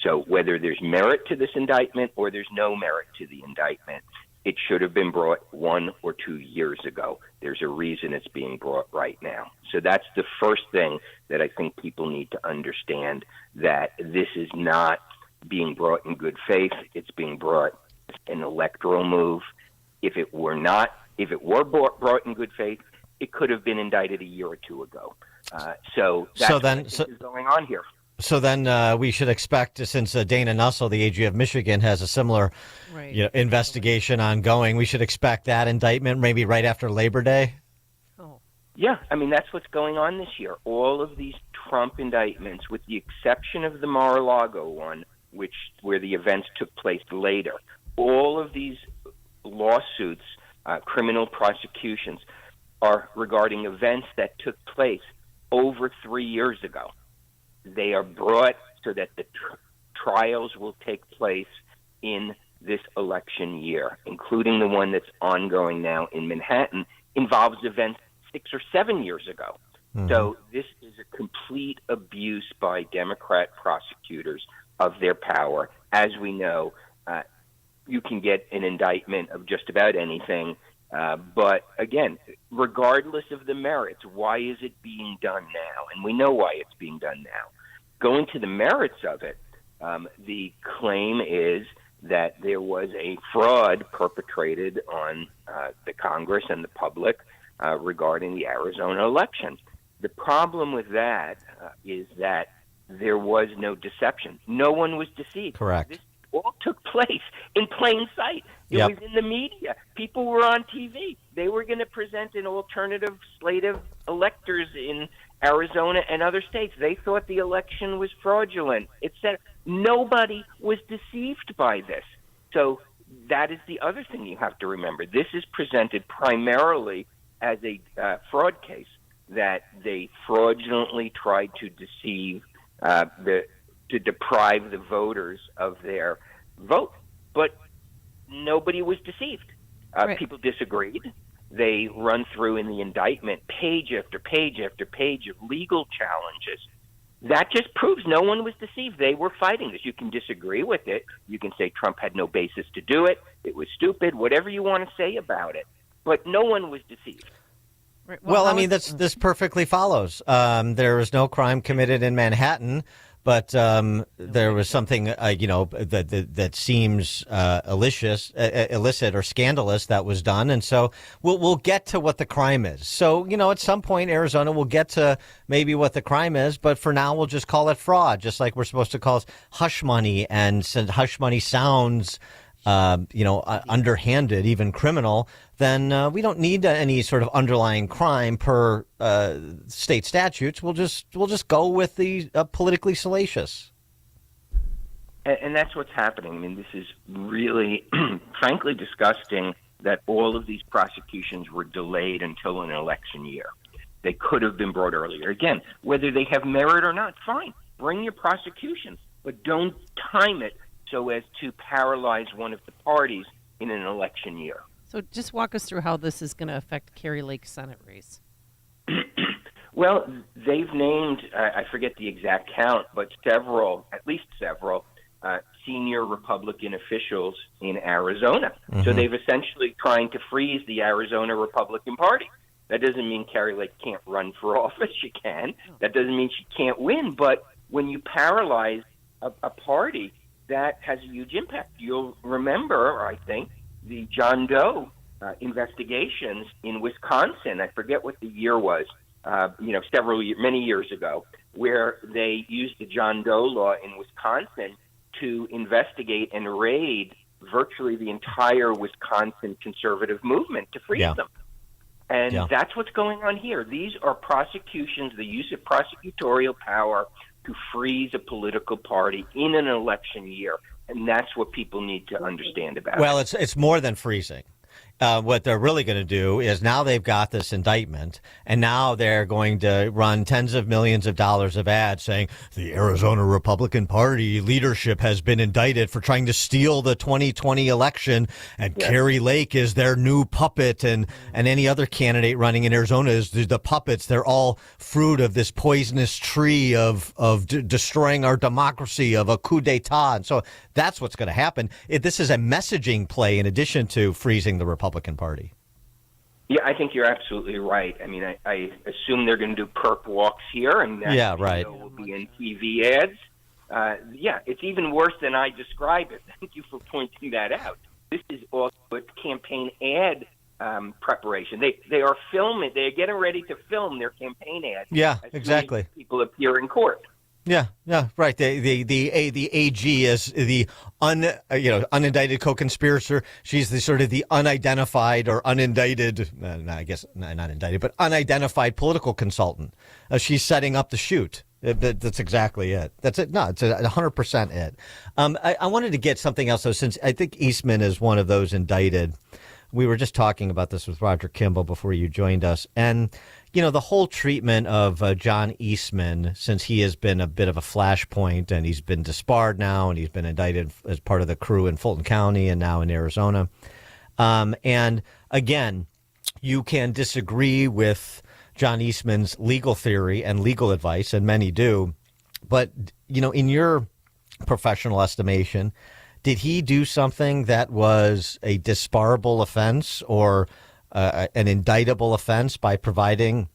Speaker 6: So whether there's merit to this indictment or there's no merit to the indictment, it should have been brought 1 or 2 years ago. There's a reason it's being brought right now. So that's the first thing that I think people need to understand, that this is not being brought in good faith. It's being brought as an electoral move. If it were brought in good faith, it could have been indicted a year or two ago. So that's what is going on here.
Speaker 9: So then we should expect, since Dana Nussel, the AG of Michigan, has a similar investigation ongoing, we should expect that indictment maybe right after Labor Day?
Speaker 6: Yeah, I mean, that's what's going on this year. All of these Trump indictments, with the exception of the Mar-a-Lago one, where the events took place later, all of these lawsuits, criminal prosecutions, are regarding events that took place over 3 years ago. They are brought so that the trials will take place in this election year, including the one that's ongoing now in Manhattan, involves events 6 or 7 years ago. Mm-hmm. So this is a complete abuse by Democrat prosecutors of their power. As we know, you can get an indictment of just about anything. But again, regardless of the merits, why is it being done now? And we know why it's being done now. Going to the merits of it, the claim is that there was a fraud perpetrated on the Congress and the public regarding the Arizona election. The problem with that is that there was no deception. No one was deceived.
Speaker 9: Correct.
Speaker 6: This all took place in plain sight. It was in the media. People were on TV. They were going to present an alternative slate of electors in Arizona and other states. They thought the election was fraudulent. It said nobody was deceived by this. So that is the other thing you have to remember. This is presented primarily as a fraud case, that they fraudulently tried to deceive, to deprive the voters of their vote. But nobody was deceived.
Speaker 12: Right.
Speaker 6: People disagreed. They run through in the indictment page after page after page of legal challenges. That just proves no one was deceived. They were fighting this. You can disagree with it. You can say Trump had no basis to do it. It was stupid, whatever you want to say about it. But no one was deceived.
Speaker 12: Right.
Speaker 9: Well, I mean, this perfectly follows. There was no crime committed in Manhattan, but there was something, that seems illicit or scandalous that was done. And so we'll get to what the crime is. So, at some point, Arizona will get to maybe what the crime is. But for now, we'll just call it fraud, just like we're supposed to call it hush money. And since hush money sounds underhanded, even criminal, then we don't need any sort of underlying crime per state statutes. We'll just go with the politically salacious.
Speaker 6: And that's what's happening. I mean, this is really, frankly, disgusting that all of these prosecutions were delayed until an election year. They could have been brought earlier. Again, whether they have merit or not, fine. Bring your prosecutions, but don't time it so as to paralyze one of the parties in an election year.
Speaker 12: So just walk us through how this is going to affect Kari Lake's Senate race.
Speaker 6: Well, they've named, I forget the exact count, but at least several senior Republican officials in Arizona.
Speaker 9: Mm-hmm.
Speaker 6: So they've essentially trying to freeze the Arizona Republican Party. That doesn't mean Kari Lake can't run for office. She can. That doesn't mean she can't win. But when you paralyze a party, that has a huge impact. You'll remember, I think, the John Doe investigations in Wisconsin. I forget what the year was, many years ago, where they used the John Doe law in Wisconsin to investigate and raid virtually the entire Wisconsin conservative movement to freeze them. And that's what's going on here. These are prosecutions, the use of prosecutorial power to freeze a political party in an election year. And that's what people need to understand about it.
Speaker 9: Well, it's more than freezing. What they're really going to do is now they've got this indictment, and now they're going to run tens of millions of dollars of ads saying the Arizona Republican Party leadership has been indicted for trying to steal the 2020 election, and Kari Lake is their new puppet, and any other candidate running in Arizona is the puppets. They're all fruit of this poisonous tree of destroying our democracy, of a coup d'etat. And so that's what's going to happen. This is a messaging play in addition to freezing the Republican Party.
Speaker 6: Yeah, I think you're absolutely right. I mean, I assume they're going to do perp walks here, and that will be in TV ads. It's even worse than I described it. Thank you for pointing that out. This is also a campaign ad preparation. They are filming. They are getting ready to film their campaign ads.
Speaker 9: Yeah, exactly.
Speaker 6: People appear in court.
Speaker 9: Yeah, right. The AG is the unindicted co-conspirator. She's the sort of the unidentified or unindicted, I guess not indicted, but unidentified political consultant. She's setting up the shoot. That's exactly it. That's it. No, it's 100% it. I wanted to get something else though, since I think Eastman is one of those indicted. We were just talking about this with Roger Kimball before you joined us, and the whole treatment of John Eastman, since he has been a bit of a flashpoint, and he's been disbarred now, and he's been indicted as part of the crew in Fulton County and now in Arizona. And again, you can disagree with John Eastman's legal theory and legal advice, and many do. But, in your professional estimation, did he do something that was a disbarable offense or an indictable offense by providing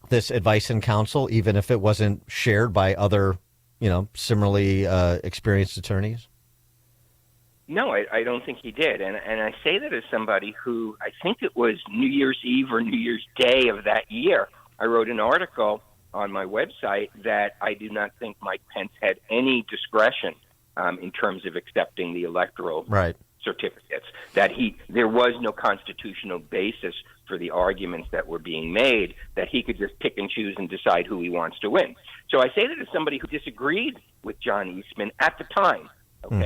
Speaker 9: this advice and counsel, even if it wasn't shared by other, similarly experienced attorneys?
Speaker 6: No, I don't think he did. And I say that as somebody who, I think it was New Year's Eve or New Year's Day of that year, I wrote an article on my website that I do not think Mike Pence had any discretion in terms of accepting the electoral certificates, that there was no constitutional basis for the arguments that were being made, that he could just pick and choose and decide who he wants to win. So I say that as somebody who disagreed with John Eastman at the time, on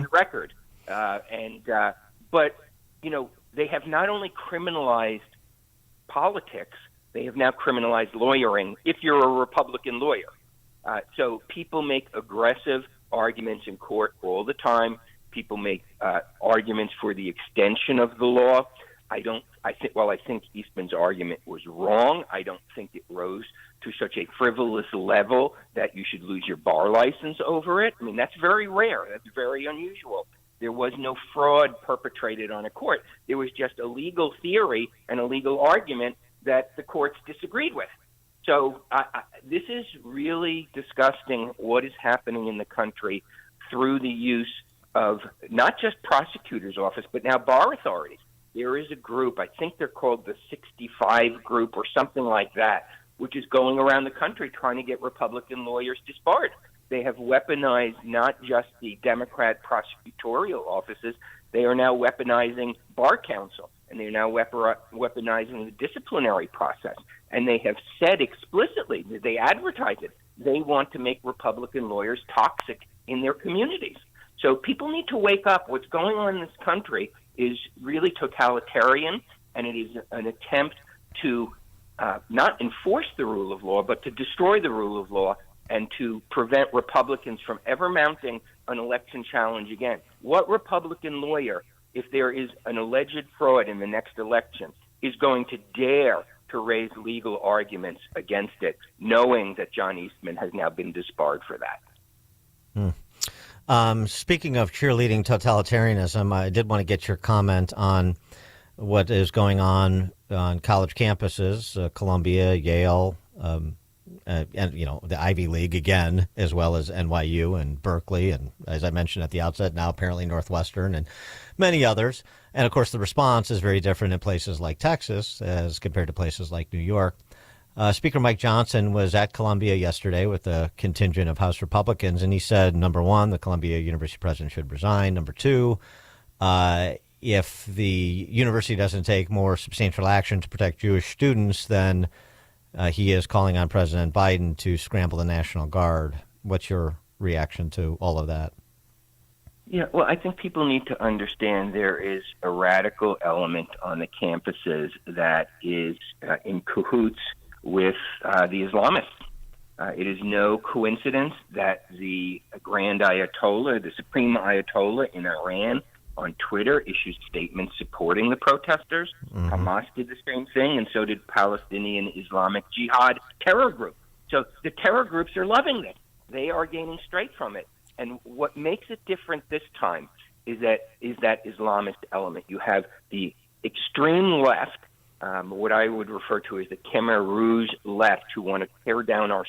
Speaker 6: the record. But, you know, they have not only criminalized politics, they have now criminalized lawyering if you're a Republican lawyer. So people make aggressive arguments in court all the time. People make arguments for the extension of the law. I think Eastman's argument was wrong. I don't think it rose to such a frivolous level that you should lose your bar license over it. I mean, that's very rare. That's very unusual. There was no fraud perpetrated on a court. There was just a legal theory and a legal argument that the courts disagreed with. So this is really disgusting what is happening in the country through the use of not just prosecutors' office, but now bar authorities. There is a group, I think they're called the 65 group or something like that, which is going around the country trying to get Republican lawyers disbarred. They have weaponized not just the Democrat prosecutorial offices, they are now weaponizing bar counsel, and they're now weaponizing the disciplinary process. And they have said explicitly, they advertise it, they want to make Republican lawyers toxic in their communities. So people need to wake up. What's going on in this country is really totalitarian, and it is an attempt to not enforce the rule of law, but to destroy the rule of law and to prevent Republicans from ever mounting an election challenge again. What Republican lawyer, if there is an alleged fraud in the next election, is going to dare to raise legal arguments against it, knowing that John Eastman has now been disbarred for that?
Speaker 9: Speaking of cheerleading totalitarianism, I did want to get your comment on what is going on college campuses, Columbia, Yale, and, you know, the Ivy League again, as well as NYU and Berkeley. And as I mentioned at the outset, now apparently Northwestern and many others. And of course, the response is very different in places like Texas as compared to places like New York. Speaker Mike Johnson was at Columbia yesterday with a contingent of House Republicans, and he said, number one, the Columbia University president should resign. Number two, if the university doesn't take more substantial action to protect Jewish students, then he is calling on President Biden to scramble the National Guard. What's your reaction to all of that?
Speaker 6: Yeah, well, I think people need to understand there is a radical element on the campuses that is in cahoots with the Islamists. It is no coincidence that the Grand Ayatollah, the Supreme Ayatollah in Iran, on Twitter issued statements supporting the protesters. Mm-hmm. Hamas did the same thing, and so did Palestinian Islamic Jihad terror group. So the terror groups are loving this. They are gaining strength from it. And what makes it different this time is that Islamist element. You have the extreme left, what I would refer to as the Khmer Rouge left, who want to tear down our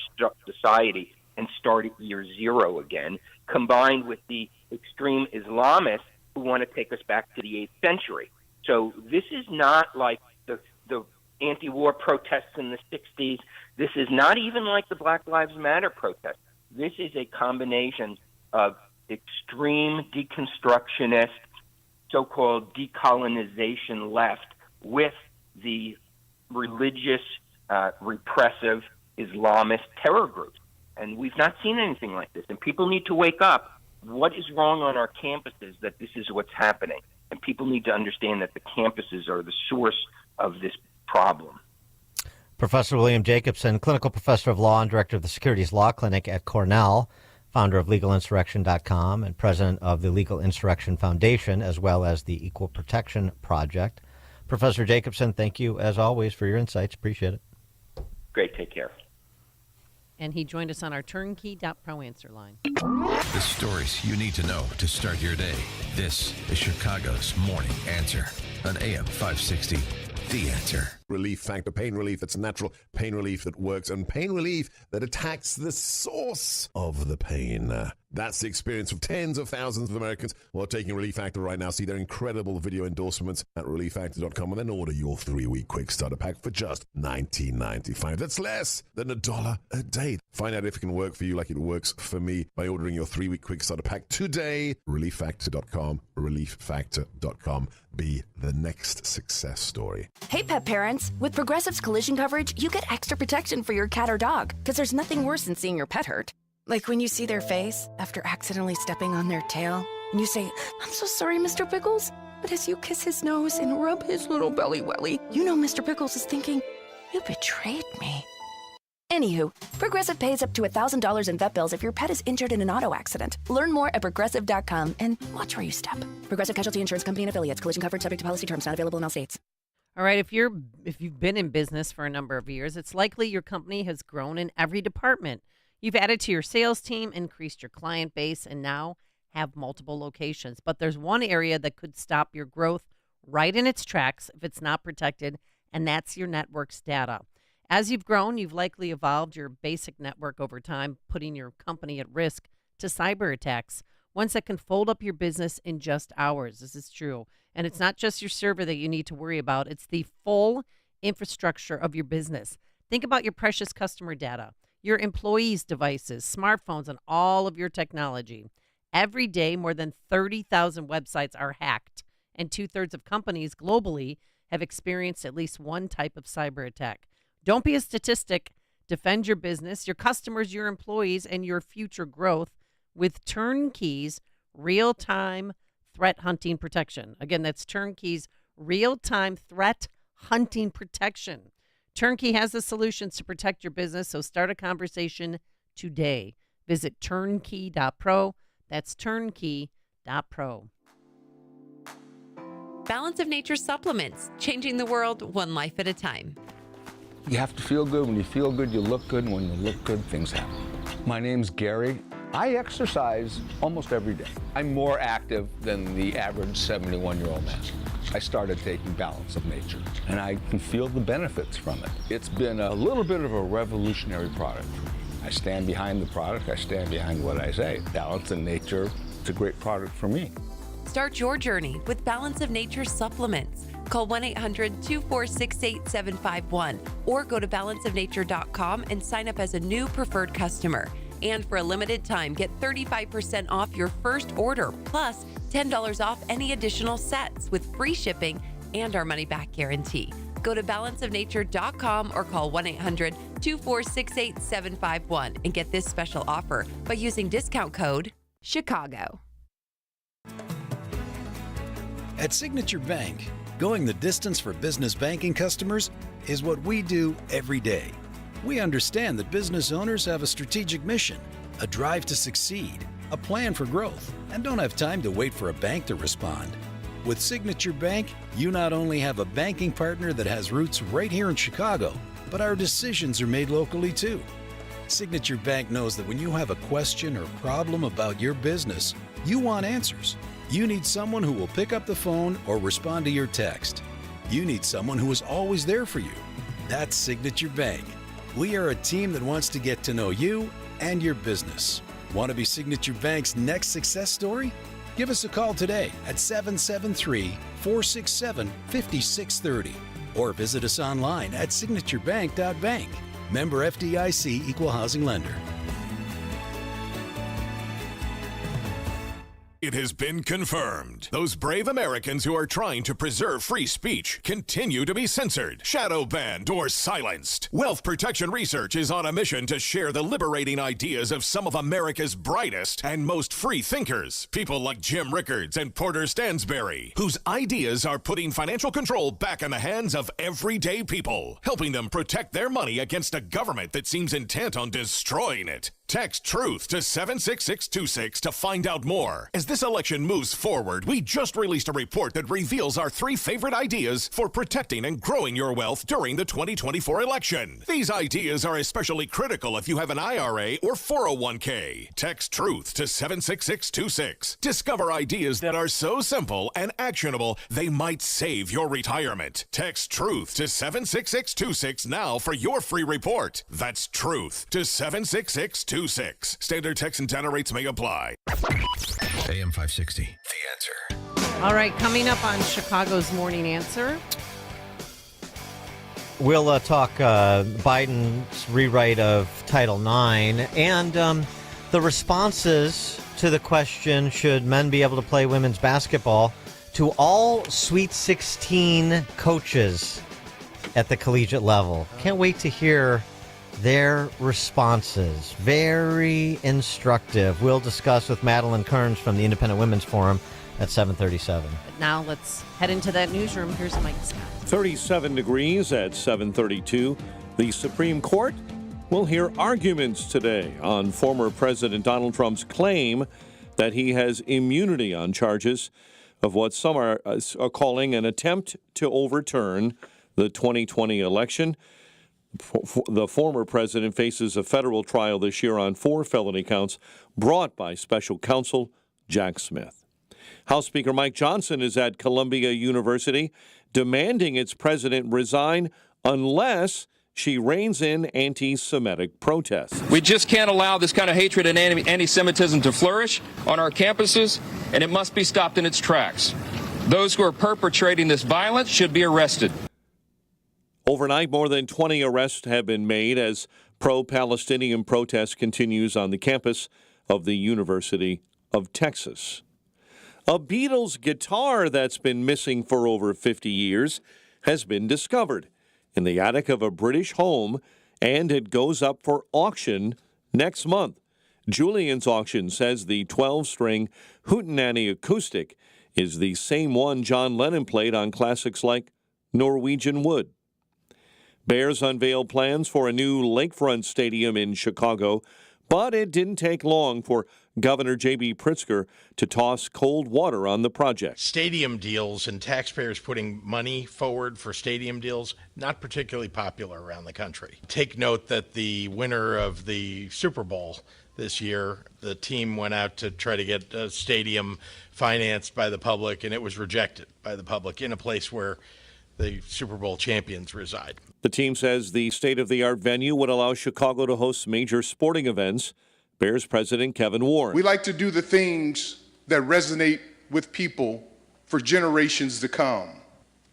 Speaker 6: society and start at year zero again, combined with the extreme Islamists who want to take us back to the 8th century. So this is not like the anti-war protests in the 60s. This is not even like the Black Lives Matter protests. This is a combination of extreme deconstructionist, so-called decolonization left with the religious, repressive Islamist terror groups. And we've not seen anything like this. And people need to wake up. What is wrong on our campuses that this is what's happening? And people need to understand that the campuses are the source of this problem.
Speaker 9: Professor William Jacobson, clinical professor of law and director of the Securities Law Clinic at Cornell, founder of LegalInsurrection.com and president of the Legal Insurrection Foundation, as well as the Equal Protection Project. Professor Jacobson, thank you, as always, for your insights. Appreciate it.
Speaker 6: Great. Take care.
Speaker 12: And he joined us on our turnkey.pro answer line.
Speaker 2: The stories you need to know to start your day. This is Chicago's Morning Answer on AM 560. The Answer.
Speaker 23: Relief Factor, pain relief that's natural, pain relief that works, and pain relief that attacks the source of the pain. That's the experience of tens of thousands of Americans who are taking Relief Factor right now. See their incredible video endorsements at relieffactor.com and then order your 3-week quick starter pack for just $19.95. That's less than $1 a day. Find out if it can work for you like it works for me by ordering your 3-week quick starter pack today. relieffactor.com, relieffactor.com. Be the next success story.
Speaker 1: Hey, pet parents. With Progressive's collision coverage, you get extra protection for your cat or dog, because there's nothing worse than seeing your pet hurt. Like when you see their face after accidentally stepping on their tail. And you say, I'm so sorry, Mr. Pickles. But as you kiss his nose and rub his little belly welly, you know Mr. Pickles is thinking, you betrayed me. Anywho, Progressive pays up to $1,000 in vet bills if your pet is injured in an auto accident. Learn more at Progressive.com and watch where you step. Progressive Casualty Insurance Company and Affiliates. Collision coverage subject to policy terms. Not available in all states.
Speaker 12: All right, if you've been in business for a number of years, it's likely your company has grown in every department. You've added to your sales team, increased your client base, and now have multiple locations. But there's one area that could stop your growth right in its tracks if it's not protected, and that's your network's data. As you've grown, you've likely evolved your basic network over time, putting your company at risk to cyber attacks, ones that can fold up your business in just hours. This is true. And it's not just your server that you need to worry about. It's the full infrastructure of your business. Think about your precious customer data, your employees' devices, smartphones, and all of your technology. Every day, more than 30,000 websites are hacked, and 2/3 of companies globally have experienced at least one type of cyber attack. Don't be a statistic. Defend your business, your customers, your employees, and your future growth with Turnkey's real-time threat hunting protection. Again, that's Turnkey's real-time threat hunting protection. Turnkey has the solutions to protect your business, so start a conversation today. Visit turnkey.pro. That's turnkey.pro.
Speaker 4: Balance of Nature supplements, changing the world one life at a time.
Speaker 8: You have to feel good. When you feel good, you look good. And when you look good, things happen. My name's Gary. I exercise almost every day. I'm more active than the average 71-year-old man. I started taking Balance of Nature, and I can feel the benefits from it. It's been a little bit of a revolutionary product for me. I stand behind the product. I stand behind what I say. Balance of Nature, it's a great product for me.
Speaker 4: Start your journey with Balance of Nature supplements. Call 1-800-246-8751 or go to balanceofnature.com and sign up as a new preferred customer. And for a limited time, get 35% off your first order, plus $10 off any additional sets with free shipping and our money-back guarantee. Go to balanceofnature.com or call 1-800-246-8751 and get this special offer by using discount code CHICAGO.
Speaker 10: At Signature Bank, going the distance for business banking customers is what we do every day. We understand that business owners have a strategic mission, a drive to succeed, a plan for growth, and don't have time to wait for a bank to respond. With Signature Bank, you not only have a banking partner that has roots right here in Chicago, but our decisions are made locally too. Signature Bank knows that when you have a question or problem about your business, you want answers. You need someone who will pick up the phone or respond to your text. You need someone who is always there for you. That's Signature Bank. We are a team that wants to get to know you and your business. Want to be Signature Bank's next success story? Give us a call today at 773-467-5630 or visit us online at signaturebank.bank. Member FDIC Equal Housing Lender.
Speaker 11: It has been confirmed. Those brave Americans who are trying to preserve free speech continue to be censored, shadow banned, or silenced. Wealth Protection Research is on a mission to share the liberating ideas of some of America's brightest and most free thinkers. People like Jim Rickards and Porter Stansberry, whose ideas are putting financial control back in the hands of everyday people, helping them protect their money against a government that seems intent on destroying it. Text TRUTH to 76626 to find out more. As this election moves forward, we just released a report that reveals our 3 favorite ideas for protecting and growing your wealth during the 2024 election. These ideas are especially critical if you have an IRA or 401k. Text TRUTH to 76626. Discover ideas that are so simple and actionable they might save your retirement. Text TRUTH to 76626 now for your free report. That's TRUTH to 76626. Standard text and data rates may apply.
Speaker 2: AM 560, The Answer.
Speaker 12: All right, coming up on Chicago's Morning Answer.
Speaker 9: We'll talk Biden's rewrite of Title IX and the responses to the question, should men be able to play women's basketball, to all Sweet 16 coaches at the collegiate level. Can't wait to hear their responses. Very instructive. We'll discuss with Madeline Kearns from the Independent Women's Forum at 7:37.
Speaker 12: But now let's head into that newsroom. Here's Mike Scott.
Speaker 7: 37 degrees at 7:32. The Supreme Court will hear arguments today on former President Donald Trump's claim that he has immunity on charges of what some are calling an attempt to overturn the 2020 election. The former president faces a federal trial this year on 4 felony counts brought by special counsel Jack Smith. House Speaker Mike Johnson is at Columbia University demanding its president resign unless she reins in anti-Semitic protests.
Speaker 13: We just can't allow this kind of hatred and anti-Semitism to flourish on our campuses, and it must be stopped in its tracks. Those who are perpetrating this violence should be arrested.
Speaker 7: Overnight, more than 20 arrests have been made as pro-Palestinian protest continues on the campus of the University of Texas. A Beatles guitar that's been missing for over 50 years has been discovered in the attic of a British home, and it goes up for auction next month. Julian's Auction says the 12-string Hootenanny acoustic is the same one John Lennon played on classics like Norwegian Wood. Bears unveiled plans for a new lakefront stadium in Chicago, but it didn't take long for Governor J.B. Pritzker to toss cold water on the project.
Speaker 14: Stadium deals and taxpayers putting money forward for stadium deals, not particularly popular around the country. Take note that the winner of the Super Bowl this year, the team went out to try to get a stadium financed by the public, and it was rejected by the public in a place where the Super Bowl champions reside.
Speaker 7: The team says the state-of-the-art venue would allow Chicago to host major sporting events. Bears president Kevin Warren.
Speaker 15: We like to do the things that resonate with people for generations to come.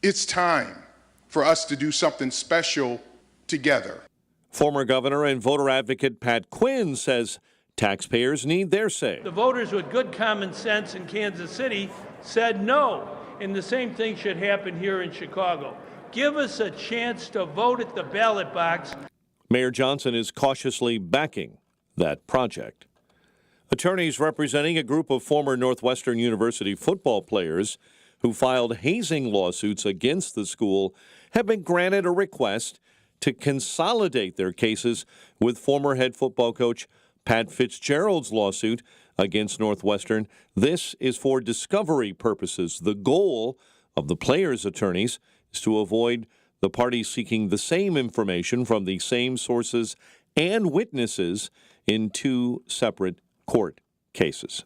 Speaker 15: It's time for us to do something special together.
Speaker 7: Former governor and voter advocate Pat Quinn says taxpayers need their say.
Speaker 16: The voters with good common sense in Kansas City said no, and the same thing should happen here in Chicago. Give us a chance to vote at the ballot box.
Speaker 7: Mayor Johnson is cautiously backing that project. Attorneys representing a group of former Northwestern University football players who filed hazing lawsuits against the school have been granted a request to consolidate their cases with former head football coach Pat Fitzgerald's lawsuit against Northwestern. This is for discovery purposes. The goal of the players' attorneys is to avoid the parties seeking the same information from the same sources and witnesses in 2 separate court cases.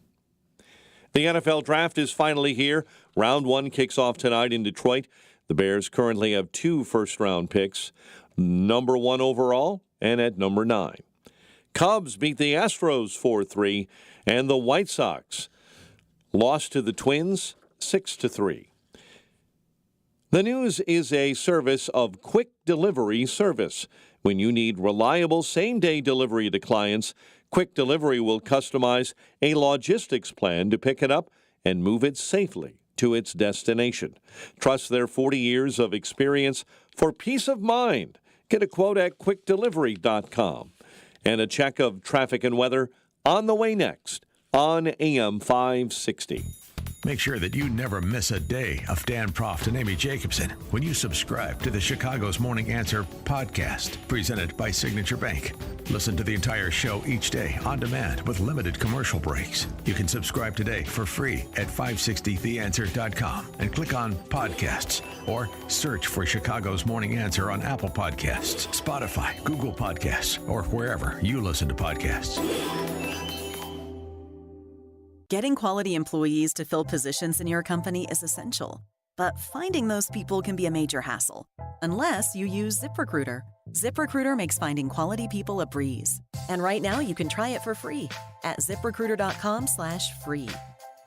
Speaker 7: The NFL draft is finally here. Round 1 kicks off tonight in Detroit. The Bears currently have 2 first-round picks, number 1 overall and at number 9. Cubs beat the Astros 4-3, and the White Sox lost to the Twins 6-3. The News is a service of Quick Delivery Service. When you need reliable same-day delivery to clients, Quick Delivery will customize a logistics plan to pick it up and move it safely to its destination. Trust their 40 years of experience for peace of mind. Get a quote at quickdelivery.com. And a check of traffic and weather on the way next on AM 560.
Speaker 2: Make sure that you never miss a day of Dan Proft and Amy Jacobson when you subscribe to the Chicago's Morning Answer podcast, presented by Signature Bank. Listen to the entire show each day on demand with limited commercial breaks. You can subscribe today for free at 560theanswer.com and click on podcasts or search for Chicago's Morning Answer on Apple Podcasts, Spotify, Google Podcasts, or wherever you listen to podcasts.
Speaker 17: Getting quality employees to fill positions in your company is essential, but finding those people can be a major hassle, unless you use ZipRecruiter. ZipRecruiter makes finding quality people a breeze. And right now you can try it for free at ZipRecruiter.com/free.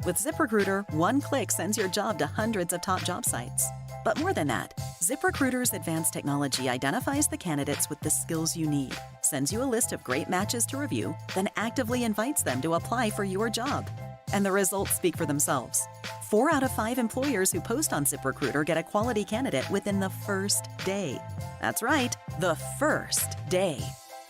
Speaker 17: With ZipRecruiter, one click sends your job to hundreds of top job sites. But more than that, ZipRecruiter's advanced technology identifies the candidates with the skills you need, sends you a list of great matches to review, then actively invites them to apply for your job. And the results speak for themselves. 4 out of 5 employers who post on ZipRecruiter get a quality candidate within the first day. That's right, the first day.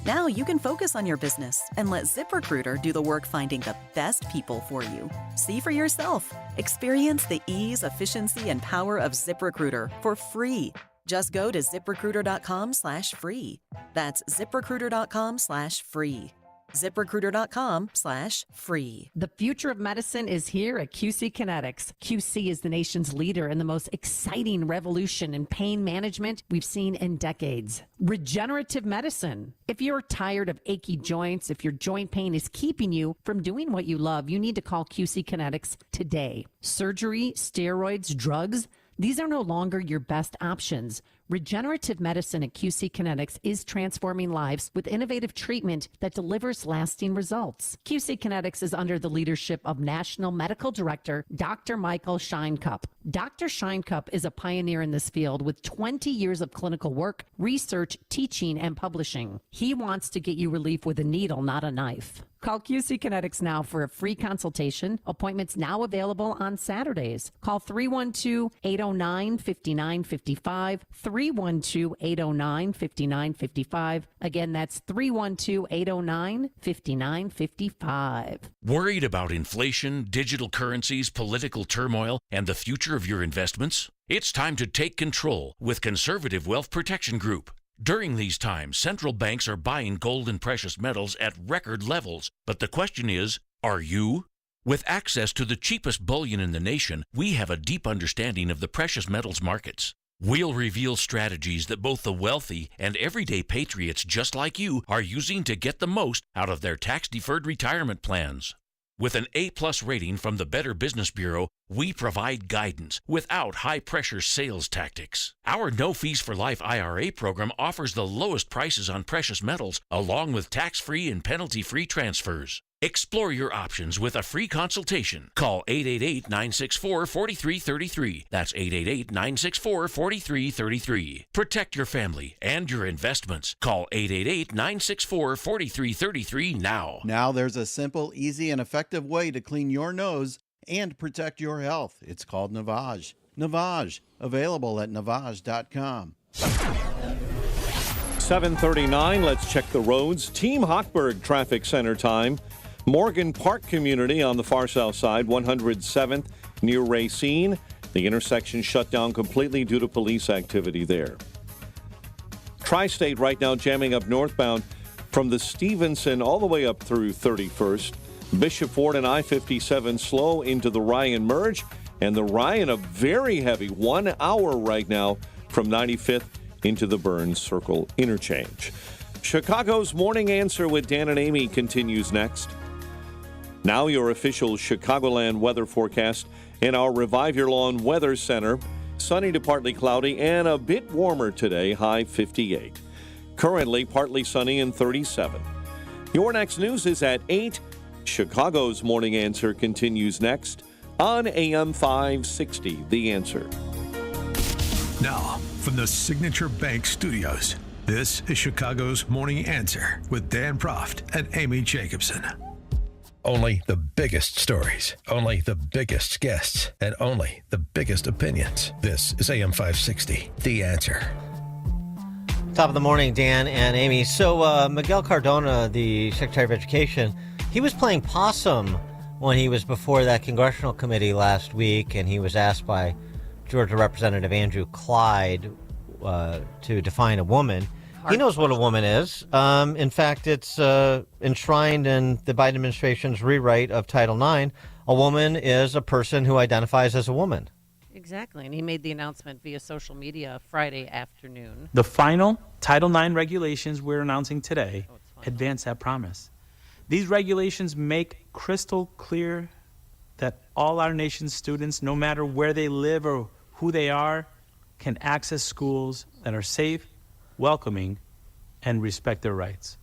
Speaker 17: Now you can focus on your business and let ZipRecruiter do the work finding the best people for you. See for yourself. Experience the ease, efficiency, and power of ZipRecruiter for free. Just go to ZipRecruiter.com/free. That's ZipRecruiter.com/free. ZipRecruiter.com/free.
Speaker 3: The future of medicine is here at QC Kinetics. QC is the nation's leader in the most exciting revolution in pain management we've seen in decades. Regenerative medicine. If you're tired of achy joints, if your joint pain is keeping you from doing what you love, you need to call QC Kinetics today. Surgery, steroids, drugs, these are no longer your best options. Regenerative medicine at QC Kinetics is transforming lives with innovative treatment that delivers lasting results. QC Kinetics is under the leadership of National Medical Director Dr. Michael Scheinkupp. Dr. Scheinkupp is a pioneer in this field with 20 years of clinical work, research, teaching, and publishing. He wants to get you relief with a needle, not a knife. Call QC Kinetics now for a free consultation. Appointments now available on Saturdays. Call 312-809-5955, 312-809-5955. Again, that's 312-809-5955.
Speaker 19: Worried about inflation, digital currencies, political turmoil, and the future of your investments? It's time to take control with Conservative Wealth Protection Group. During these times, central banks are buying gold and precious metals at record levels. But the question is, are you? With access to the cheapest bullion in the nation, we have a deep understanding of the precious metals markets. We'll reveal strategies that both the wealthy and everyday patriots just like you are using to get the most out of their tax-deferred retirement plans. With an A-plus rating from the Better Business Bureau, we provide guidance without high-pressure sales tactics. Our No Fees for Life IRA program offers the lowest prices on precious metals, along with tax-free and penalty-free transfers. Explore your options with a free consultation. Call 888-964-4333. That's 888-964-4333. Protect your family and your investments. Call 888-964-4333 now.
Speaker 22: Now there's a simple, easy, and effective way to clean your nose and protect your health. It's called Navage. Navage, available at Navage.com.
Speaker 7: 7:39, let's check the roads. Team Hochberg Traffic Center time. Morgan Park Community on the far south side, 107th near Racine. The intersection shut down completely due to police activity there. Tri-State right now jamming up northbound from the Stevenson all the way up through 31st. Bishop Ford and I-57 slow into the Ryan merge, and the Ryan a very heavy 1 hour right now from 95th into the Burns Circle interchange. Chicago's Morning Answer with Dan and Amy continues next. Now your official Chicagoland weather forecast in our Revive Your Lawn Weather Center. Sunny to partly cloudy and a bit warmer today, high 58. Currently partly sunny and 37. Your next news is at 8. Chicago's Morning Answer continues next on AM 560, The Answer.
Speaker 2: Now, from the Signature Bank Studios, this is Chicago's Morning Answer with Dan Proft and Amy Jacobson. Only the biggest stories, only the biggest guests, and only the biggest opinions. This is AM 560, The Answer.
Speaker 9: Top of the morning, Dan and Amy. So Miguel Cardona, the Secretary of Education, he was playing possum when he was before that congressional committee last week, and he was asked by Georgia Representative Andrew Clyde to define a woman. He knows what a woman is. In fact, it's enshrined in the Biden administration's rewrite of Title IX. A woman is a person who identifies as a woman.
Speaker 12: Exactly, and he made the announcement via social media Friday afternoon.
Speaker 24: The final Title IX regulations we're announcing today advance that promise. These regulations make crystal clear that all our nation's students, no matter where they live or who they are, can access schools that are safe, welcoming, and respect their rights.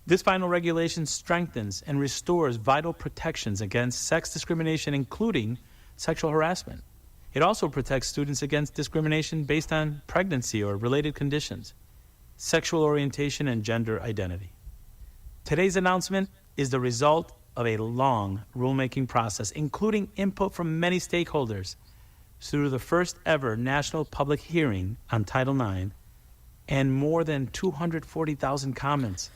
Speaker 24: This final regulation strengthens and restores vital protections against sex discrimination, including sexual harassment. It also protects students against discrimination based on pregnancy or related conditions, sexual orientation, and gender identity. Today's announcement is the result of a long rulemaking process, including input from many stakeholders, through the first ever national public hearing on Title IX and more than 240,000 comments,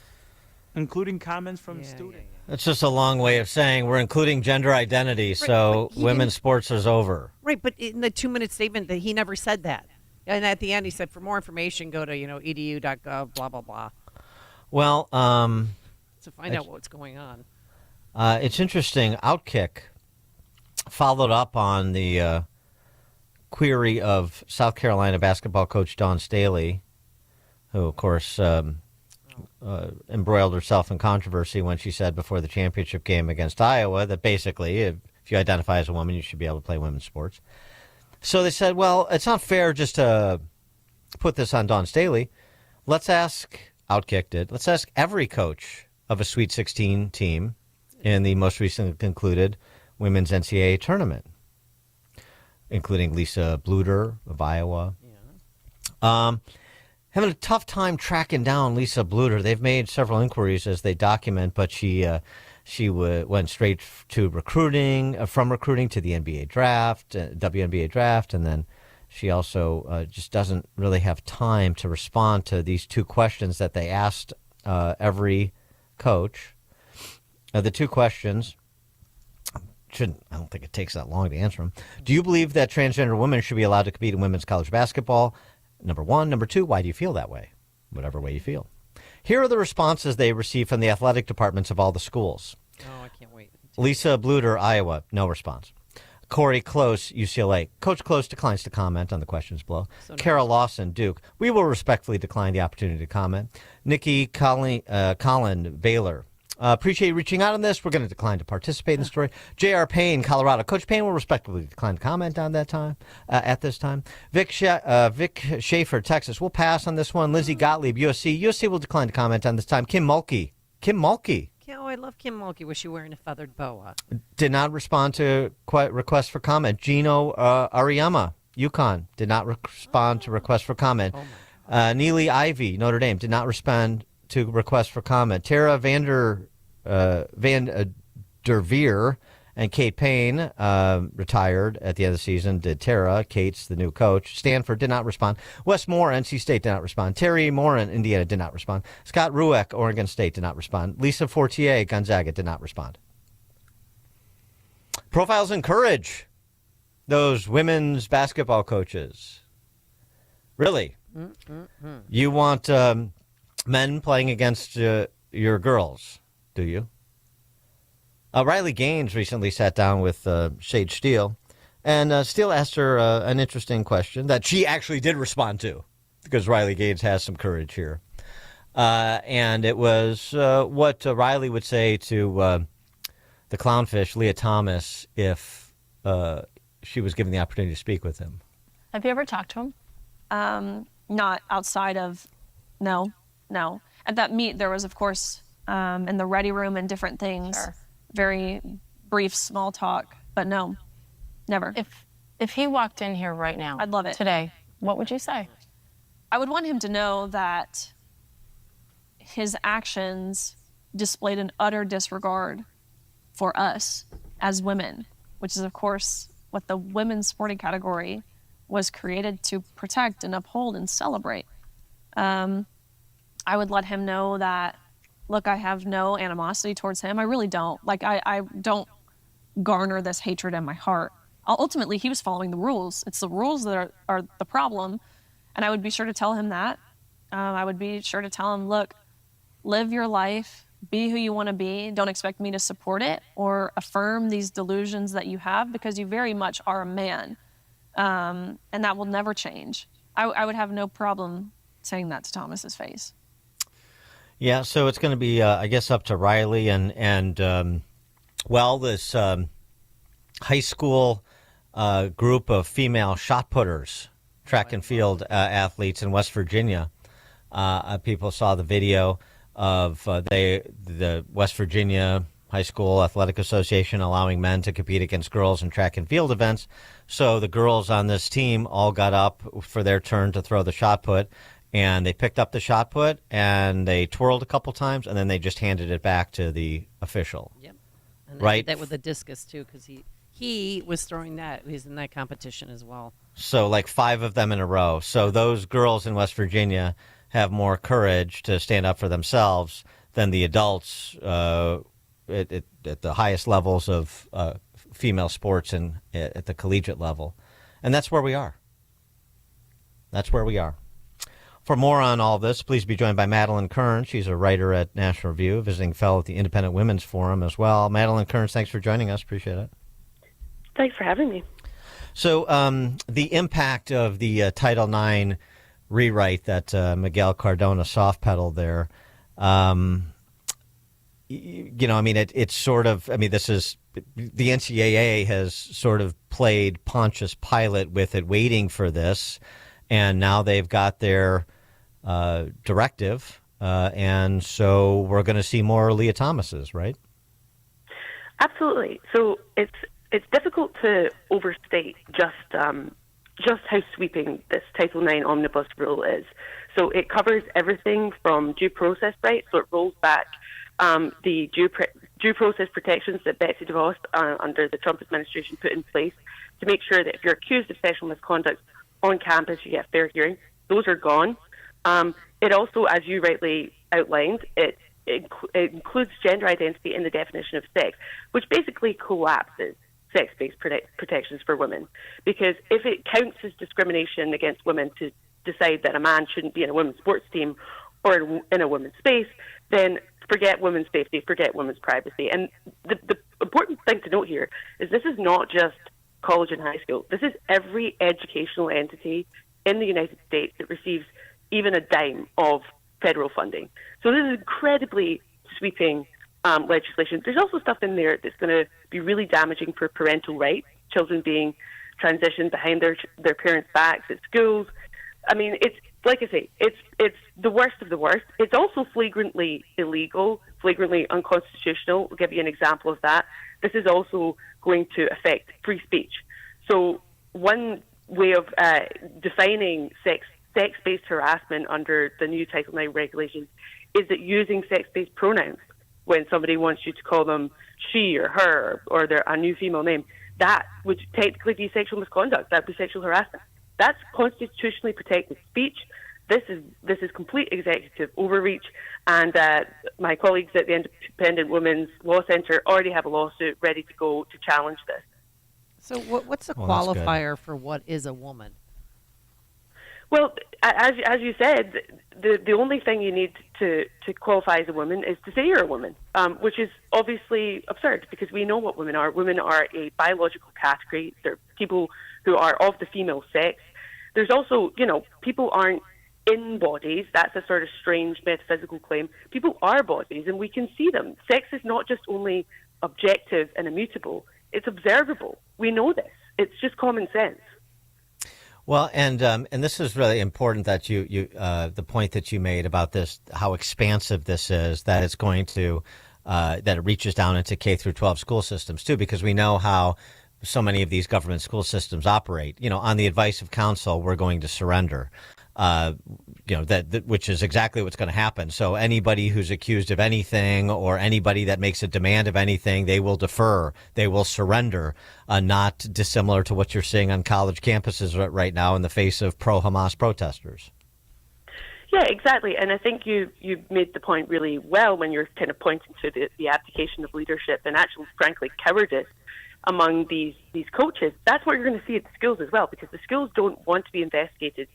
Speaker 24: including comments from students.
Speaker 9: That's just a long way of saying we're including gender identity, so women's sports is over.
Speaker 12: Right, but in the 2-minute statement that he never said that. And at the end he said, for more information, go to, edu.gov, blah, blah, blah.
Speaker 9: Well,
Speaker 12: to find out what's going on.
Speaker 9: It's interesting. Outkick followed up on the query of South Carolina basketball coach Dawn Staley, who, of course, embroiled herself in controversy when she said before the championship game against Iowa that basically, if you identify as a woman, you should be able to play women's sports. So they said, well, it's not fair just to put this on Dawn Staley. Let's ask, Outkick did, let's ask every coach of a Sweet 16 team in the most recently concluded women's NCAA tournament, including Lisa Bluder of Iowa. Having a tough time tracking down Lisa Bluder. They've made several inquiries as they document, but she went straight to recruiting, from recruiting to the NBA draft, WNBA draft, and then she also just doesn't really have time to respond to these two questions that they asked every coach. The two questions, I don't think it takes that long to answer them. Do you believe that transgender women should be allowed to compete in women's college basketball? Number one. Number two, why do you feel that way? Whatever way you feel. Here are the responses they received from the athletic departments of all the schools.
Speaker 12: Oh, I can't wait.
Speaker 9: Lisa Bluder, Iowa, no response. Corey Close, UCLA. Coach Close declines to comment on the questions below. Kara Lawson, Duke. We will respectfully decline the opportunity to comment. Nikki Collin, Baylor. Appreciate you reaching out on this. We're going to decline to participate in the story. J.R. Payne, Colorado. Coach Payne will respectfully decline to comment on that time. At this time, Vic Schaefer, Texas. We'll pass on this one. Lizzie Gottlieb, USC. USC will decline to comment on this time. Kim Mulkey.
Speaker 12: Oh, I love Kim Mulkey. Was she wearing a feathered boa?
Speaker 9: Did not respond to request for comment. Gino Ariyama, UConn. Did not respond to request for comment. Neely Ivy, Notre Dame. Did not respond to request for comment. Tara Van Der Veer and Kate Payne retired at the end of the season. Did Tara. Kate's the new coach. Stanford did not respond. Wes Moore, NC State, did not respond. Terry Morin, Indiana, did not respond. Scott Rueck, Oregon State, did not respond. Lisa Fortier, Gonzaga, did not respond. Profiles in courage. Those women's basketball coaches. Really? You want men playing against your girls, do you? Riley Gaines recently sat down with Sage Steele, and Steele asked her an interesting question that she actually did respond to, because Riley Gaines has some courage here. And it was what Riley would say to the clownfish, Leah Thomas, if she was given the opportunity to speak with him.
Speaker 5: Have you ever talked to him? Not outside of, no. At that meet, there was, of course, in the ready room and different things, very brief, small talk, but no, never.
Speaker 18: If he walked in here right now,
Speaker 5: I'd love it.
Speaker 18: Today, what would you say?
Speaker 5: I would want him to know that his actions displayed an utter disregard for us as women, which is, of course, what the women's sporting category was created to protect and uphold and celebrate. I would let him know that, look, I have no animosity towards him. I really don't. I don't garner this hatred in my heart. Ultimately, he was following the rules. It's the rules that are the problem. And I would be sure to tell him that. I would be sure to tell him, look, live your life, be who you want to be. Don't expect me to support it or affirm these delusions that you have, because you very much are a man. And that will never change. I would have no problem saying that to Thomas's face.
Speaker 9: Yeah, so it's going to be, I guess, up to Riley and this high school group of female shot putters, track and field athletes in West Virginia. People saw the video of the West Virginia High School Athletic Association allowing men to compete against girls in track and field events. So the girls on this team all got up for their turn to throw the shot put. And they picked up the shot put, and they twirled a couple times, and then they just handed it back to the official.
Speaker 12: Yep. And
Speaker 9: right?
Speaker 12: That with the discus, too, because he was throwing that. He's in that competition as well.
Speaker 9: So, 5 of them in a row. So those girls in West Virginia have more courage to stand up for themselves than the adults at the highest levels of female sports and at the collegiate level. And that's where we are. That's where we are. For more on all this, please be joined by Madeline Kern. She's a writer at National Review, visiting fellow at the Independent Women's Forum as well. Madeline Kern, thanks for joining us. Appreciate it.
Speaker 6: Thanks for having me.
Speaker 9: So the impact of the Title IX rewrite that Miguel Cardona soft-pedaled there, it's sort of, this is, the NCAA has sort of played Pontius Pilate with it, waiting for this, and now they've got their directive, and so we're going to see more Leah Thomases, right?
Speaker 6: Absolutely. So it's difficult to overstate just how sweeping this Title IX omnibus rule is. So it covers everything from due process rights. So it rolls back the due process protections that Betsy DeVos under the Trump administration put in place to make sure that if you're accused of sexual misconduct on campus, you get a fair hearing. Those are gone. It also, as you rightly outlined, it includes gender identity in the definition of sex, which basically collapses sex-based protections for women. Because if it counts as discrimination against women to decide that a man shouldn't be in a women's sports team or in a women's space, then forget women's safety, forget women's privacy. And the important thing to note here is this is not just college and high school. This is every educational entity in the United States that receives even a dime of federal funding. So this is incredibly sweeping legislation. There's also stuff in there that's going to be really damaging for parental rights, children being transitioned behind their parents' backs at schools. It's like I say, it's the worst of the worst. It's also flagrantly illegal, flagrantly unconstitutional. I'll give you an example of that. This is also going to affect free speech. So one way of defining sex-based harassment under the new Title IX regulations is that using sex-based pronouns when somebody wants you to call them she or her or a new female name, that would technically be sexual misconduct. That would be sexual harassment. That's constitutionally protected speech. This is complete executive overreach, and my colleagues at the Independent Women's Law Center already have a lawsuit ready to go to challenge this.
Speaker 12: So what's the qualifier for what is a woman?
Speaker 6: Well, as you said, the only thing you need to qualify as a woman is to say you're a woman, which is obviously absurd because we know what women are. Women are a biological category. They're people who are of the female sex. There's also, people aren't in bodies. That's a sort of strange metaphysical claim. People are bodies, and we can see them. Sex is not just only objective and immutable. It's observable. We know this. It's just common sense.
Speaker 9: Well, and this is really important that you the point that you made about this, how expansive this is, that it's going to that it reaches down into K through 12 school systems too, because we know how so many of these government school systems operate. On the advice of counsel, we're going to surrender. Which is exactly what's going to happen. So anybody who's accused of anything or anybody that makes a demand of anything, they will defer, they will surrender, not dissimilar to what you're seeing on college campuses right now in the face of pro-Hamas protesters.
Speaker 6: Yeah, exactly. And I think you made the point really well when you're kind of pointing to the abdication of leadership and actually, frankly, cowardice among these coaches. That's what you're going to see at the schools as well, because the schools don't want to be investigated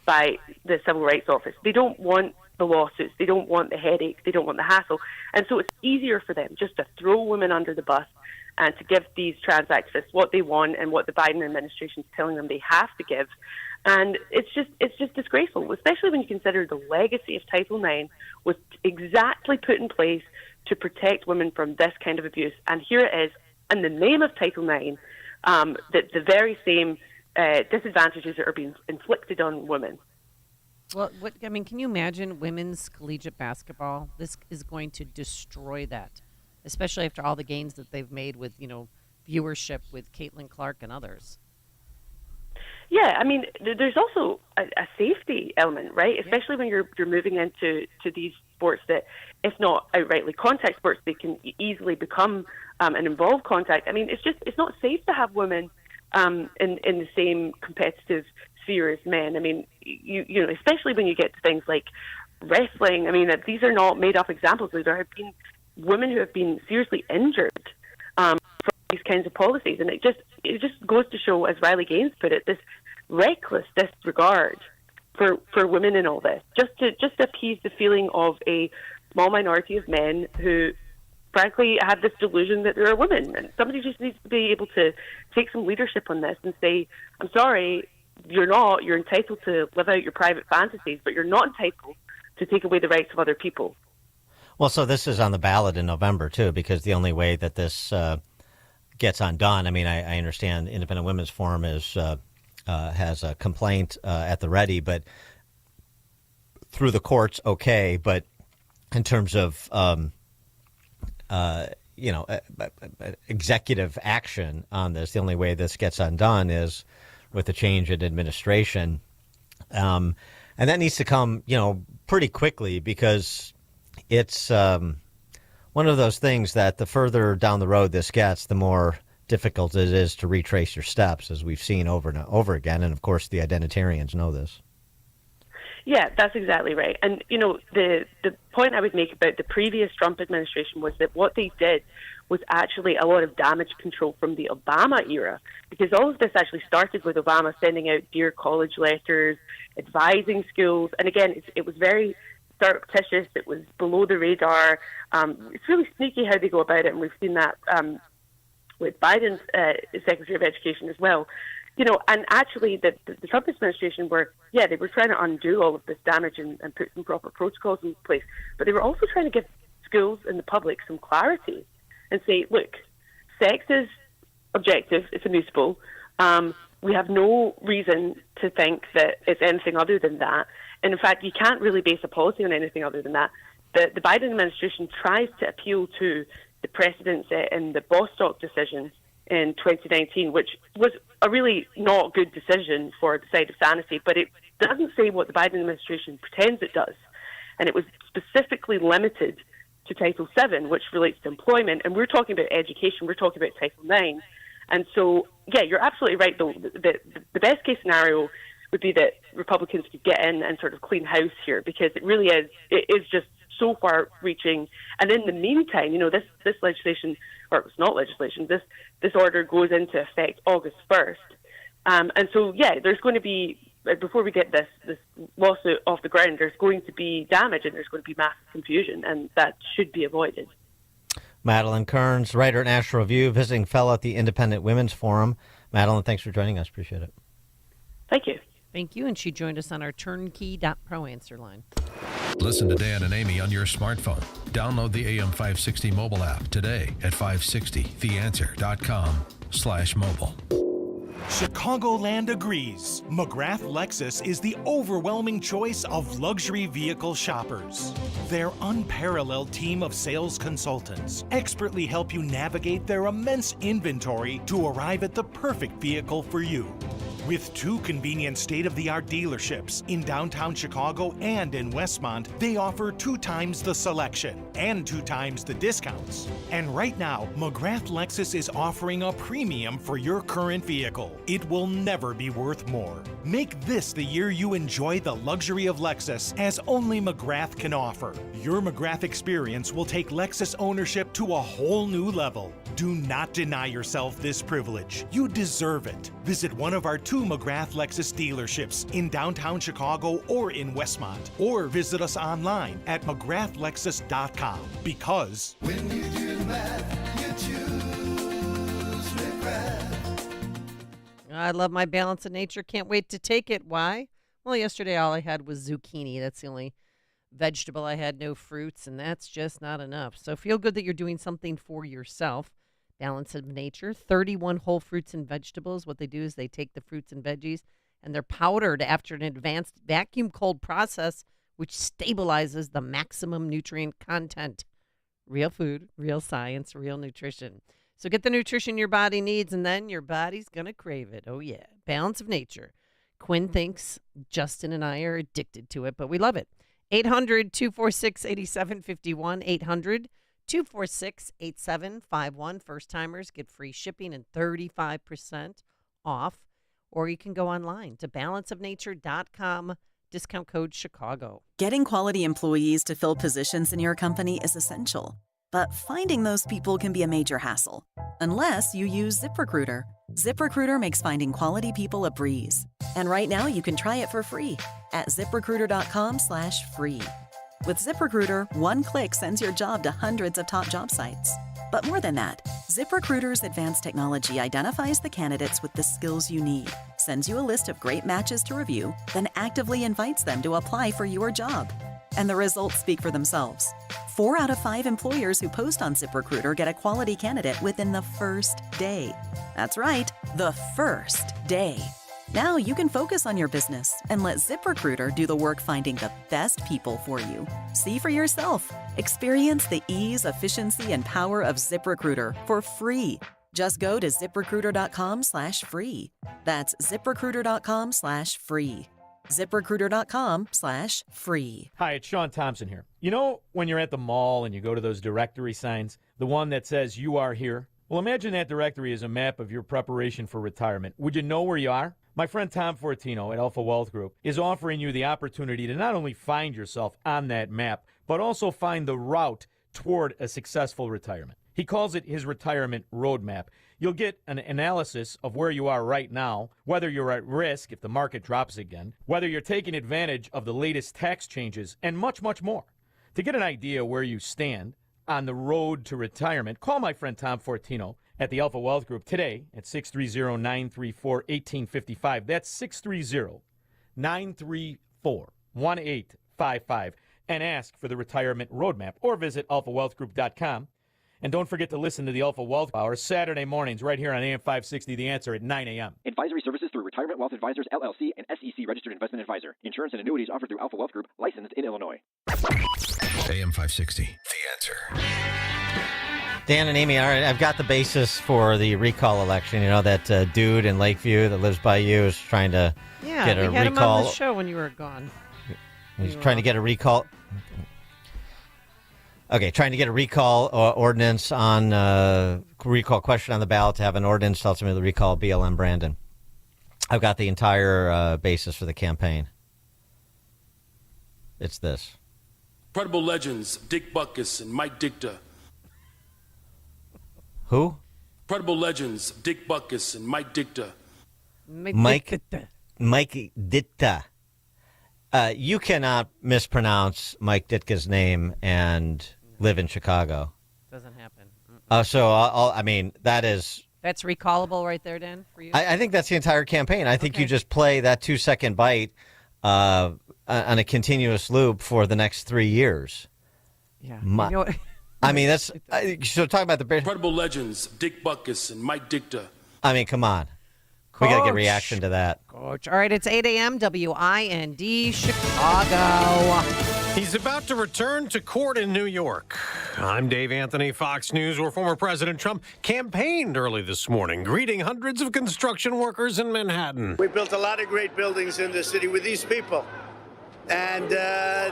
Speaker 6: by the Civil Rights Office. They don't want the lawsuits. They don't want the headache. They don't want the hassle. And so it's easier for them just to throw women under the bus and to give these trans activists what they want and what the Biden administration is telling them they have to give. And it's just disgraceful, especially when you consider the legacy of Title IX was exactly put in place to protect women from this kind of abuse. And here it is, in the name of Title IX, that the very same disadvantages that are being inflicted on women.
Speaker 12: Well, can you imagine women's collegiate basketball? This is going to destroy that, especially after all the gains that they've made with, viewership with Caitlin Clark and others.
Speaker 6: Yeah, there's also a safety element, right? Especially when you're moving into these sports that, if not outrightly contact sports, they can easily become and involve contact. It's not safe to have women in the same competitive fear as men. I mean, you know, especially when you get to things like wrestling. I mean, these are not made up examples. There have been women who have been seriously injured from these kinds of policies, and it just goes to show, as Riley Gaines put it, this reckless disregard for women in all this, just to appease the feeling of a small minority of men who, frankly, have this delusion that there are women. And somebody just needs to be able to take some leadership on this and say, I'm sorry, you're not. You're entitled to live out your private fantasies, but you're not entitled to take away the rights of other people.
Speaker 9: Well, so this is on the ballot in November, too, because the only way that this gets undone, I mean, I understand Independent Women's Forum has a complaint at the ready, but through the courts, okay. But in terms of, executive action on this, the only way this gets undone is with a change in administration. And that needs to come, pretty quickly, because it's one of those things that the further down the road this gets, the more difficult it is to retrace your steps, as we've seen over and over again. And, of course, the identitarians know this.
Speaker 6: Yeah, that's exactly right. And, the point I would make about the previous Trump administration was that what they did was actually a lot of damage control from the Obama era, because all of this actually started with Obama sending out Dear College letters, advising schools. And, again, it was very surreptitious. It was below the radar. It's really sneaky how they go about it, and we've seen that with Biden's Secretary of Education as well. And actually the Trump administration they were trying to undo all of this damage and put some proper protocols in place. But they were also trying to give schools and the public some clarity and say, look, sex is objective, it's immutable. We have no reason to think that it's anything other than that. And in fact, you can't really base a policy on anything other than that. The Biden administration tries to appeal to the precedent set in the Bostock decision in 2019, which was a really not good decision for the side of sanity, but it doesn't say what the Biden administration pretends it does. And it was specifically limited to Title VII, which relates to employment. And we're talking about education, we're talking about Title IX. And so, yeah, you're absolutely right, though. The best case scenario would be that Republicans could get in and sort of clean house here, because it is just so far reaching. And in the meantime, this legislation, or it's not legislation, this order goes into effect August 1st. And so, yeah, there's going to be, before we get this lawsuit off the ground, there's going to be damage and there's going to be massive confusion, and that should be avoided.
Speaker 9: Madeline Kearns, writer at National Review, visiting fellow at the Independent Women's Forum. Madeline, thanks for joining us. Appreciate it.
Speaker 6: Thank you.
Speaker 12: Thank you. And she joined us on our turnkey.pro answer line.
Speaker 2: Listen to Dan and Amy on your smartphone. Download the AM 560 mobile app today at 560theanswer.com/mobile.
Speaker 1: Chicagoland agrees. McGrath Lexus is the overwhelming choice of luxury vehicle shoppers. Their unparalleled team of sales consultants expertly help you navigate their immense inventory to arrive at the perfect vehicle for you. With 2 convenient state-of-the-art dealerships in downtown Chicago and in Westmont, they offer 2 times the selection and 2 times the discounts. And right now, McGrath Lexus is offering a premium for your current vehicle. It will never be worth more. Make this the year you enjoy the luxury of Lexus, as only McGrath can offer. Your McGrath experience will take Lexus ownership to a whole new level. Do not deny yourself this privilege. You deserve it. Visit one of our 2 McGrath Lexus dealerships in downtown Chicago or in Westmont, or visit us online at McGrathLexus.com, because
Speaker 20: when you do the math, you choose McGrath.
Speaker 12: I love my balance of nature. Can't wait to take it. Why? Well, yesterday all I had was zucchini. That's the only vegetable I had, no fruits, and that's just not enough. So feel good that you're doing something for yourself. Balance of Nature, 31 whole fruits and vegetables. What they do is they take the fruits and veggies and they're powdered after an advanced vacuum cold process, which stabilizes the maximum nutrient content. Real food, real science, real nutrition. So get the nutrition your body needs, and then your body's going to crave it. Oh, yeah. Balance of Nature. Quinn thinks Justin and I are addicted to it, but we love it. 800-246-8751, 800-246-8751. First-timers get free shipping and 35% off or you can go online to balanceofnature.com, discount code Chicago.
Speaker 17: Getting quality employees to fill positions in your company is essential, but finding those people can be a major hassle, unless you use ZipRecruiter. ZipRecruiter makes finding quality people a breeze. And right now you can try it for free at ZipRecruiter.com/free. With ZipRecruiter, one click sends your job to hundreds of top job sites. But more than that, ZipRecruiter's advanced technology identifies the candidates with the skills you need, sends you a list of great matches to review, then actively invites them to apply for your job. And the results speak for themselves. 4 out of 5 employers who post on ZipRecruiter get a quality candidate within the first day. That's right, the first day. Now you can focus on your business and let ZipRecruiter do the work finding the best people for you. See for yourself. Experience the ease, efficiency, and power of ZipRecruiter for free. Just go to ZipRecruiter.com/free. That's ZipRecruiter.com/free. ZipRecruiter.com/free.
Speaker 4: Hi, it's Sean Thompson here. You know, when you're at the mall and you go to those directory signs, the one that says you are here? Well, imagine that directory is a map of your preparation for retirement. Would you know where you are? My friend Tom Fortino at Alpha Wealth Group is offering you the opportunity to not only find yourself on that map, but also find the route toward a successful retirement. He calls it his retirement roadmap. You'll get an analysis of where you are right now, whether you're at risk if the market drops again, whether you're taking advantage of the latest tax changes, and much, much more. To get an idea where you stand on the road to retirement, call my friend Tom Fortino at the Alpha Wealth Group today at 630-934-1855. That's 630-934-1855. And ask for the retirement roadmap or visit alphawealthgroup.com. And don't forget to listen to the Alpha Wealth Hour Saturday mornings right here on AM 560, The Answer at 9 a.m.
Speaker 8: Advisory services through Retirement Wealth Advisors, LLC, and SEC Registered Investment Advisor. Insurance and annuities offered through Alpha Wealth Group, licensed in Illinois.
Speaker 2: AM 560, The Answer.
Speaker 9: Dan and Amy, all right, I've got the basis for the recall election. You know, that dude in Lakeview that lives by you is trying to get a recall.
Speaker 12: Yeah, we had him on the show when you were gone.
Speaker 9: He's trying to get a recall. Okay, trying to get a recall ordinance on recall question on the ballot to have an ordinance to ultimately recall BLM Brandon. I've got the entire basis for the campaign. It's this.
Speaker 21: Credible legends Dick Butkus and Mike Dicta.
Speaker 9: Who?
Speaker 21: Credible legends Dick Butkus and Mike Dicta.
Speaker 9: Mike Dicta. You cannot mispronounce Mike Ditka's name and live in Chicago.
Speaker 12: Doesn't happen.
Speaker 9: So, I mean, that is...
Speaker 12: That's recallable right there, Dan, for you?
Speaker 9: I think that's the entire campaign. I think you just play that 2-second bite on a continuous loop for the next 3 years.
Speaker 12: Yeah.
Speaker 9: I mean, that's... so talk about the...
Speaker 21: Credible legends Dick Butkus and Mike Dicta.
Speaker 9: I mean, come on. We got to get reaction to that.
Speaker 12: Coach. All right, it's 8 a.m. WIND Chicago.
Speaker 23: He's about to return to court in New York. I'm Dave Anthony, Fox News, where former President Trump campaigned early this morning, greeting hundreds of construction workers in Manhattan.
Speaker 25: We built a lot of great buildings in the city with these people, and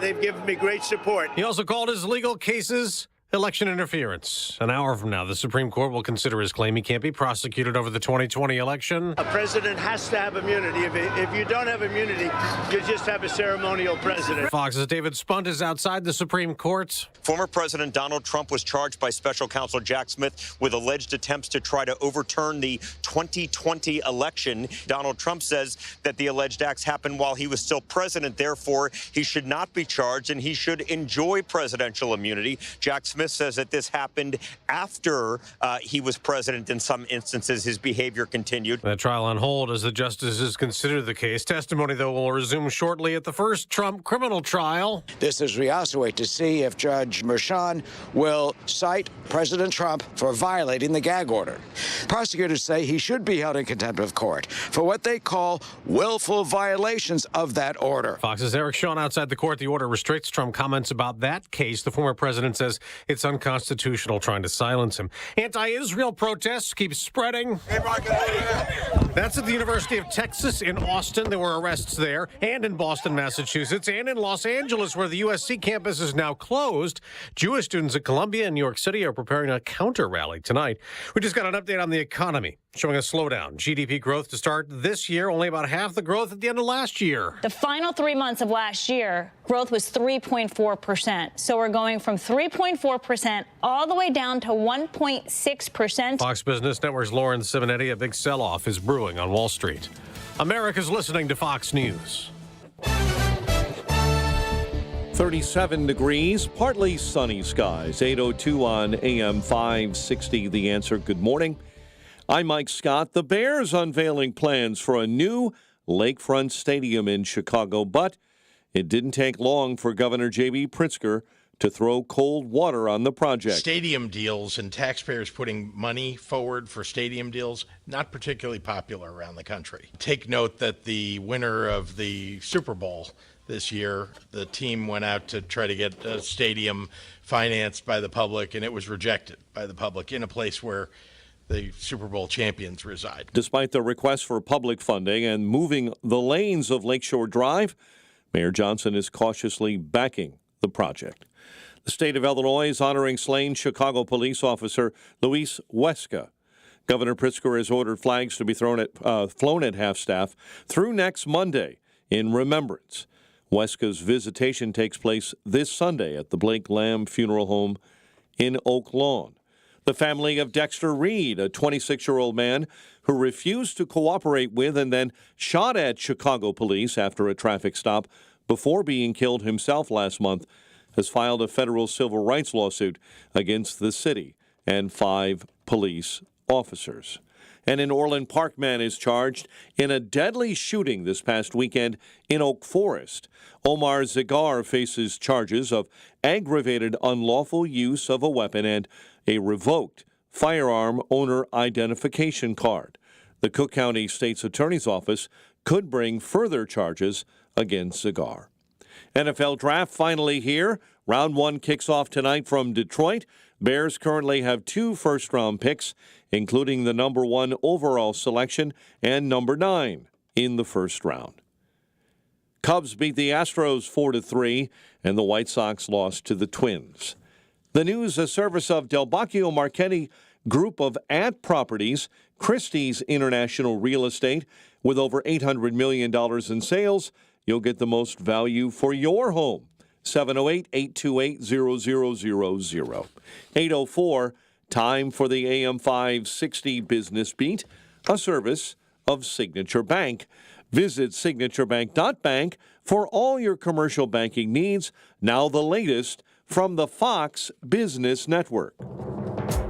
Speaker 25: they've given me great support.
Speaker 23: He also called his legal cases election interference. An hour from now, the Supreme Court will consider his claim he can't be prosecuted over the 2020 election.
Speaker 25: A president has to have immunity. If you don't have immunity, you just have a ceremonial president.
Speaker 23: Fox's David Spunt is outside the Supreme Court.
Speaker 26: Former President Donald Trump was charged by special counsel Jack Smith with alleged attempts to try to overturn the 2020 election. Donald Trump says that the alleged acts happened while he was still president. Therefore, he should not be charged and he should enjoy presidential immunity. Jack Smith says that this happened after he was president. In some instances, his behavior continued.
Speaker 23: That trial on hold as the justices consider the case. Testimony, though, will resume shortly at the first Trump criminal trial.
Speaker 27: This is we also wait to see if Judge Merchan will cite President Trump for violating the gag order. Prosecutors say he should be held in contempt of court for what they call willful violations of that order.
Speaker 23: Fox's Eric Shawn outside the court. The order restricts Trump comments about that case. The former president says it's unconstitutional trying to silence him. Anti-Israel protests keep spreading. That's at the University of Texas in Austin. There were arrests there, and in Boston, Massachusetts, and in Los Angeles, where the USC campus is now closed. Jewish students at Columbia and New York City are preparing a counter-rally tonight. We just got an update on the economy. showing a slowdown. GDP growth to start this year, only about half the growth at the end of last year.
Speaker 3: The final 3 months of last year, growth was 3.4%. So we're going from 3.4% all the way down to 1.6%.
Speaker 23: Fox Business Network's Lauren Simonetti, a big sell-off is brewing on Wall Street. America's listening to Fox News.
Speaker 7: 37 degrees, partly sunny skies. 8:02 on AM 560. The Answer. Good morning. I'm Mike Scott. The Bears unveiling plans for a new lakefront stadium in Chicago, but it didn't take long for Governor J.B. Pritzker to throw cold water on the project.
Speaker 10: Stadium deals and taxpayers putting money forward for stadium deals, not particularly popular around the country. Take note that the winner of the Super Bowl this year, the team went out to try to get a stadium financed by the public, and it was rejected by the public in a place where the Super Bowl champions reside.
Speaker 7: Despite the request for public funding and moving the lanes of Lakeshore Drive, Mayor Johnson is cautiously backing the project. The state of Illinois is honoring slain Chicago police officer Luis Huesca. Governor Pritzker has ordered flags to be flown at half-staff through next Monday in remembrance. Huesca's visitation takes place this Sunday at the Blake Lamb Funeral Home in Oak Lawn. The family of Dexter Reed, a 26-year-old man who refused to cooperate with and then shot at Chicago police after a traffic stop before being killed himself last month, has filed a federal civil rights lawsuit against the city and 5 police officers. And an Orland Park man is charged in a deadly shooting this past weekend in Oak Forest. Omar Zigar faces charges of aggravated unlawful use of a weapon and a revoked firearm owner identification card. The Cook County State's Attorney's Office could bring further charges against Zigar. NFL Draft finally here. Round 1 kicks off tonight from Detroit. Bears currently have 2 first-round picks, including the number 1 overall selection and number 9 in the first round. Cubs beat the Astros 4-3, and the White Sox lost to the Twins. The news, a service of Del Bacchio Marchetti Group of Ant Properties, Christie's International Real Estate. With over $800 million in sales, you'll get the most value for your home. 708-828-0000. 8:04, time for the AM 560 Business Beat, a service of Signature Bank. Visit signaturebank.bank for all your commercial banking needs. Now the latest from the Fox Business Network.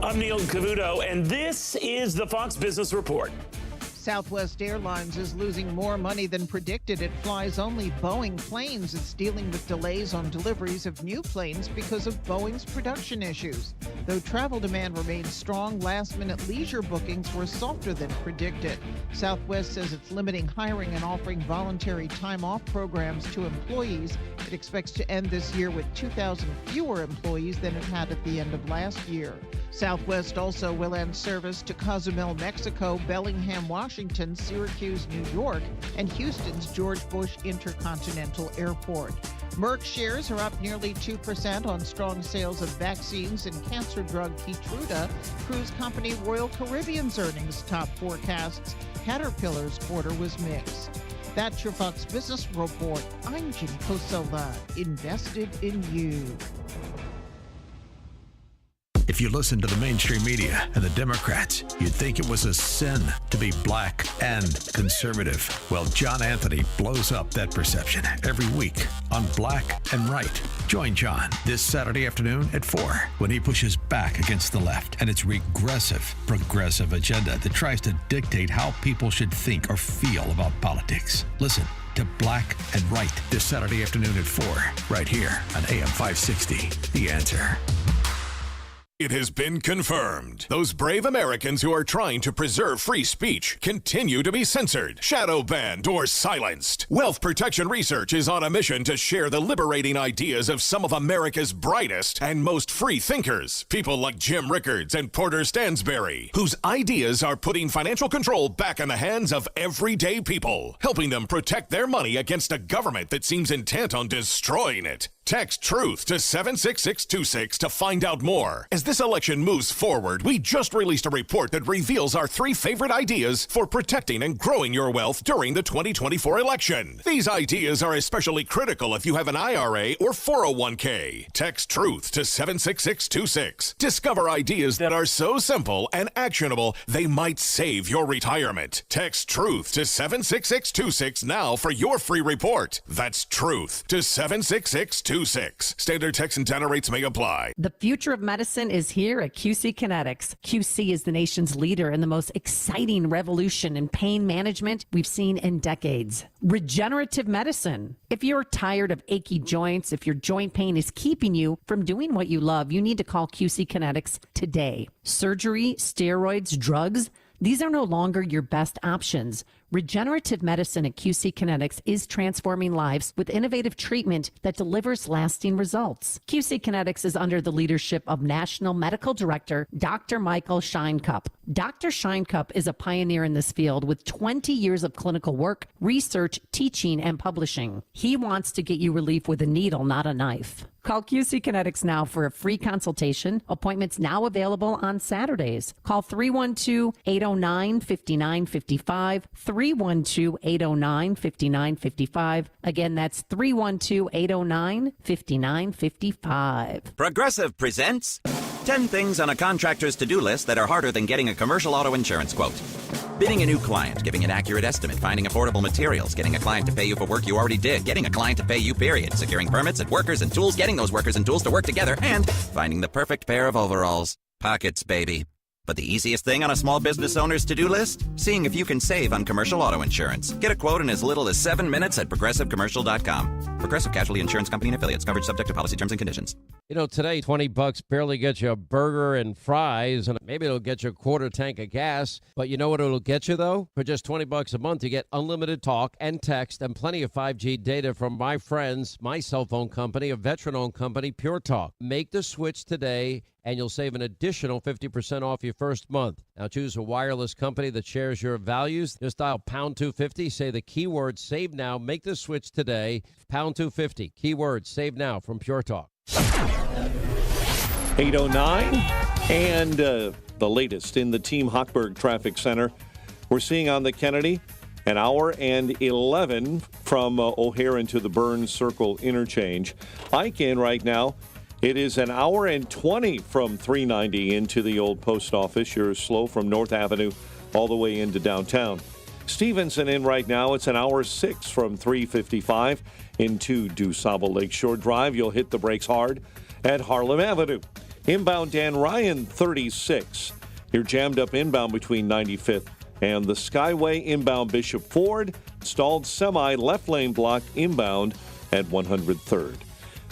Speaker 11: I'm Neil Cavuto, and this is the Fox Business Report.
Speaker 13: Southwest Airlines is losing more money than predicted. It flies only Boeing planes. It's dealing with delays on deliveries of new planes because of Boeing's production issues. Though travel demand remains strong, last-minute leisure bookings were softer than predicted. Southwest says it's limiting hiring and offering voluntary time-off programs to employees. It expects to end this year with 2,000 fewer employees than it had at the end of last year. Southwest also will end service to Cozumel, Mexico, Bellingham, Washington, Syracuse, New York, and Houston's George Bush Intercontinental Airport. Merck shares are up nearly 2% on strong sales of vaccines and cancer drug Keytruda. Cruise company Royal Caribbean's earnings top forecasts. Caterpillar's quarter was mixed. That's your Fox Business Report. I'm Jim Kosova, invested in you.
Speaker 2: If you listen to the mainstream media and the Democrats, you'd think it was a sin to be black and conservative. Well, John Anthony blows up that perception every week on Black and Right. Join John this Saturday afternoon at 4 when he pushes back against the left and its regressive, progressive agenda that tries to dictate how people should think or feel about politics. Listen to Black and Right this Saturday afternoon at 4 right here on AM 560. The Answer.
Speaker 14: It has been confirmed. Those brave Americans who are trying to preserve free speech continue to be censored, shadow banned, or silenced. Wealth Protection Research is on a mission to share the liberating ideas of some of America's brightest and most free thinkers. People like Jim Rickards and Porter Stansberry, whose ideas are putting financial control back in the hands of everyday people, helping them protect their money against a government that seems intent on destroying it. Text TRUTH to 76626 to find out more. As this election moves forward, we just released a report that reveals our 3 favorite ideas for protecting and growing your wealth during the 2024 election. These ideas are especially critical if you have an IRA or 401k. Text TRUTH to 76626. Discover ideas that are so simple and actionable they might save your retirement. Text TRUTH to 76626 now for your free report. That's TRUTH to 76626. Standard text and data rates may apply.
Speaker 5: The future of medicine is here at QC Kinetics. QC is the nation's leader in the most exciting revolution in pain management we've seen in decades. Regenerative medicine. If you're tired of achy joints, if your joint pain is keeping you from doing what you love, you need to call QC Kinetics today. Surgery, steroids, drugs, these are no longer your best options. Regenerative medicine at QC Kinetics is transforming lives with innovative treatment that delivers lasting results. QC Kinetics is under the leadership of National Medical Director Dr. Michael Scheinkupp. Dr. Scheinkupp is a pioneer in this field with 20 years of clinical work, research, teaching, and publishing. He wants to get you relief with a needle, not a knife. Call QC Kinetics now for a free consultation. Appointments now available on Saturdays. Call 312-809-5955, 312-809-5955. Again, that's 312-809-5955.
Speaker 15: Progressive presents 10 things on a contractor's to-do list that are harder than getting a commercial auto insurance quote. Bidding a new client, giving an accurate estimate, finding affordable materials, getting a client to pay you for work you already did, getting a client to pay you, period, securing permits and workers and tools, getting those workers and tools to work together, and finding the perfect pair of overalls. Pockets, baby. But the easiest thing on a small business owner's to-do list? Seeing if you can save on commercial auto insurance. Get a quote in as little as 7 minutes at progressivecommercial.com. Progressive Casualty Insurance Company and Affiliates. Coverage subject to policy terms and conditions.
Speaker 16: You know, today, $20 barely gets you a burger and fries, and maybe it'll get you a quarter tank of gas. But you know what it'll get you, though? For just $20 a month, you get unlimited talk and text and plenty of 5G data from my friends, my cell phone company, a veteran-owned company, Pure Talk. Make the switch today, and you'll save an additional 50% off your first month. Now choose a wireless company that shares your values. Just dial pound 250, say the keyword save now, make the switch today. Pound 250, keyword save now from Pure Talk.
Speaker 7: 809 and the latest in the Team Hochberg Traffic Center. We're seeing on the Kennedy an hour and 11 from O'Hare into the Burns Circle interchange. Ike in right now. It is an hour and 20 from 390 into the old post office. You're slow from North Avenue all the way into downtown. Stevenson in right now. It's an hour 6 from 355 into DuSable Lakeshore Drive. You'll hit the brakes hard at Harlem Avenue. Inbound Dan Ryan 36. You're jammed up inbound between 95th and the Skyway. Inbound Bishop Ford. Stalled semi left lane block inbound at 103rd.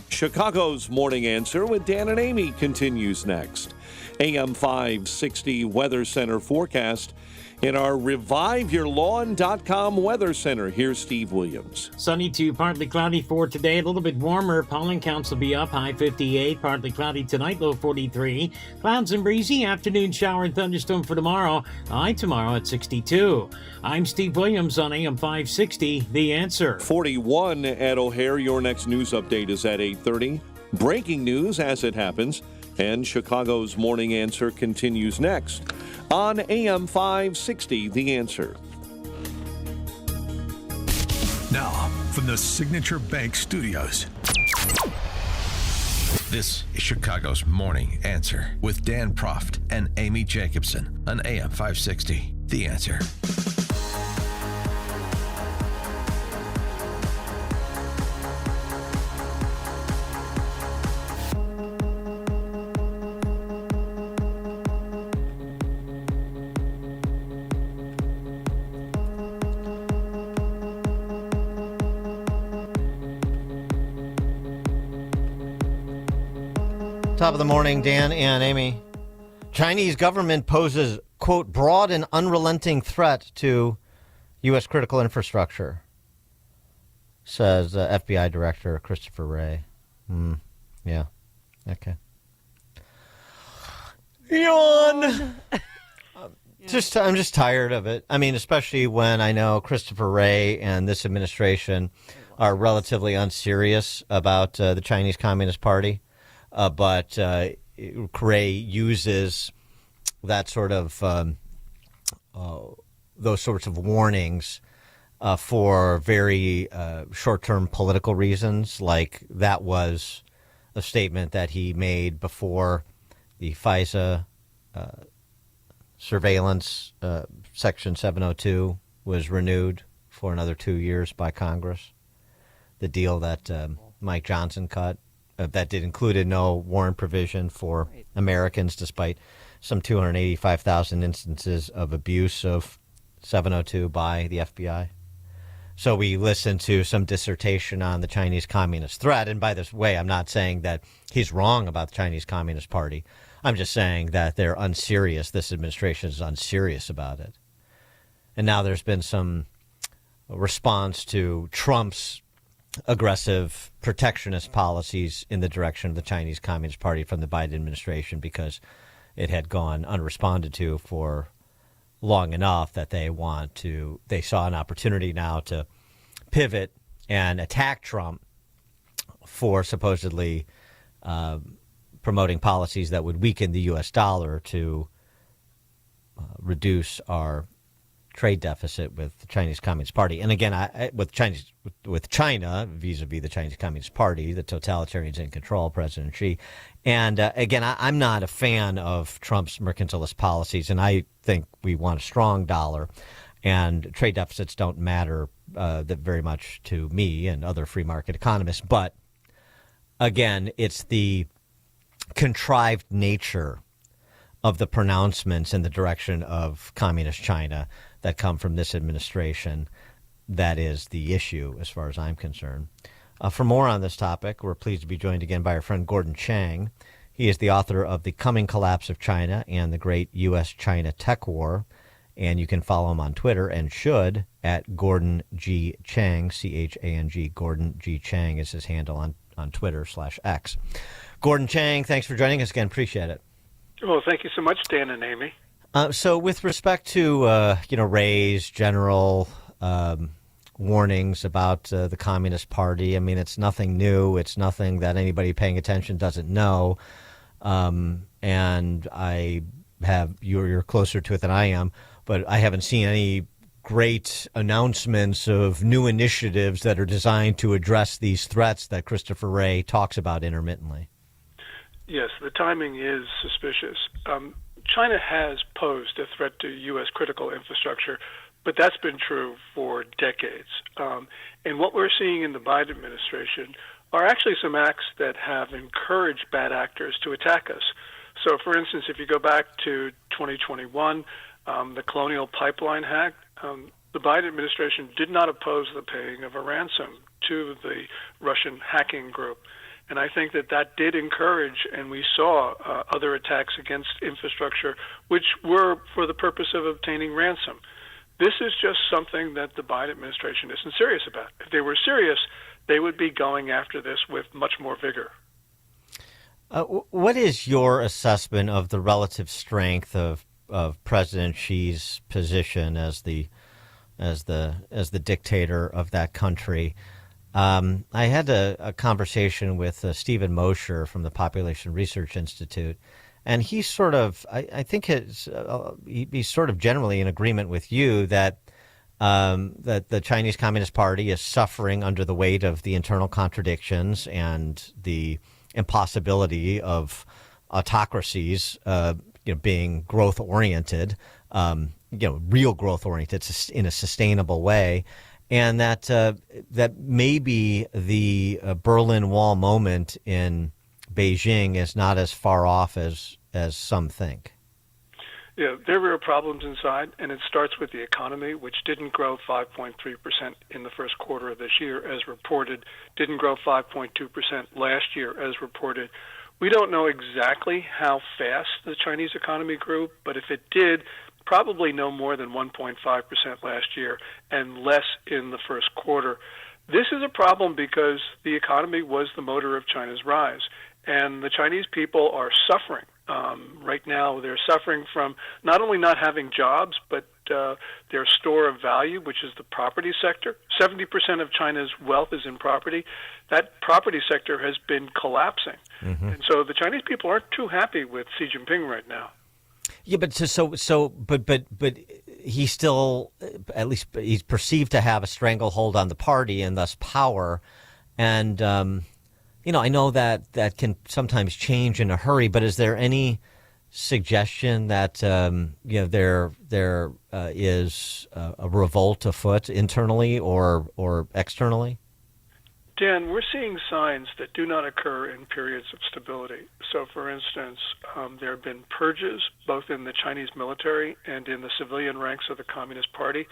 Speaker 7: Chicago's Morning Answer with Dan and Amy continues next. AM 560 Weather Center forecast in our ReviveYourLawn.com Weather Center. Here's Steve Williams.
Speaker 18: Sunny to partly cloudy for today. A little bit warmer. Pollen counts will be up. High 58. Partly cloudy tonight. Low 43. Clouds and breezy. Afternoon shower and thunderstorm for tomorrow. High tomorrow at 62. I'm Steve Williams on AM 560. The Answer.
Speaker 7: 41 at O'Hare. Your next news update is at 8:30. Breaking news as it happens. And Chicago's Morning Answer continues next on AM 560, The Answer.
Speaker 2: Now, from the Signature Bank Studios, this is Chicago's Morning Answer with Dan Proft and Amy Jacobson on AM 560, The Answer.
Speaker 9: Top of the morning, Dan and Amy. Chinese government poses, quote, broad and unrelenting threat to U.S. critical infrastructure, says FBI Director Christopher Wray. Yeah. Okay. Yawn. I'm just tired of it. I mean, especially when I know Christopher Wray and this administration are relatively unserious about the Chinese Communist Party, but Cray uses that sort of those sorts of warnings for very short-term political reasons. Like that was a statement that he made before the FISA surveillance Section 702 was renewed for another 2 years by Congress. The deal that Mike Johnson cut that did included no warrant provision for Americans, despite some 285,000 instances of abuse of 702 by the FBI. So we listened to some dissertation on the Chinese Communist threat. And by this way, I'm not saying that he's wrong about the Chinese Communist Party. I'm just saying that they're unserious. This administration is unserious about it. And now there's been some response to Trump's aggressive protectionist policies in the direction of the Chinese Communist Party from the Biden administration, because it had gone unresponded to for long enough that they saw an opportunity now to pivot and attack Trump for supposedly promoting policies that would weaken the U.S. dollar to reduce our trade deficit with the Chinese Communist Party. And again, with China, vis-a-vis the Chinese Communist Party, the totalitarians in control, President Xi. And again, I'm not a fan of Trump's mercantilist policies, and I think we want a strong dollar. And trade deficits don't matter that very much to me and other free market economists. But again, it's the contrived nature of the pronouncements in the direction of communist China that come from this administration that is the issue as far as I'm concerned. For more on this topic, we're pleased to be joined again by our friend Gordon Chang. He is the author of The Coming Collapse of China and the Great U.S.-China Tech War. And you can follow him on Twitter, and should, at Gordon G. Chang, C-H-A-N-G. Gordon G. Chang is his handle on Twitter/X. Gordon Chang, thanks for joining us again. Appreciate it.
Speaker 1: Well, thank you so much, Dan and Amy.
Speaker 9: So with respect to, Ray's general warnings about the Communist Party, I mean, it's nothing new. It's nothing that anybody paying attention doesn't know. And you're closer to it than I am, but I haven't seen any great announcements of new initiatives that are designed to address these threats that Christopher Wray talks about intermittently.
Speaker 1: Yes, the timing is suspicious. China has posed a threat to U.S. critical infrastructure, but that's been true for decades. And what we're seeing in the Biden administration are actually some acts that have encouraged bad actors to attack us. So, for instance, if you go back to 2021, the Colonial Pipeline hack, the Biden administration did not oppose the paying of a ransom to the Russian hacking group. And I think that did encourage, and we saw other attacks against infrastructure, which were for the purpose of obtaining ransom. This is just something that the Biden administration isn't serious about. If they were serious, they would be going after this with much more vigor.
Speaker 9: What is your assessment of the relative strength of President Xi's position as the dictator of that country? I had a conversation with Stephen Mosher from the Population Research Institute, and he's sort of, I think he's sort of generally in agreement with you that that the Chinese Communist Party is suffering under the weight of the internal contradictions and the impossibility of autocracies, being growth oriented, real growth oriented in a sustainable way. And that maybe the Berlin Wall moment in Beijing is not as far off as some think.
Speaker 1: Yeah, there were problems inside, and it starts with the economy, which didn't grow 5.3% in the first quarter of this year as reported, didn't grow 5.2% last year as reported. We don't know exactly how fast the Chinese economy grew, but if it did, probably no more than 1.5% last year and less in the first quarter. This is a problem because the economy was the motor of China's rise, and the Chinese people are suffering. Right now, they're suffering from not only not having jobs, but their store of value, which is the property sector. 70% of China's wealth is in property. That property sector has been collapsing. And so the Chinese people aren't too happy with Xi Jinping right now.
Speaker 9: Yeah, but he's still, at least he's perceived to have a stranglehold on the party and thus power. And, I know that can sometimes change in a hurry, but is there any suggestion that, there is a revolt afoot internally or externally?
Speaker 1: Dan, we're seeing signs that do not occur in periods of stability. So, for instance, there have been purges both in the Chinese military and in the civilian ranks of the Communist Party,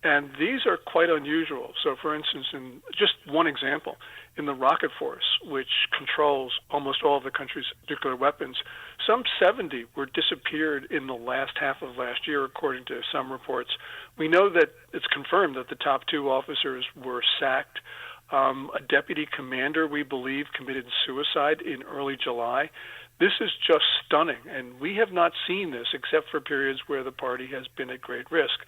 Speaker 1: and these are quite unusual. So, for instance, in just one example, in the rocket force, which controls almost all of the country's nuclear weapons, some 70 were disappeared in the last half of last year, according to some reports. We know that it's confirmed that the top 2 officers were sacked. A deputy commander, we believe, committed suicide in early July. This is just stunning, and we have not seen this except for periods where the party has been at great risk.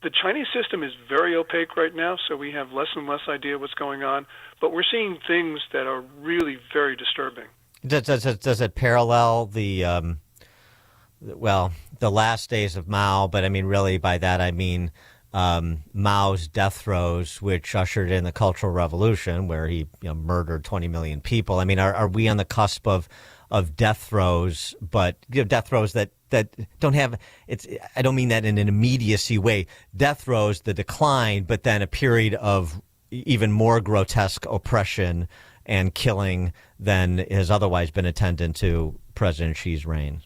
Speaker 1: The Chinese system is very opaque right now, so we have less and less idea what's going on, but we're seeing things that are really very disturbing.
Speaker 9: Does it parallel the last days of Mao? But I mean, really, by that I mean Mao's death throes, which ushered in the Cultural Revolution, where he murdered 20 million people. I mean, are we on the cusp of death throes, but death throes that don't have I don't mean that in an immediacy way. Death throes, the decline, but then a period of even more grotesque oppression and killing than has otherwise been attendant to President Xi's reign.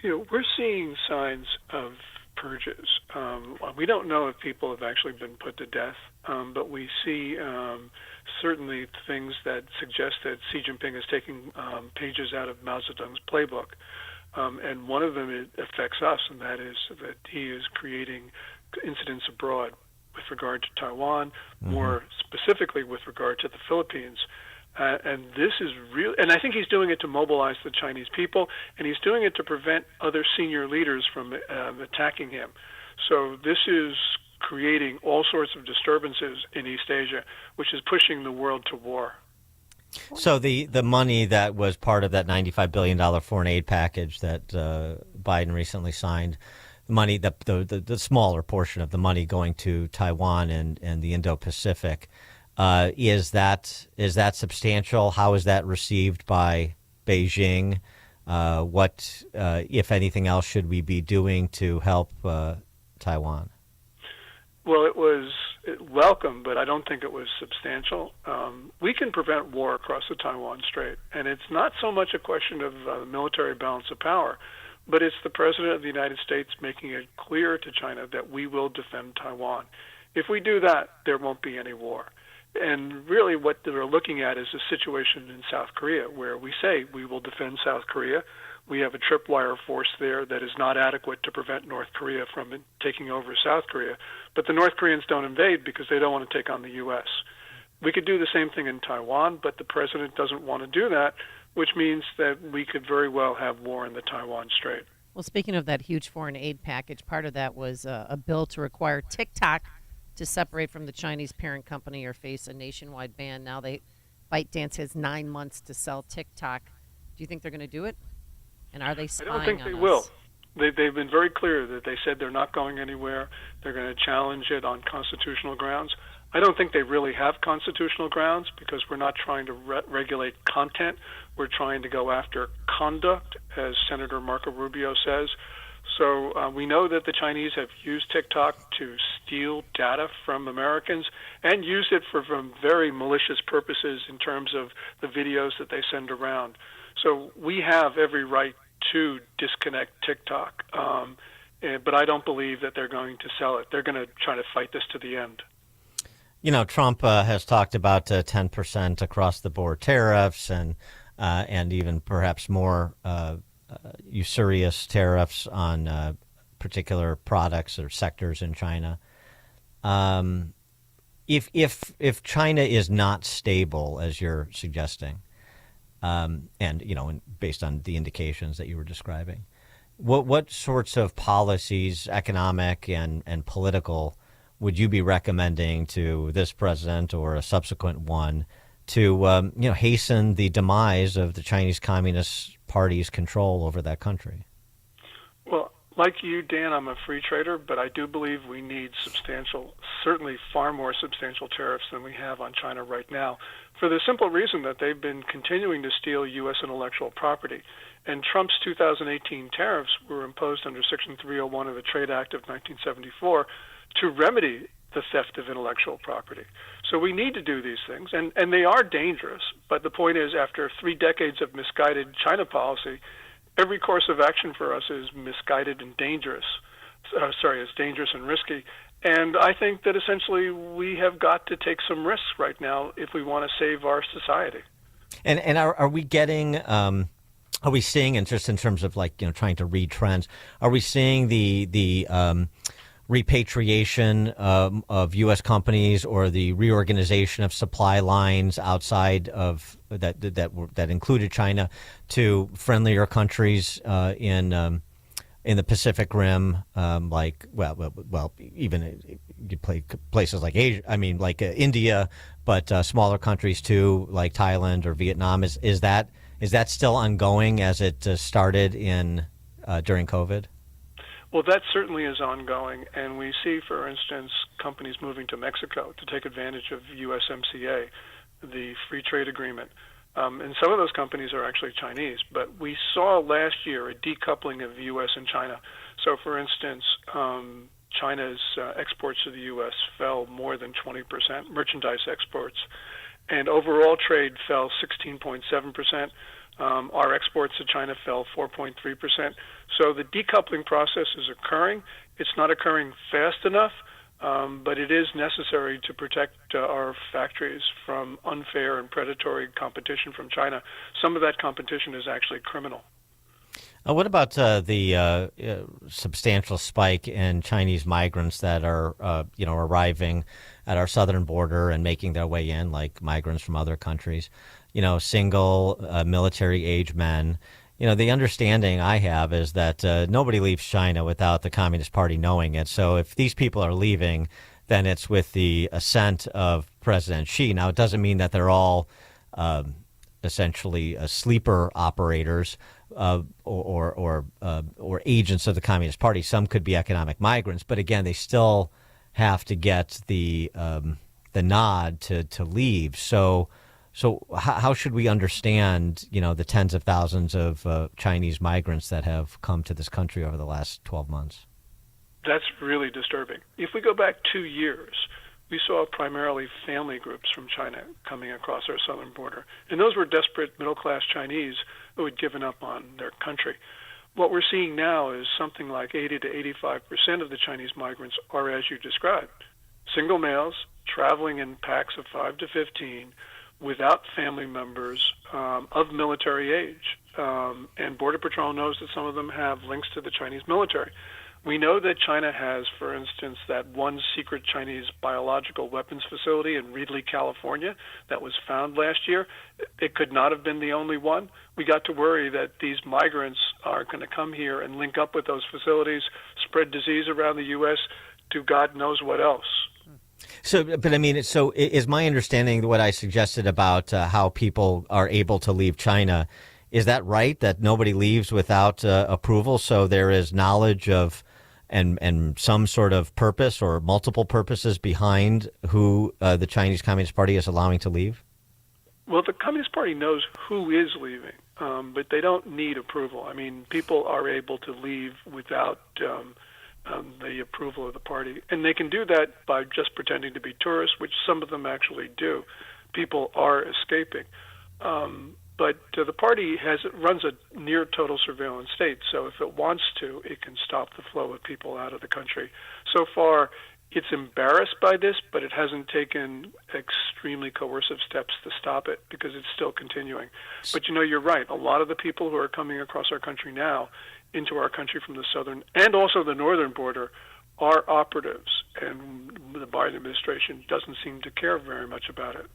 Speaker 1: We're seeing signs of purges. We don't know if people have actually been put to death, but we see certainly things that suggest that Xi Jinping is taking pages out of Mao Zedong's playbook. And one of them affects us, and that is that he is creating incidents abroad with regard to Taiwan, more specifically with regard to the Philippines. And this is real, and I think he's doing it to mobilize the Chinese people, and he's doing it to prevent other senior leaders from attacking him. So this is creating all sorts of disturbances in East Asia, which is pushing the world to war.
Speaker 9: So the money that was part of that $95 billion foreign aid package that Biden recently signed, money, the smaller portion of the money going to Taiwan and the Indo-Pacific, is that substantial? How is that received by Beijing? What, if anything else, should we be doing to help Taiwan?
Speaker 1: Well, it was welcome, but I don't think it was substantial. We can prevent war across the Taiwan Strait, and it's not so much a question of military balance of power, but it's the President of the United States making it clear to China that we will defend Taiwan. If we do that, there won't be any war. And really what they're looking at is a situation in South Korea where we say we will defend South Korea. We have a tripwire force there that is not adequate to prevent North Korea from taking over South Korea. But the North Koreans don't invade because they don't want to take on the U.S. We could do the same thing in Taiwan, but the president doesn't want to do that, which means that we could very well have war in the Taiwan Strait.
Speaker 12: Well, speaking of that huge foreign aid package, part of that was a bill to require TikTok to separate from the Chinese parent company or face a nationwide ban. Now ByteDance has 9 months to sell TikTok. Do you think they're going to do it? And are they spying on us?
Speaker 1: I don't think they will. They've been very clear that they said they're not going anywhere. They're going to challenge it on constitutional grounds. I don't think they really have constitutional grounds because we're not trying to regulate content. We're trying to go after conduct, as Senator Marco Rubio says. So we know that the Chinese have used TikTok to steal data from Americans and use it for very malicious purposes in terms of the videos that they send around. So we have every right to disconnect TikTok, but I don't believe that they're going to sell it. They're going to try to fight this to the end.
Speaker 9: You know, Trump has talked about 10% across-the-board tariffs and even perhaps more usurious tariffs on particular products or sectors in China. If China is not stable, as you're suggesting, and based on the indications that you were describing, what sorts of policies, economic and political, would you be recommending to this president or a subsequent one to hasten the demise of the Chinese Communist Party's control over that country?
Speaker 1: Well, like you, Dan, I'm a free trader, but I do believe we need certainly far more substantial tariffs than we have on China right now, for the simple reason that they've been continuing to steal U.S. intellectual property. And Trump's 2018 tariffs were imposed under Section 301 of the Trade Act of 1974 to remedy the theft of intellectual property. So we need to do these things, and they are dangerous. But the point is, after 3 decades of misguided China policy, every course of action for us is misguided and dangerous. It's dangerous and risky. And I think that essentially we have got to take some risks right now if we want to save our society.
Speaker 9: And are we getting? Are we seeing, and just in terms of trying to read trends, are we seeing the repatriation of U.S. companies or the reorganization of supply lines outside of that included China to friendlier countries in the Pacific Rim, even you play places like Asia, India, but smaller countries too, like Thailand or Vietnam. Is that still ongoing as it started during COVID?
Speaker 1: Well, that certainly is ongoing, and we see, for instance, companies moving to Mexico to take advantage of USMCA, the free trade agreement. And some of those companies are actually Chinese, but we saw last year a decoupling of the U.S. and China. So, for instance, China's exports to the U.S. fell more than 20%, merchandise exports, and overall trade fell 16.7%. Our exports to China fell 4.3%. So the decoupling process is occurring. It's not occurring fast enough, but it is necessary to protect our factories from unfair and predatory competition from China. Some of that competition is actually criminal.
Speaker 9: What about the substantial spike in Chinese migrants that are, arriving at our southern border and making their way in, like migrants from other countries? Single military-age men. The understanding I have is that nobody leaves China without the Communist Party knowing it. So if these people are leaving, then it's with the assent of President Xi. Now, it doesn't mean that they're all essentially sleeper operators or agents of the Communist Party. Some could be economic migrants, but again, they still have to get the nod to leave. So how should we understand, the tens of thousands of Chinese migrants that have come to this country over the last 12 months?
Speaker 1: That's really disturbing. If we go back 2 years, we saw primarily family groups from China coming across our southern border. And those were desperate middle-class Chinese who had given up on their country. What we're seeing now is something like 80 to 85% of the Chinese migrants are, as you described, single males traveling in packs of 5 to 15 without family members of military age. And Border Patrol knows that some of them have links to the Chinese military. We know that China has, for instance, that one secret Chinese biological weapons facility in Reedley, California, that was found last year. It could not have been the only one. We got to worry that these migrants are going to come here and link up with those facilities, spread disease around the U.S., do God knows what else.
Speaker 9: So is my understanding what I suggested about how people are able to leave China, is that right, that nobody leaves without approval? So there is knowledge of and some sort of purpose or multiple purposes behind who the Chinese Communist Party is allowing to leave?
Speaker 1: Well, the Communist Party knows who is leaving, but they don't need approval. I mean, people are able to leave without the approval of the party. And they can do that by just pretending to be tourists, which some of them actually do. People are escaping. But the party runs a near total surveillance state, so if it wants to, it can stop the flow of people out of the country. So far, it's embarrassed by this, but it hasn't taken extremely coercive steps to stop it because it's still continuing. But you're right. A lot of the people who are coming across our country now into our country from the southern and also the northern border are operatives, and the Biden administration doesn't seem to care very much about it.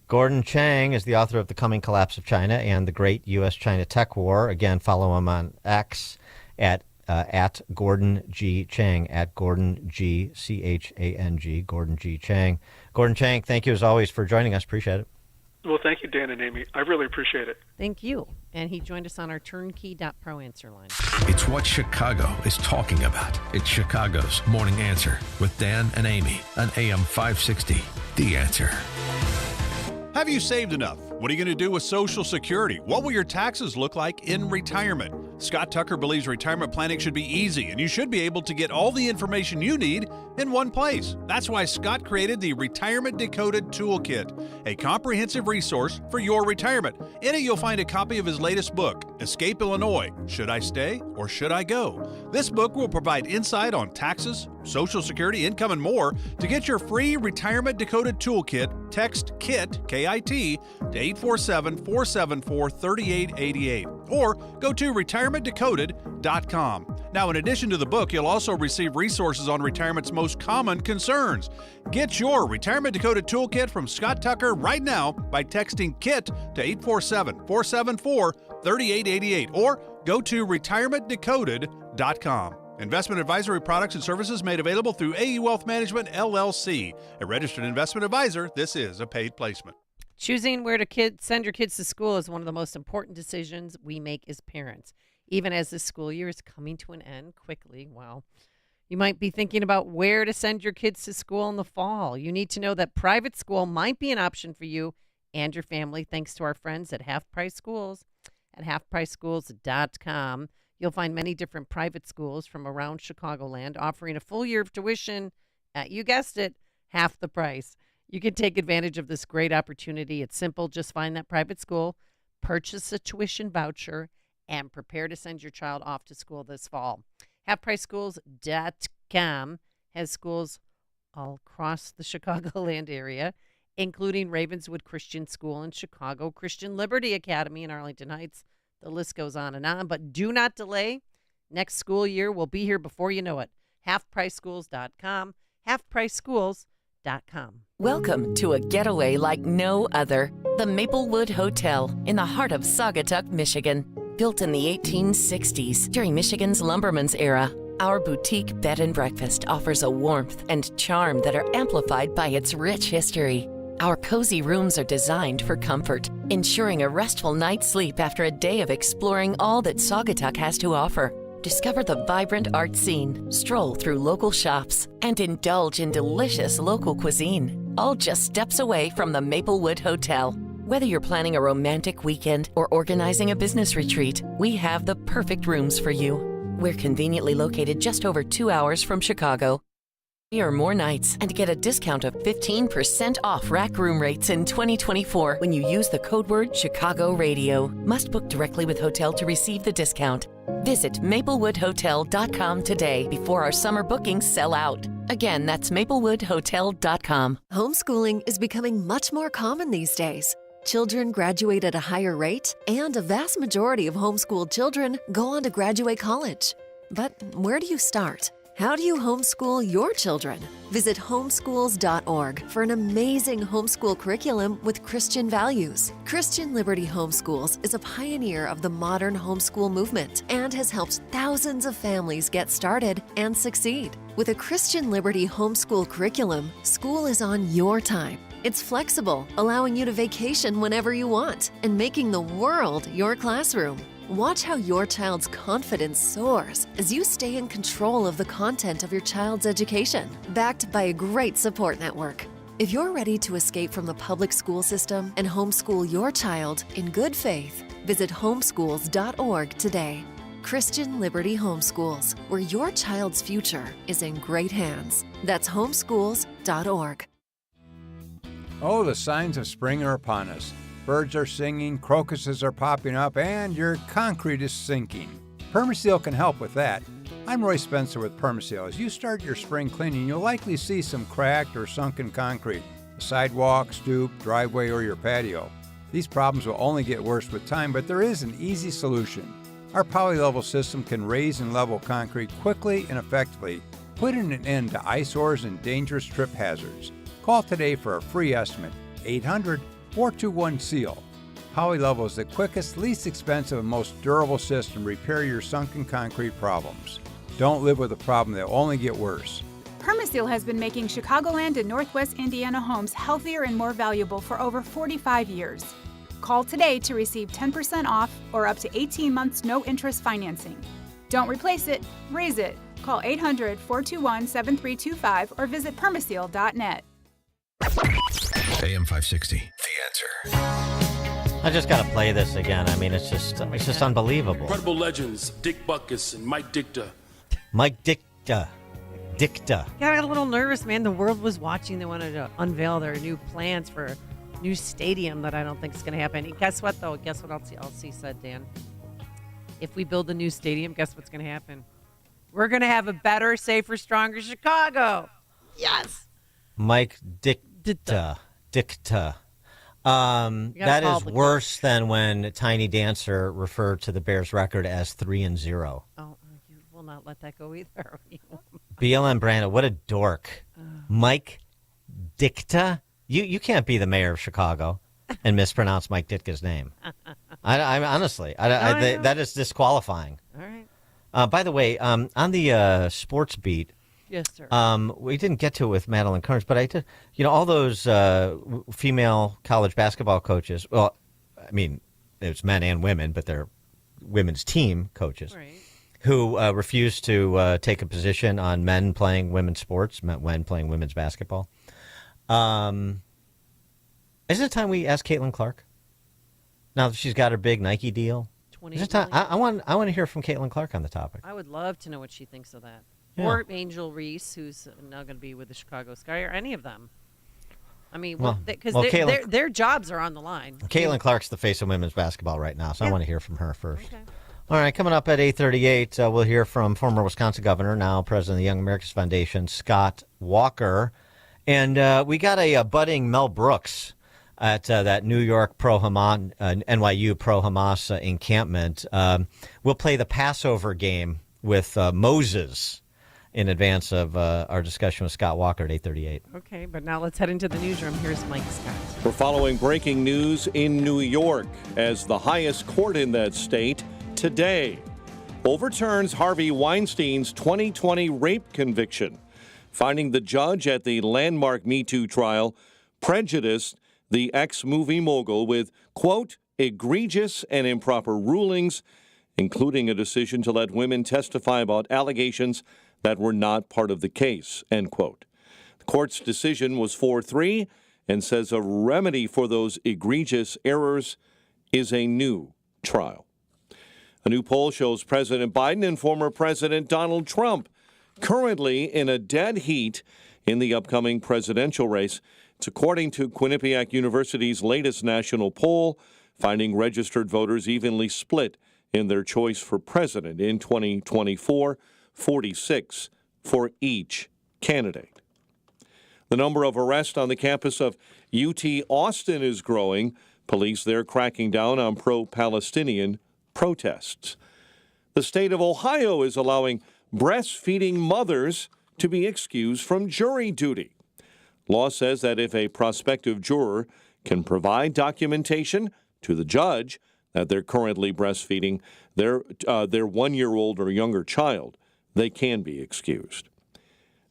Speaker 9: Gordon Chang is the author of The Coming Collapse of China and the Great U.S.-China Tech War. Again, follow him on X at Gordon G. Chang, at Gordon G. C-H-A-N-G, Gordon G. Chang. Gordon Chang, thank you as always for joining us. Appreciate it.
Speaker 1: Well, thank you, Dan and Amy. I really appreciate it.
Speaker 12: Thank you. And he joined us on our turnkey.pro answer line.
Speaker 2: It's what Chicago is talking about. It's Chicago's Morning Answer with Dan and Amy on AM 560. The Answer.
Speaker 4: Have you saved enough? What are you going to do with Social Security? What will your taxes look like in retirement? Scott Tucker believes retirement planning should be easy, and you should be able to get all the information you need in one place. That's why Scott created the Retirement Decoded Toolkit, a comprehensive resource for your retirement. In it, you'll find a copy of his latest book, Escape Illinois: Should I Stay or Should I Go? This book will provide insight on taxes, Social Security, income, and more. To get your free Retirement Decoded Toolkit, text KIT, K-I-T, to 847-474-3888, or go to retirementdecoded.com. Now, in addition to the book, you'll also receive resources on retirement's most common concerns. Get your Retirement Decoded Toolkit from Scott Tucker right now by texting KIT to 847-474-3888, or go to retirementdecoded.com. Investment advisory products and services made available through AE Wealth Management, LLC. A registered investment advisor, this is a paid placement.
Speaker 12: Choosing where to send your kids to school is one of the most important decisions we make as parents. Even as this school year is coming to an end quickly, well, you might be thinking about where to send your kids to school in the fall. You need to know that private school might be an option for you and your family thanks to our friends at Half Price Schools. At halfpriceschools.com, you'll find many different private schools from around Chicagoland offering a full year of tuition at, you guessed it, half the price. You can take advantage of this great opportunity. It's simple. Just find that private school, purchase a tuition voucher, and prepare to send your child off to school this fall. HalfPriceSchools.com has schools all across the Chicagoland area, including Ravenswood Christian School in Chicago, Christian Liberty Academy in Arlington Heights. The list goes on, but do not delay. Next school year will be here before you know it. HalfPriceSchools.com, HalfPriceSchools.com.
Speaker 6: Welcome to a getaway like no other. The Maplewood Hotel in the heart of Saugatuck, Michigan. Built in the 1860s during Michigan's lumberman's era, our boutique bed and breakfast offers a warmth and charm that are amplified by its rich history. Our cozy rooms are designed for comfort, ensuring a restful night's sleep after a day of exploring all that Saugatuck has to offer. Discover the vibrant art scene, stroll through local shops, and indulge in delicious local cuisine, all just steps away from the Maplewood Hotel. Whether you're planning a romantic weekend or organizing a business retreat, we have the perfect rooms for you. We're conveniently located just over 2 hours from Chicago. Or more nights and get a discount of 15% off rack room rates in 2024 when you use the code word Chicago Radio. Must book directly with hotel to receive the discount. Visit maplewoodhotel.com today before our summer bookings sell out. Again, that's maplewoodhotel.com.
Speaker 17: Homeschooling is becoming much more common these days. Children graduate at a higher rate, and a vast majority of homeschooled children go on to graduate college. But where do you start? How do you homeschool your children? Visit homeschools.org for an amazing homeschool curriculum with Christian values. Christian Liberty Homeschools is a pioneer of the modern homeschool movement and has helped thousands of families get started and succeed. With a Christian Liberty homeschool curriculum, school is on your time. It's flexible, allowing you to vacation whenever you want and making the world your classroom. Watch how your child's confidence soars as you stay in control of the content of your child's education, backed by a great support network. If you're ready to escape from the public school system and homeschool your child in good faith, visit homeschools.org today. Christian Liberty Homeschools, where your child's future is in great hands. That's homeschools.org.
Speaker 19: Oh, the signs of spring are upon us. Birds are singing, crocuses are popping up, and your concrete is sinking. Permaseal can help with that. I'm Roy Spencer with Permaseal. As you start your spring cleaning, you'll likely see some cracked or sunken concrete, a sidewalk, stoop, driveway, or your patio. These problems will only get worse with time, but there is an easy solution. Our polylevel system can raise and level concrete quickly and effectively, putting an end to eyesores and dangerous trip hazards. Call today for a free estimate, 421 Seal. Howie Level is the quickest, least expensive, and most durable system to repair your sunken concrete problems. Don't live with a problem that will only get worse.
Speaker 8: Permaseal has been making Chicagoland and Northwest Indiana homes healthier and more valuable for over 45 years. Call today to receive 10% off or up to 18 months no-interest financing. Don't replace it, raise it. Call 800-421-7325 or visit permaseal.net.
Speaker 2: AM 560, The Answer.
Speaker 9: I just got to play this again. I mean, it's just unbelievable.
Speaker 20: Incredible legends, Dick Butkus and Mike Ditka.
Speaker 9: Mike Ditka.
Speaker 12: Yeah, I got a little nervous, man. The world was watching. They wanted to unveil their new plans for a new stadium that I don't think is going to happen. And guess what, though? Guess what LC said, Dan? If we build a new stadium, guess what's going to happen? We're going to have a better, safer, stronger Chicago. Yes.
Speaker 9: Mike Ditka. That is worse than when Tiny Dancer referred to the Bears' record as 3-0.
Speaker 12: Oh, you will not let that go either.
Speaker 9: BLM Brandon, what a dork. Mike Ditka? You can't be the mayor of Chicago and mispronounce Mike Ditka's name. I honestly, that is disqualifying.
Speaker 12: All right.
Speaker 9: By the way, on the sports beat,
Speaker 12: yes, sir.
Speaker 9: We didn't get to it with Madeline Kearns, but I did. All those female college basketball coaches. Well, I mean, it's men and women, but they're women's team coaches,
Speaker 12: right,
Speaker 9: who refused to take a position on men playing women's sports, men playing women's basketball. Isn't it time we ask Caitlin Clark? Now that she's got her big Nike deal. Is it time? I want to hear from Caitlin Clark on the topic.
Speaker 12: I would love to know what she thinks of that.
Speaker 9: Yeah.
Speaker 12: Or Angel Reese, who's now going to be with the Chicago Sky, or any of them. I mean, because their jobs are on the line.
Speaker 9: Caitlin Clark's the face of women's basketball right now, so I want to hear from her first. Okay. All right, coming up at 8:38, we'll hear from former Wisconsin governor, now president of the Young Americans Foundation, Scott Walker. And we got a budding Mel Brooks at that New York pro-Hamas, NYU pro-Hamas encampment. We'll play the Passover game with Moses in advance of our discussion with Scott Walker at 8:38.
Speaker 12: Okay, but now let's head into the newsroom. Here's Mike Scott.
Speaker 7: We're following breaking news in New York as the highest court in that state today overturns Harvey Weinstein's 2020 rape conviction, finding the judge at the landmark Me Too trial prejudiced the ex-movie mogul with, quote, egregious and improper rulings, including a decision to let women testify about allegations that were not part of the case, end quote. The court's decision was 4-3 and says a remedy for those egregious errors is a new trial. A new poll shows President Biden and former President Donald Trump currently in a dead heat in the upcoming presidential race. It's according to Quinnipiac University's latest national poll, finding registered voters evenly split in their choice for president in 2024, 46 for each candidate. The number of arrests on the campus of UT Austin is growing. Police there cracking down on pro-Palestinian protests. The state of Ohio is allowing breastfeeding mothers to be excused from jury duty. Law says that if a prospective juror can provide documentation to the judge that they're currently breastfeeding their 1-year-old or younger child, they can be excused.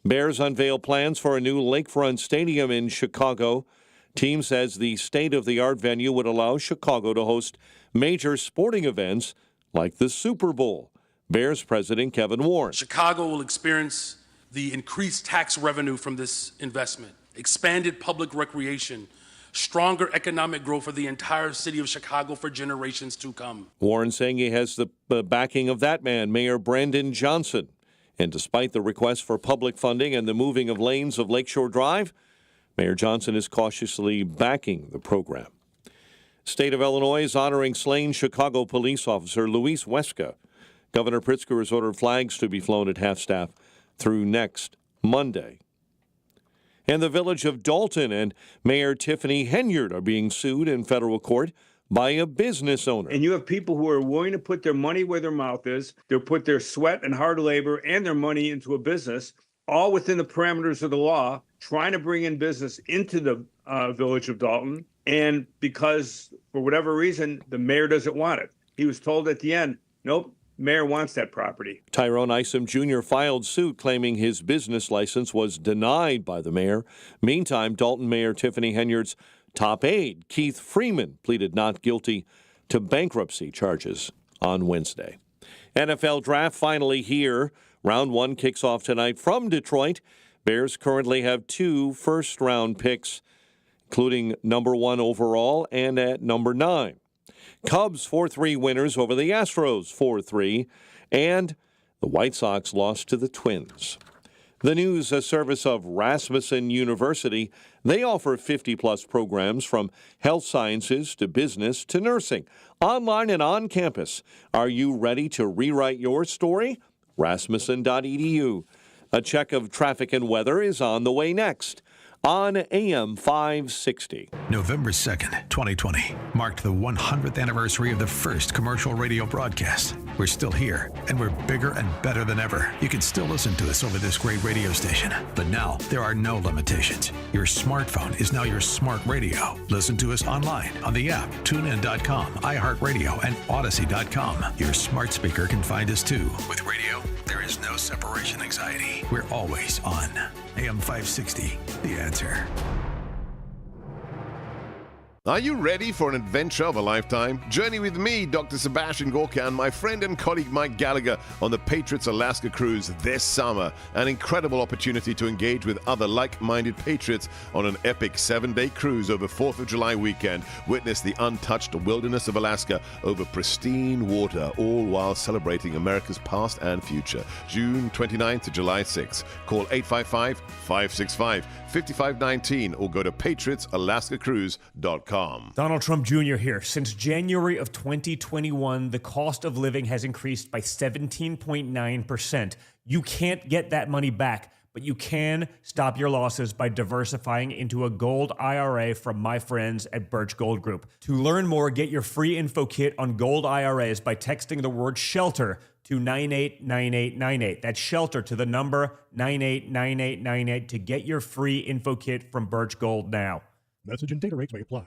Speaker 7: Bears unveil plans for a new lakefront stadium in Chicago. Team says the state-of-the-art venue would allow Chicago to host major sporting events like the Super Bowl. Bears president Kevin Warren.
Speaker 20: Chicago will experience the increased tax revenue from this investment, expanded public recreation, stronger economic growth for the entire city of Chicago for generations to come.
Speaker 7: Warren saying he has the backing of that man, Mayor Brandon Johnson. And despite the request for public funding and the moving of lanes of Lakeshore Drive, Mayor Johnson is cautiously backing the program. State of Illinois is honoring slain Chicago police officer Luis Huesca. Governor Pritzker has ordered flags to be flown at half-staff through next Monday. And the village of Dalton and Mayor Tiffany Henyard are being sued in federal court by a business owner.
Speaker 21: And you have people who are willing to put their money where their mouth is. They'll put their sweat and hard labor and their money into a business, all within the parameters of the law. trying to bring in business into the village of Dalton. And because, for whatever reason, the mayor doesn't want it. He was told at the end, nope, mayor wants that property.
Speaker 7: Tyrone Isom Jr. filed suit claiming his business license was denied by the mayor. Meantime, Dalton Mayor Tiffany Henyard's top aide, Keith Freeman, pleaded not guilty to bankruptcy charges on Wednesday. NFL draft finally here. Round 1 kicks off tonight from Detroit. Bears currently have 2 first-round picks, including number 1 overall and at number 9. Cubs 4-3 winners over the Astros 4-3, and the White Sox lost to the Twins. The news, a service of Rasmussen University. They offer 50-plus programs from health sciences to business to nursing, online and on campus. Are you ready to rewrite your story? Rasmussen.edu. A check of traffic and weather is on the way next on AM 560.
Speaker 2: November 2nd, 2020, marked the 100th anniversary of the first commercial radio broadcast. We're still here, and we're bigger and better than ever. You can still listen to us over this great radio station, but now there are no limitations. Your smartphone is now your smart radio. Listen to us online on the app, TuneIn.com, iHeartRadio, and Odyssey.com. Your smart speaker can find us too. With radio, there is no separation anxiety. We're always on. AM 560, The Answer.
Speaker 3: Are you ready for an adventure of a lifetime? Journey with me, Dr. Sebastian Gorka, and my friend and colleague Mike Gallagher on the Patriots Alaska cruise this summer. An incredible opportunity to engage with other like-minded patriots on an epic 7-day cruise over 4th of July weekend. Witness the untouched wilderness of Alaska over pristine water, all while celebrating America's past and future. June 29th to July 6th. Call 855-565-5519 or go to patriotsalaskacruise.com.
Speaker 22: Donald Trump Jr. here. Since January of 2021, the cost of living has increased by 17.9%. You can't get that money back, but you can stop your losses by diversifying into a gold IRA from my friends at Birch Gold Group. To learn more, get your free info kit on gold IRAs by texting the word SHELTER to 989898. That's SHELTER to the number 989898 to get your free info kit from Birch Gold now.
Speaker 23: Message and data rates may apply.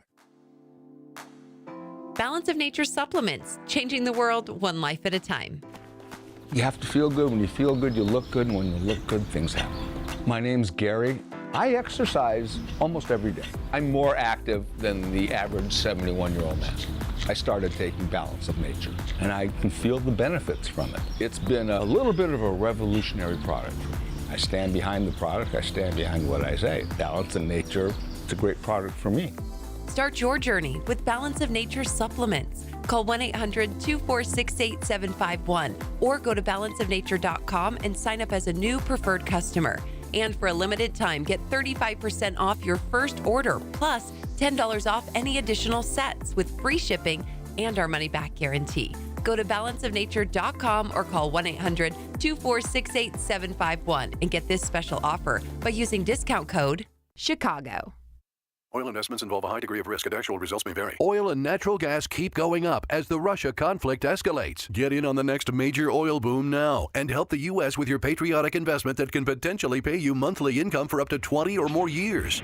Speaker 24: Balance of Nature supplements, changing the world one life at a time.
Speaker 25: You have to feel good. When you feel good, you look good. And when you look good, things happen. My name's Gary. I exercise almost every day. I'm more active than the average 71-year-old man. I started taking Balance of Nature, and I can feel the benefits from it. It's been a little bit of a revolutionary product for me. I stand behind the product. I stand behind what I say. Balance of Nature, it's a great product for me.
Speaker 24: Start your journey with Balance of Nature supplements. Call 1-800-246-8751 or go to balanceofnature.com and sign up as a new preferred customer. And for a limited time, get 35% off your first order, plus $10 off any additional sets with free shipping and our money-back guarantee. Go to balanceofnature.com or call 1-800-246-8751 and get this special offer by using discount code CHICAGO.
Speaker 26: Oil investments involve a high degree of risk and actual results may vary. Oil and natural gas keep going up as the Russia conflict escalates. Get in on the next major oil boom now and help the U.S. with your patriotic investment that can potentially pay you monthly income for up to 20 or more years.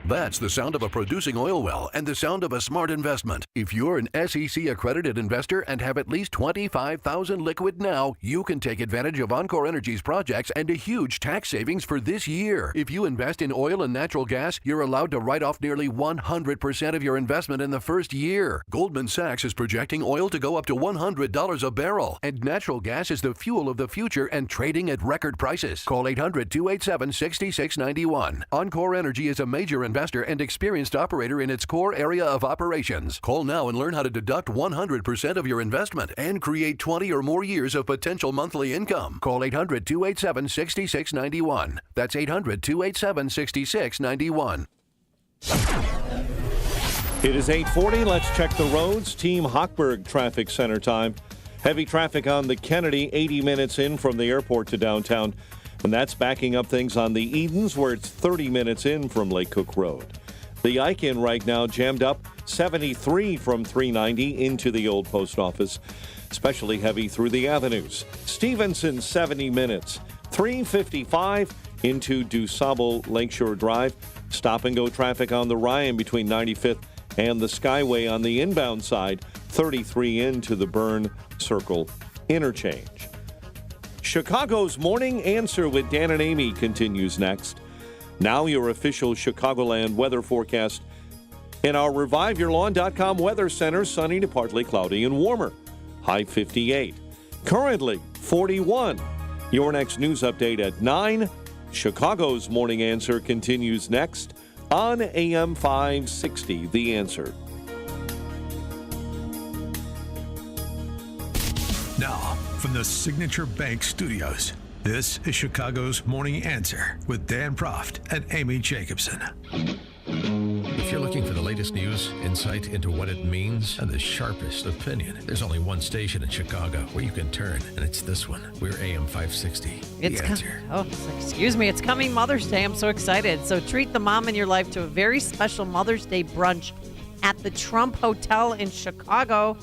Speaker 26: That's the sound of a producing oil well and the sound of a smart investment. If you're an SEC accredited investor and have at least $25,000 liquid now, you can take advantage of Encore Energy's projects and a huge tax savings for this year. If you invest in oil and natural gas, you're allowed to write off nearly 100% of your investment in the first year. Goldman Sachs is projecting oil to go up to $100 a barrel, and natural gas is the fuel of the future and trading at record prices. Call 800-287-6691. Encore Energy is a major investor and experienced operator in its core area of operations. Call now and learn how to deduct 100% of your investment and create 20 or more years of potential monthly income. Call 800-287-6691. That's 800-287-6691.
Speaker 7: It is 8:40. Let's check the roads. Team Hochberg Traffic Center time. Heavy traffic on the Kennedy, 80 minutes in from the airport to downtown. And that's backing up things on the Edens, where it's 30 minutes in from Lake Cook Road. The Ike-In right now jammed up 73 from 390 into the old post office, especially heavy through the avenues. Stevenson, 70 minutes. 355 into DuSable Lakeshore Drive. Stop-and-go traffic on the Ryan between 95th and the Skyway on the inbound side, 33 into the Burn Circle interchange. Chicago's Morning Answer with Dan and Amy continues next. Now your official Chicagoland weather forecast in our ReviveYourLawn.com Weather Center, sunny to partly cloudy and warmer. High 58. Currently 41. Your next news update at 9. Chicago's Morning Answer continues next on AM 560, The Answer.
Speaker 2: Now, from the Signature Bank Studios, this is Chicago's Morning Answer with Dan Proft and Amy Jacobson. If you're looking for the latest news, insight into what it means, and the sharpest opinion, there's only one station in Chicago where you can turn, and it's this one. We're AM 560, The Answer.
Speaker 12: Excuse me. It's coming Mother's Day. I'm so excited. So treat the mom in your life to a very special Mother's Day brunch at the Trump Hotel in Chicago.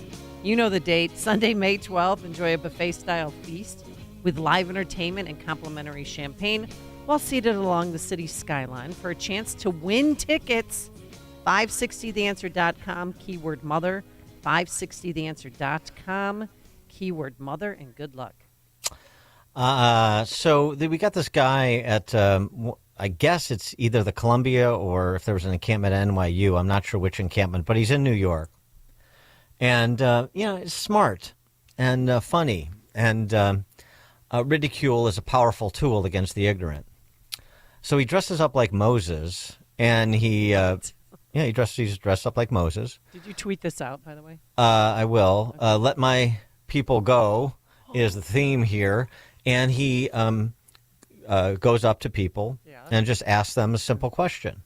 Speaker 12: You know the date, Sunday, May 12th. Enjoy a buffet-style feast with live entertainment and complimentary champagne while seated along the city skyline. For a chance to win tickets, 560theanswer.com, keyword mother, 560theanswer.com, keyword mother, and good luck.
Speaker 9: So we got this guy at, I guess it's either the Columbia or if there was an encampment at NYU. I'm not sure which encampment, but he's in New York. And, it's smart and funny. And ridicule is a powerful tool against the ignorant. So he dresses up like Moses, and he's dressed up like Moses.
Speaker 12: Did you tweet this out, by the way?
Speaker 9: I will. Okay. Let my people go is the theme here. And he goes up to people and just asks them a simple question.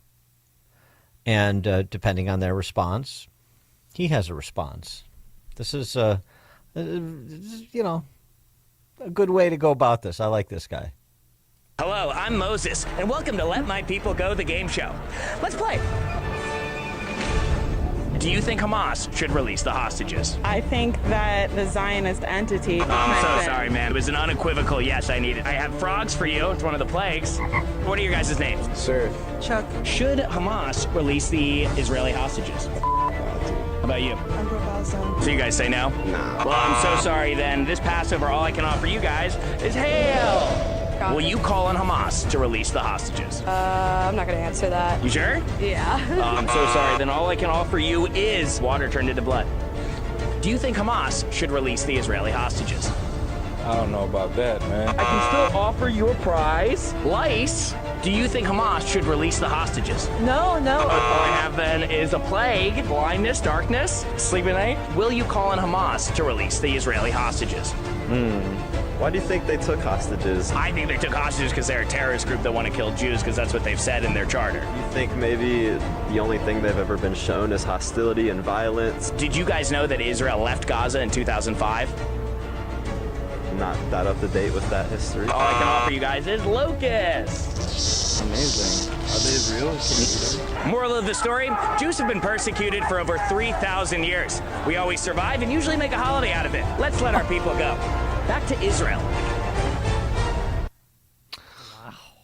Speaker 9: And depending on their response, he has a response. This is, a good way to go about this. I like this guy.
Speaker 5: Hello, I'm Moses, and welcome to Let My People Go, the game show. Let's play. Do you think Hamas should release the hostages?
Speaker 10: I think that the Zionist entity...
Speaker 5: Oh, I'm so sorry, man. It was an unequivocal yes I needed. I have frogs for you. It's one of the plagues. What are your guys' names?
Speaker 10: Sir. Chuck.
Speaker 5: Should Hamas release the Israeli hostages? How about you? So you guys say no?
Speaker 10: No.
Speaker 5: Well, I'm so sorry then. This Passover, all I can offer you guys is hail! Will you call on Hamas to release the hostages?
Speaker 10: I'm not going to answer that.
Speaker 5: You sure?
Speaker 10: Yeah.
Speaker 5: I'm so sorry. Then all I can offer you is water turned into blood. Do you think Hamas should release the Israeli hostages?
Speaker 11: I don't know about that, man.
Speaker 5: I can still offer you a prize. Lice. Do you think Hamas should release the hostages?
Speaker 10: No.
Speaker 5: All I have then is a plague, blindness, darkness, sleep at night. Will you call on Hamas to release the Israeli hostages?
Speaker 13: Why do you think they took hostages?
Speaker 5: I think they took hostages because they're a terrorist group that want to kill Jews because that's what they've said in their charter.
Speaker 13: You think maybe the only thing they've ever been shown is hostility and violence?
Speaker 5: Did you guys know that Israel left Gaza in 2005?
Speaker 13: Not that up to date with that history.
Speaker 5: All I can offer you guys is locusts.
Speaker 13: Amazing. Are they real?
Speaker 5: Moral of the story, Jews have been persecuted for over 3,000 years. We always survive and usually make a holiday out of it. Let's let our people go. Back to Israel.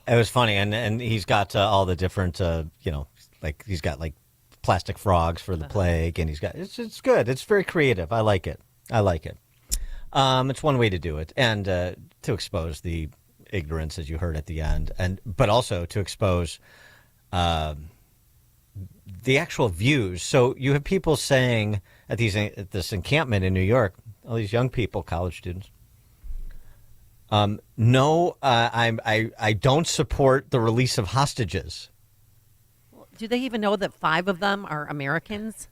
Speaker 9: It was funny, and he's got all the different, he's got like plastic frogs for the plague, and it's good. It's very creative. I like it. It's one way to do it, and to expose the ignorance, as you heard at the end, but also to expose the actual views. So you have people saying at this encampment in New York, all these young people, college students, no, I don't support the release of hostages.
Speaker 12: Do they even know that 5 of them are Americans?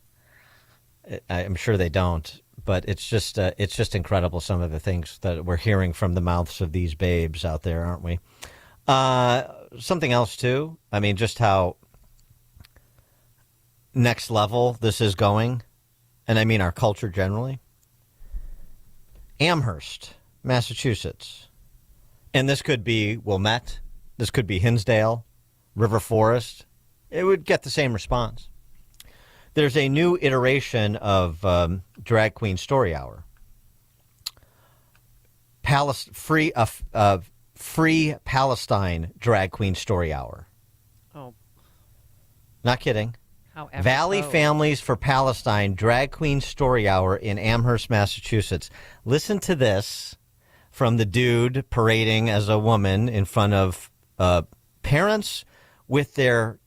Speaker 9: I'm sure they don't, but it's just incredible, some of the things that we're hearing from the mouths of these babes out there, aren't we? Something else too. I mean, just how next level this is going, and I mean our culture generally. Amherst, Massachusetts. And this could be Wilmette. This could be Hinsdale, River Forest. It would get the same response. There's a new iteration of Drag Queen Story Hour. Free Palestine Drag Queen Story Hour.
Speaker 12: Oh.
Speaker 9: Not kidding.
Speaker 12: However,
Speaker 9: Valley Families for Palestine Drag Queen Story Hour in Amherst, Massachusetts. Listen to this from the dude parading as a woman in front of parents with their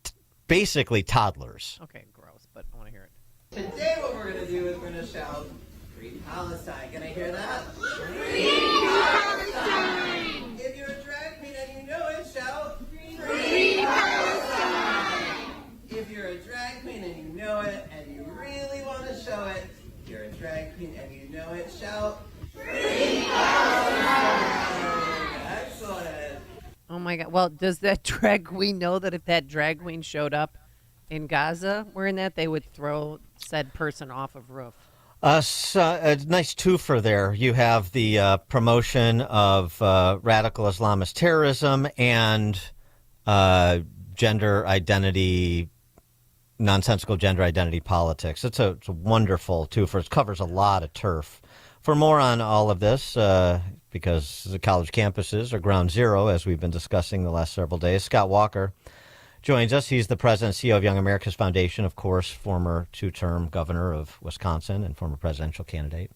Speaker 9: basically toddlers.
Speaker 12: Okay, gross, but I want to hear it.
Speaker 1: Today what we're going to do is we're going to shout, Free Palestine. Can I hear that?
Speaker 4: Free Palestine!
Speaker 1: If you're a drag queen and you know it, shout,
Speaker 4: Free Palestine!
Speaker 1: If you're a drag queen and you know it and you really want to show it, if you're a drag queen and you know it, shout, Free Palestine! Excellent.
Speaker 12: Oh my God. Well, does that drag queen know that if that drag queen showed up in Gaza wearing that, they would throw said person off of roof?
Speaker 9: A nice twofer there. You have the promotion of radical Islamist terrorism and gender identity, nonsensical gender identity politics. It's a wonderful twofer. It covers a lot of turf. For more on all of this, because the college campuses are ground zero, as we've been discussing the last several days, Scott Walker joins us. He's the president and CEO of Young America's Foundation, of course, former two-term governor of Wisconsin and former presidential candidate.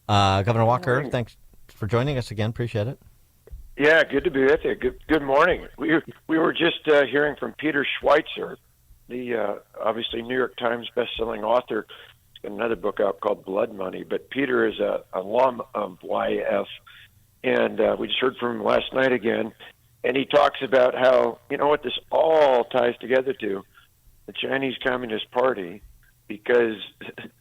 Speaker 9: Governor Walker, thanks for joining us again. Appreciate it.
Speaker 14: Yeah, good to be with you. Good morning. We were just hearing from Peter Schweitzer, the obviously New York Times bestselling author. He's got another book out called Blood Money. But Peter is an alum of YF, and we just heard from him last night again. And he talks about how, you know what this all ties together to? The Chinese Communist Party, because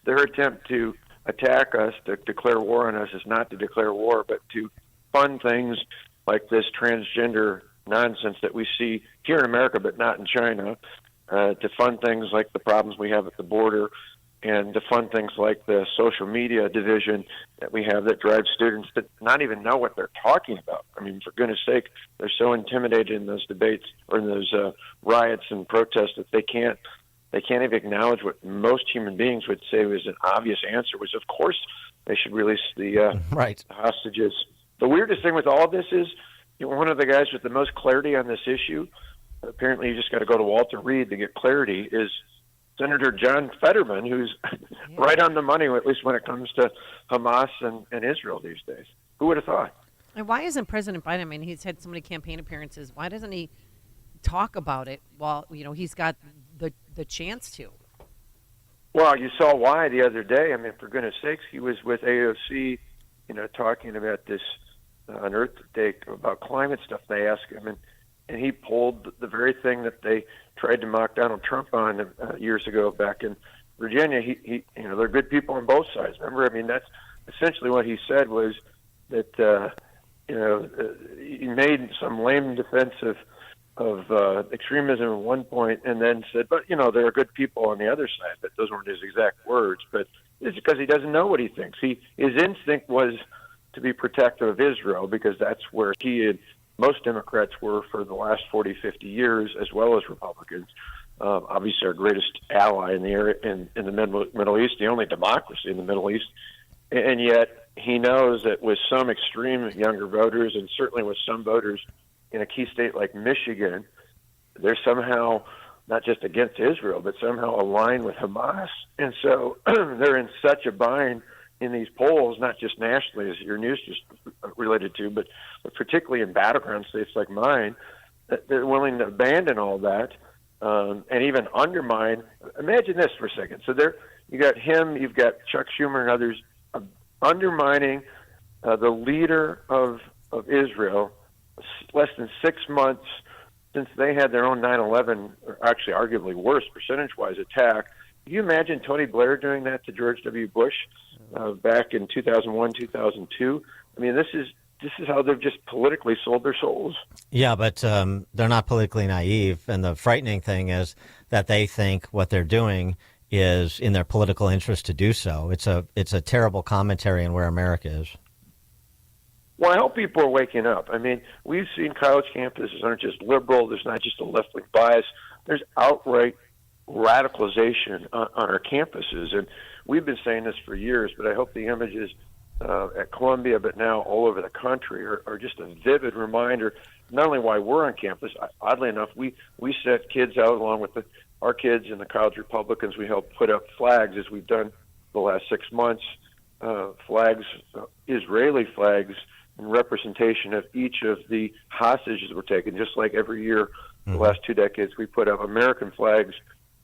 Speaker 14: their attempt to attack us, to declare war on us, is not to declare war, but to fund things like this transgender nonsense that we see here in America, but not in China, to fund things like the problems we have at the border, and to fund things like the social media division that we have that drives students to not even know what they're talking about. I mean, for goodness sake, they're so intimidated in those debates or in those riots and protests that they can't even acknowledge what most human beings would say was an obvious answer, was of course they should release the hostages. The weirdest thing with all of this is, you know, one of the guys with the most clarity on this issue, apparently you just got to go to Walter Reed to get clarity, is Senator John Fetterman, who's right on the money, at least when it comes to Hamas and Israel these days. Who would have thought?
Speaker 12: And why isn't President Biden, I mean, he's had so many campaign appearances, why doesn't he talk about it while, you know, he's got the chance to?
Speaker 14: Well, you saw why the other day. I mean, for goodness sakes, he was with AOC, you know, talking about this on Earth Day about climate stuff. They asked him, and he pulled the very thing that they tried to mock Donald Trump on years ago back in Virginia. He you know, they're good people on both sides. Remember, I mean, that's essentially what he said, was that you know, he made some lame defense of extremism at one point, and then said, but you know, there are good people on the other side. But those weren't his exact words. But it's because he doesn't know what he thinks. His instinct was to be protective of Israel, because that's where he and most Democrats were for the last 40, 50 years, as well as Republicans. Obviously, our greatest ally in the area, in the Middle East, the only democracy in the Middle East. And yet, he knows that with some extreme younger voters, and certainly with some voters in a key state like Michigan, they're somehow not just against Israel, but somehow aligned with Hamas. And so they're in such a bind in these polls, not just nationally, as your news just related to, but particularly in battleground states like mine, that they're willing to abandon all that and even undermine. Imagine this for a second. So there, you got him, you've got Chuck Schumer and others undermining the leader of Israel less than 6 months since they had their own 9/11, or actually arguably worse percentage-wise attack. Can you imagine Tony Blair doing that to George W. Bush back in 2001, 2002? I mean, this is how they've just politically sold their souls.
Speaker 9: Yeah, but they're not politically naive, and the frightening thing is that they think what they're doing is in their political interest to do so. It's a terrible commentary on where America is.
Speaker 14: Well, I hope people are waking up. I mean, we've seen college campuses aren't just liberal. There's not just a left-wing bias. There's outright radicalization on our campuses. And we've been saying this for years, but I hope the images at Columbia, but now all over the country, are just a vivid reminder, not only why we're on campus. Oddly enough, we set kids out along with our kids and the College Republicans. We help put up flags, as we've done the last 6 months, flags, Israeli flags, in representation of each of the hostages that were taken, just like every year the last 2 decades we put up American flags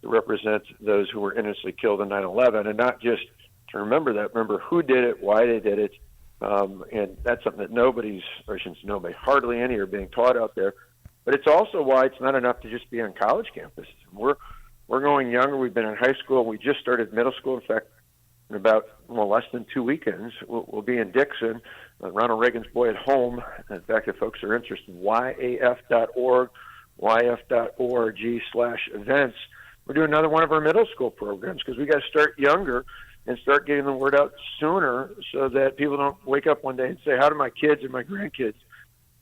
Speaker 14: to represent those who were innocently killed in 9/11, and not just to remember who did it, why they did it, and that's something that hardly any are being taught out there. But it's also why it's not enough to just be on college campuses. We're going younger. We've been in high school. We just started middle school. In fact, in about less than 2 weekends, we'll be in Dixon, Ronald Reagan's Boy at Home. In fact, if folks are interested, yaf.org, yf.org/events. We're doing another one of our middle school programs because we got to start younger and start getting the word out sooner so that people don't wake up one day and say, how do my kids and my grandkids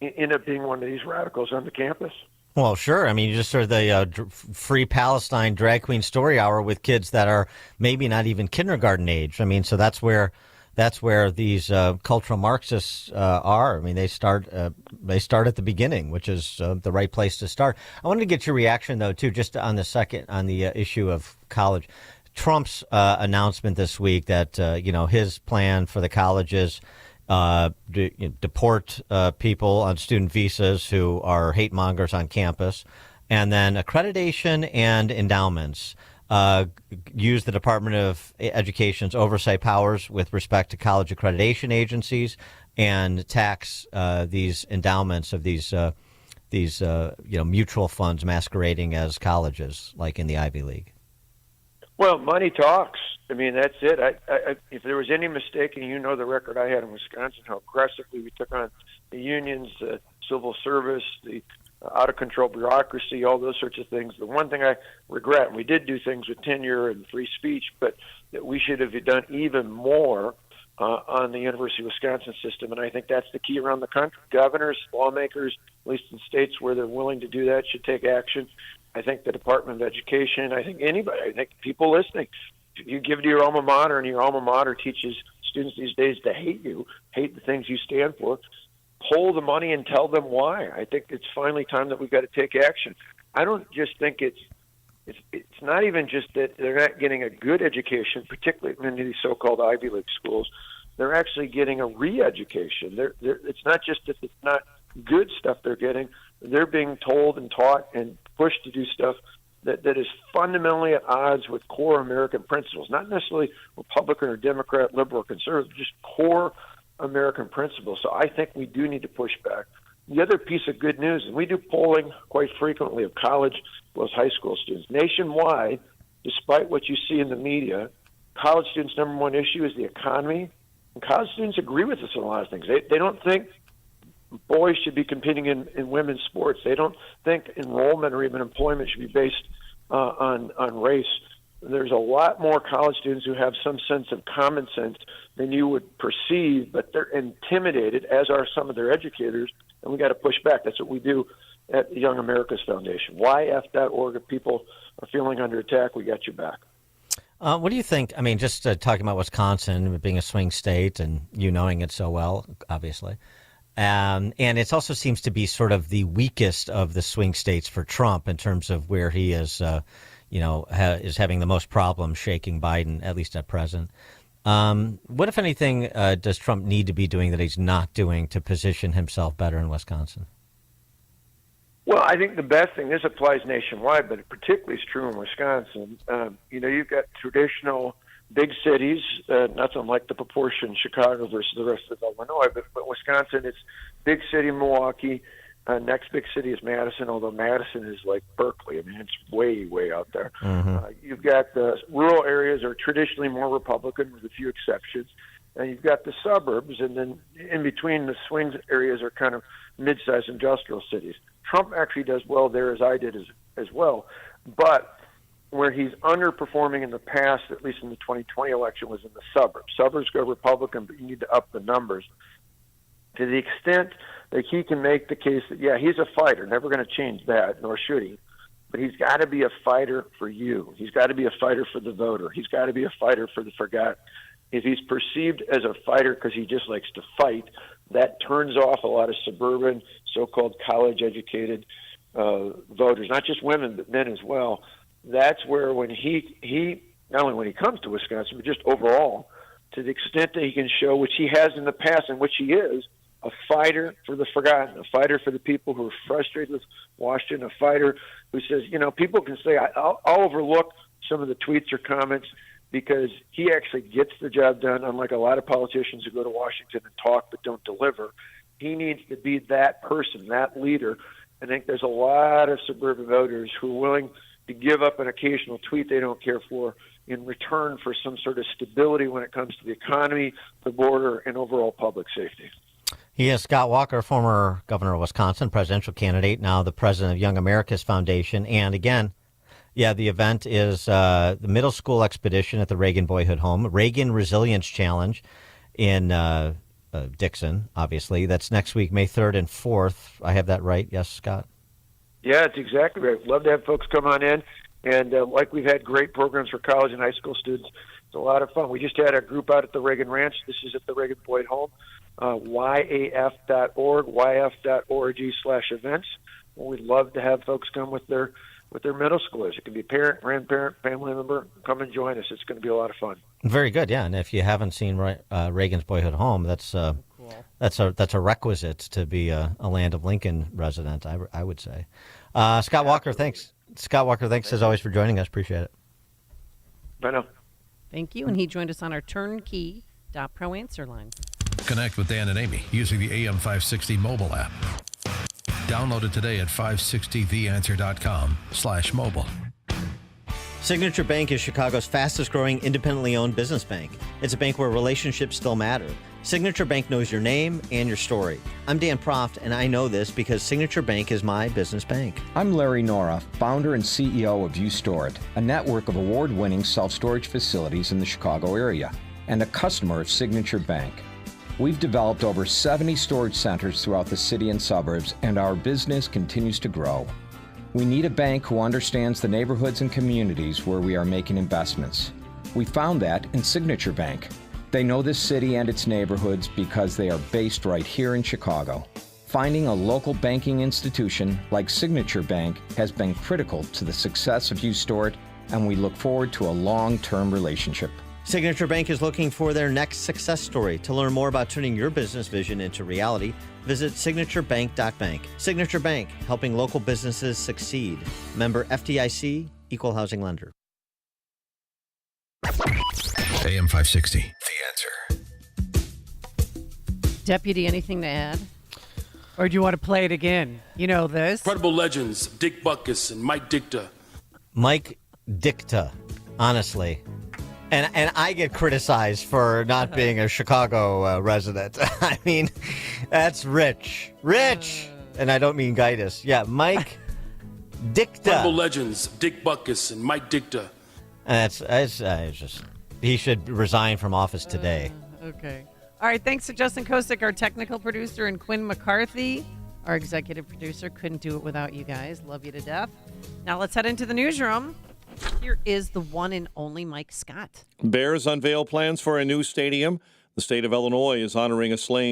Speaker 14: end up being one of these radicals on the campus?
Speaker 9: Well, sure. I mean, you just heard the Free Palestine Drag Queen Story Hour with kids that are maybe not even kindergarten age. I mean, so that's where these cultural Marxists are. I mean, they start at the beginning, which is the right place to start. I wanted to get your reaction, though, too, just on the issue of college. Trump's announcement this week that his plan for the colleges deport people on student visas who are hate mongers on campus, and then accreditation and endowments. Use the Department of Education's oversight powers with respect to college accreditation agencies and tax these endowments of these mutual funds masquerading as colleges, like in the Ivy League.
Speaker 14: Well, money talks. I mean, that's it. If there was any mistake, and the record I had in Wisconsin, how aggressively we took on the unions, the civil service, the out-of-control bureaucracy, all those sorts of things. The one thing I regret, and we did do things with tenure and free speech, but that we should have done even more on the University of Wisconsin system, and I think that's the key around the country. Governors, lawmakers, at least in states where they're willing to do that, should take action. I think the Department of Education, I think anybody, I think people listening, if you give to your alma mater and your alma mater teaches students these days to hate you, hate the things you stand for, pull the money and tell them why. I think it's finally time that we've got to take action. I don't just think it's not even just that they're not getting a good education, particularly in these so-called Ivy League schools. They're actually getting a re-education. It's not just that it's not good stuff they're getting. They're being told and taught and pushed to do stuff that is fundamentally at odds with core American principles, not necessarily Republican or Democrat, liberal or conservative, just core American principles. So I think we do need to push back. The other piece of good news, and we do polling quite frequently of college as well as high school students. Nationwide, despite what you see in the media, college students' number one issue is the economy. And college students agree with us on a lot of things. They don't think boys should be competing in women's sports. They don't think enrollment or even employment should be based on race. There's a lot more college students who have some sense of common sense than you would perceive, but they're intimidated, as are some of their educators, and we got to push back. That's what we do at Young America's Foundation. YF.org. If people are feeling under attack, we got your back.
Speaker 9: What do you think? I mean, just talking about Wisconsin being a swing state and you knowing it so well, obviously. And it also seems to be sort of the weakest of the swing states for Trump in terms of where he is, is having the most problems shaking Biden, at least at present. What, if anything, does Trump need to be doing that he's not doing to position himself better in Wisconsin?
Speaker 14: Well, I think the best thing, this applies nationwide, but it particularly is true in Wisconsin. You've got traditional big cities, nothing like the proportion Chicago versus the rest of Illinois, but Wisconsin, it's big city Milwaukee. Next big city is Madison, although Madison is like Berkeley. I mean, it's way, way out there.
Speaker 9: Mm-hmm.
Speaker 14: You've got the rural areas are traditionally more Republican with a few exceptions. And you've got the suburbs, and then in between the swing areas are kind of mid-sized industrial cities. Trump actually does well there, as I did as well. But where he's underperforming in the past, at least in the 2020 election, was in the suburbs. Suburbs go Republican, but you need to up the numbers. To the extent that he can make the case that, yeah, he's a fighter, never going to change that, nor should he, but he's got to be a fighter for you. He's got to be a fighter for the voter. He's got to be a fighter for the forgotten. if he's perceived as a fighter because he just likes to fight, that turns off a lot of suburban, so-called college-educated voters, not just women, but men as well. That's where when he not only when he comes to Wisconsin, but just overall, to the extent that he can show, which he has in the past and which he is, a fighter for the forgotten, a fighter for the people who are frustrated with Washington, a fighter who says, people can say, I'll overlook some of the tweets or comments because he actually gets the job done, unlike a lot of politicians who go to Washington and talk but don't deliver. He needs to be that person, that leader. I think there's a lot of suburban voters who are willing to give up an occasional tweet they don't care for in return for some sort of stability when it comes to the economy, the border, and overall public safety.
Speaker 9: He is Scott Walker, former governor of Wisconsin, presidential candidate, now the president of Young America's Foundation. And again, the event is the middle school expedition at the Reagan Boyhood Home, Reagan Resilience Challenge in Dixon, obviously. That's next week, May 3rd and 4th. I have that right? Yes, Scott?
Speaker 14: Yeah, it's exactly right. Love to have folks come on in. And like we've had great programs for college and high school students, it's a lot of fun. We just had a group out at the Reagan Ranch. This is at the Reagan Boyd Home, yaf.org, yf.org/events. Well, we'd love to have folks come with their middle schoolers. It can be parent, grandparent, family member. Come and join us. It's going to be a lot of fun. Very good, yeah. And if you haven't seen Reagan's Boyhood Home, that's a requisite to be a Land of Lincoln resident, I would say. Scott Walker, thanks. Scott Walker, thanks as always for joining us. Appreciate it. Bye now.
Speaker 12: Thank you. And he joined us on our turnkey.pro answer line.
Speaker 2: Connect with Dan and Amy using the AM 560 mobile app. Download it today at 560theanswer.com/mobile.
Speaker 9: Signature Bank is Chicago's fastest growing independently owned business bank. It's a bank where relationships still matter. Signature Bank knows your name and your story. I'm Dan Proft, and I know this because Signature Bank is my business bank.
Speaker 6: I'm Larry Nora, founder and CEO of U-Store-It, a network of award-winning self-storage facilities in the Chicago area, and a customer of Signature Bank. We've developed over 70 storage centers throughout the city and suburbs, and our business continues to grow. We need a bank who understands the neighborhoods and communities where we are making investments. We found that in Signature Bank. They know this city and its neighborhoods because they are based right here in Chicago. Finding a local banking institution like Signature Bank has been critical to the success of U-Store-It, and we look forward to a long-term relationship.
Speaker 9: Signature Bank is looking for their next success story. To learn more about turning your business vision into reality, visit signaturebank.bank. Signature Bank, helping local businesses succeed. Member FDIC, Equal Housing Lender.
Speaker 2: AM 560, The Answer.
Speaker 12: Deputy, anything to add? Or do you want to play it again? You know this.
Speaker 20: Incredible legends, Dick Butkus and Mike Dicta.
Speaker 9: Mike Dicta, honestly. And I get criticized for not being a Chicago resident. I mean, that's rich. And I don't mean Gaitis. Yeah, Mike Dicta.
Speaker 20: Incredible legends, Dick Butkus and Mike Dicta.
Speaker 9: And it's just, he should resign from office today.
Speaker 12: Okay. All right, thanks to Justin Kosick, our technical producer, and Quinn McCarthy, our executive producer. Couldn't do it without you guys. Love you to death. Now let's head into the newsroom. Here is the one and only Mike Scott.
Speaker 7: Bears unveil plans for a new stadium. The state of Illinois is honoring a slain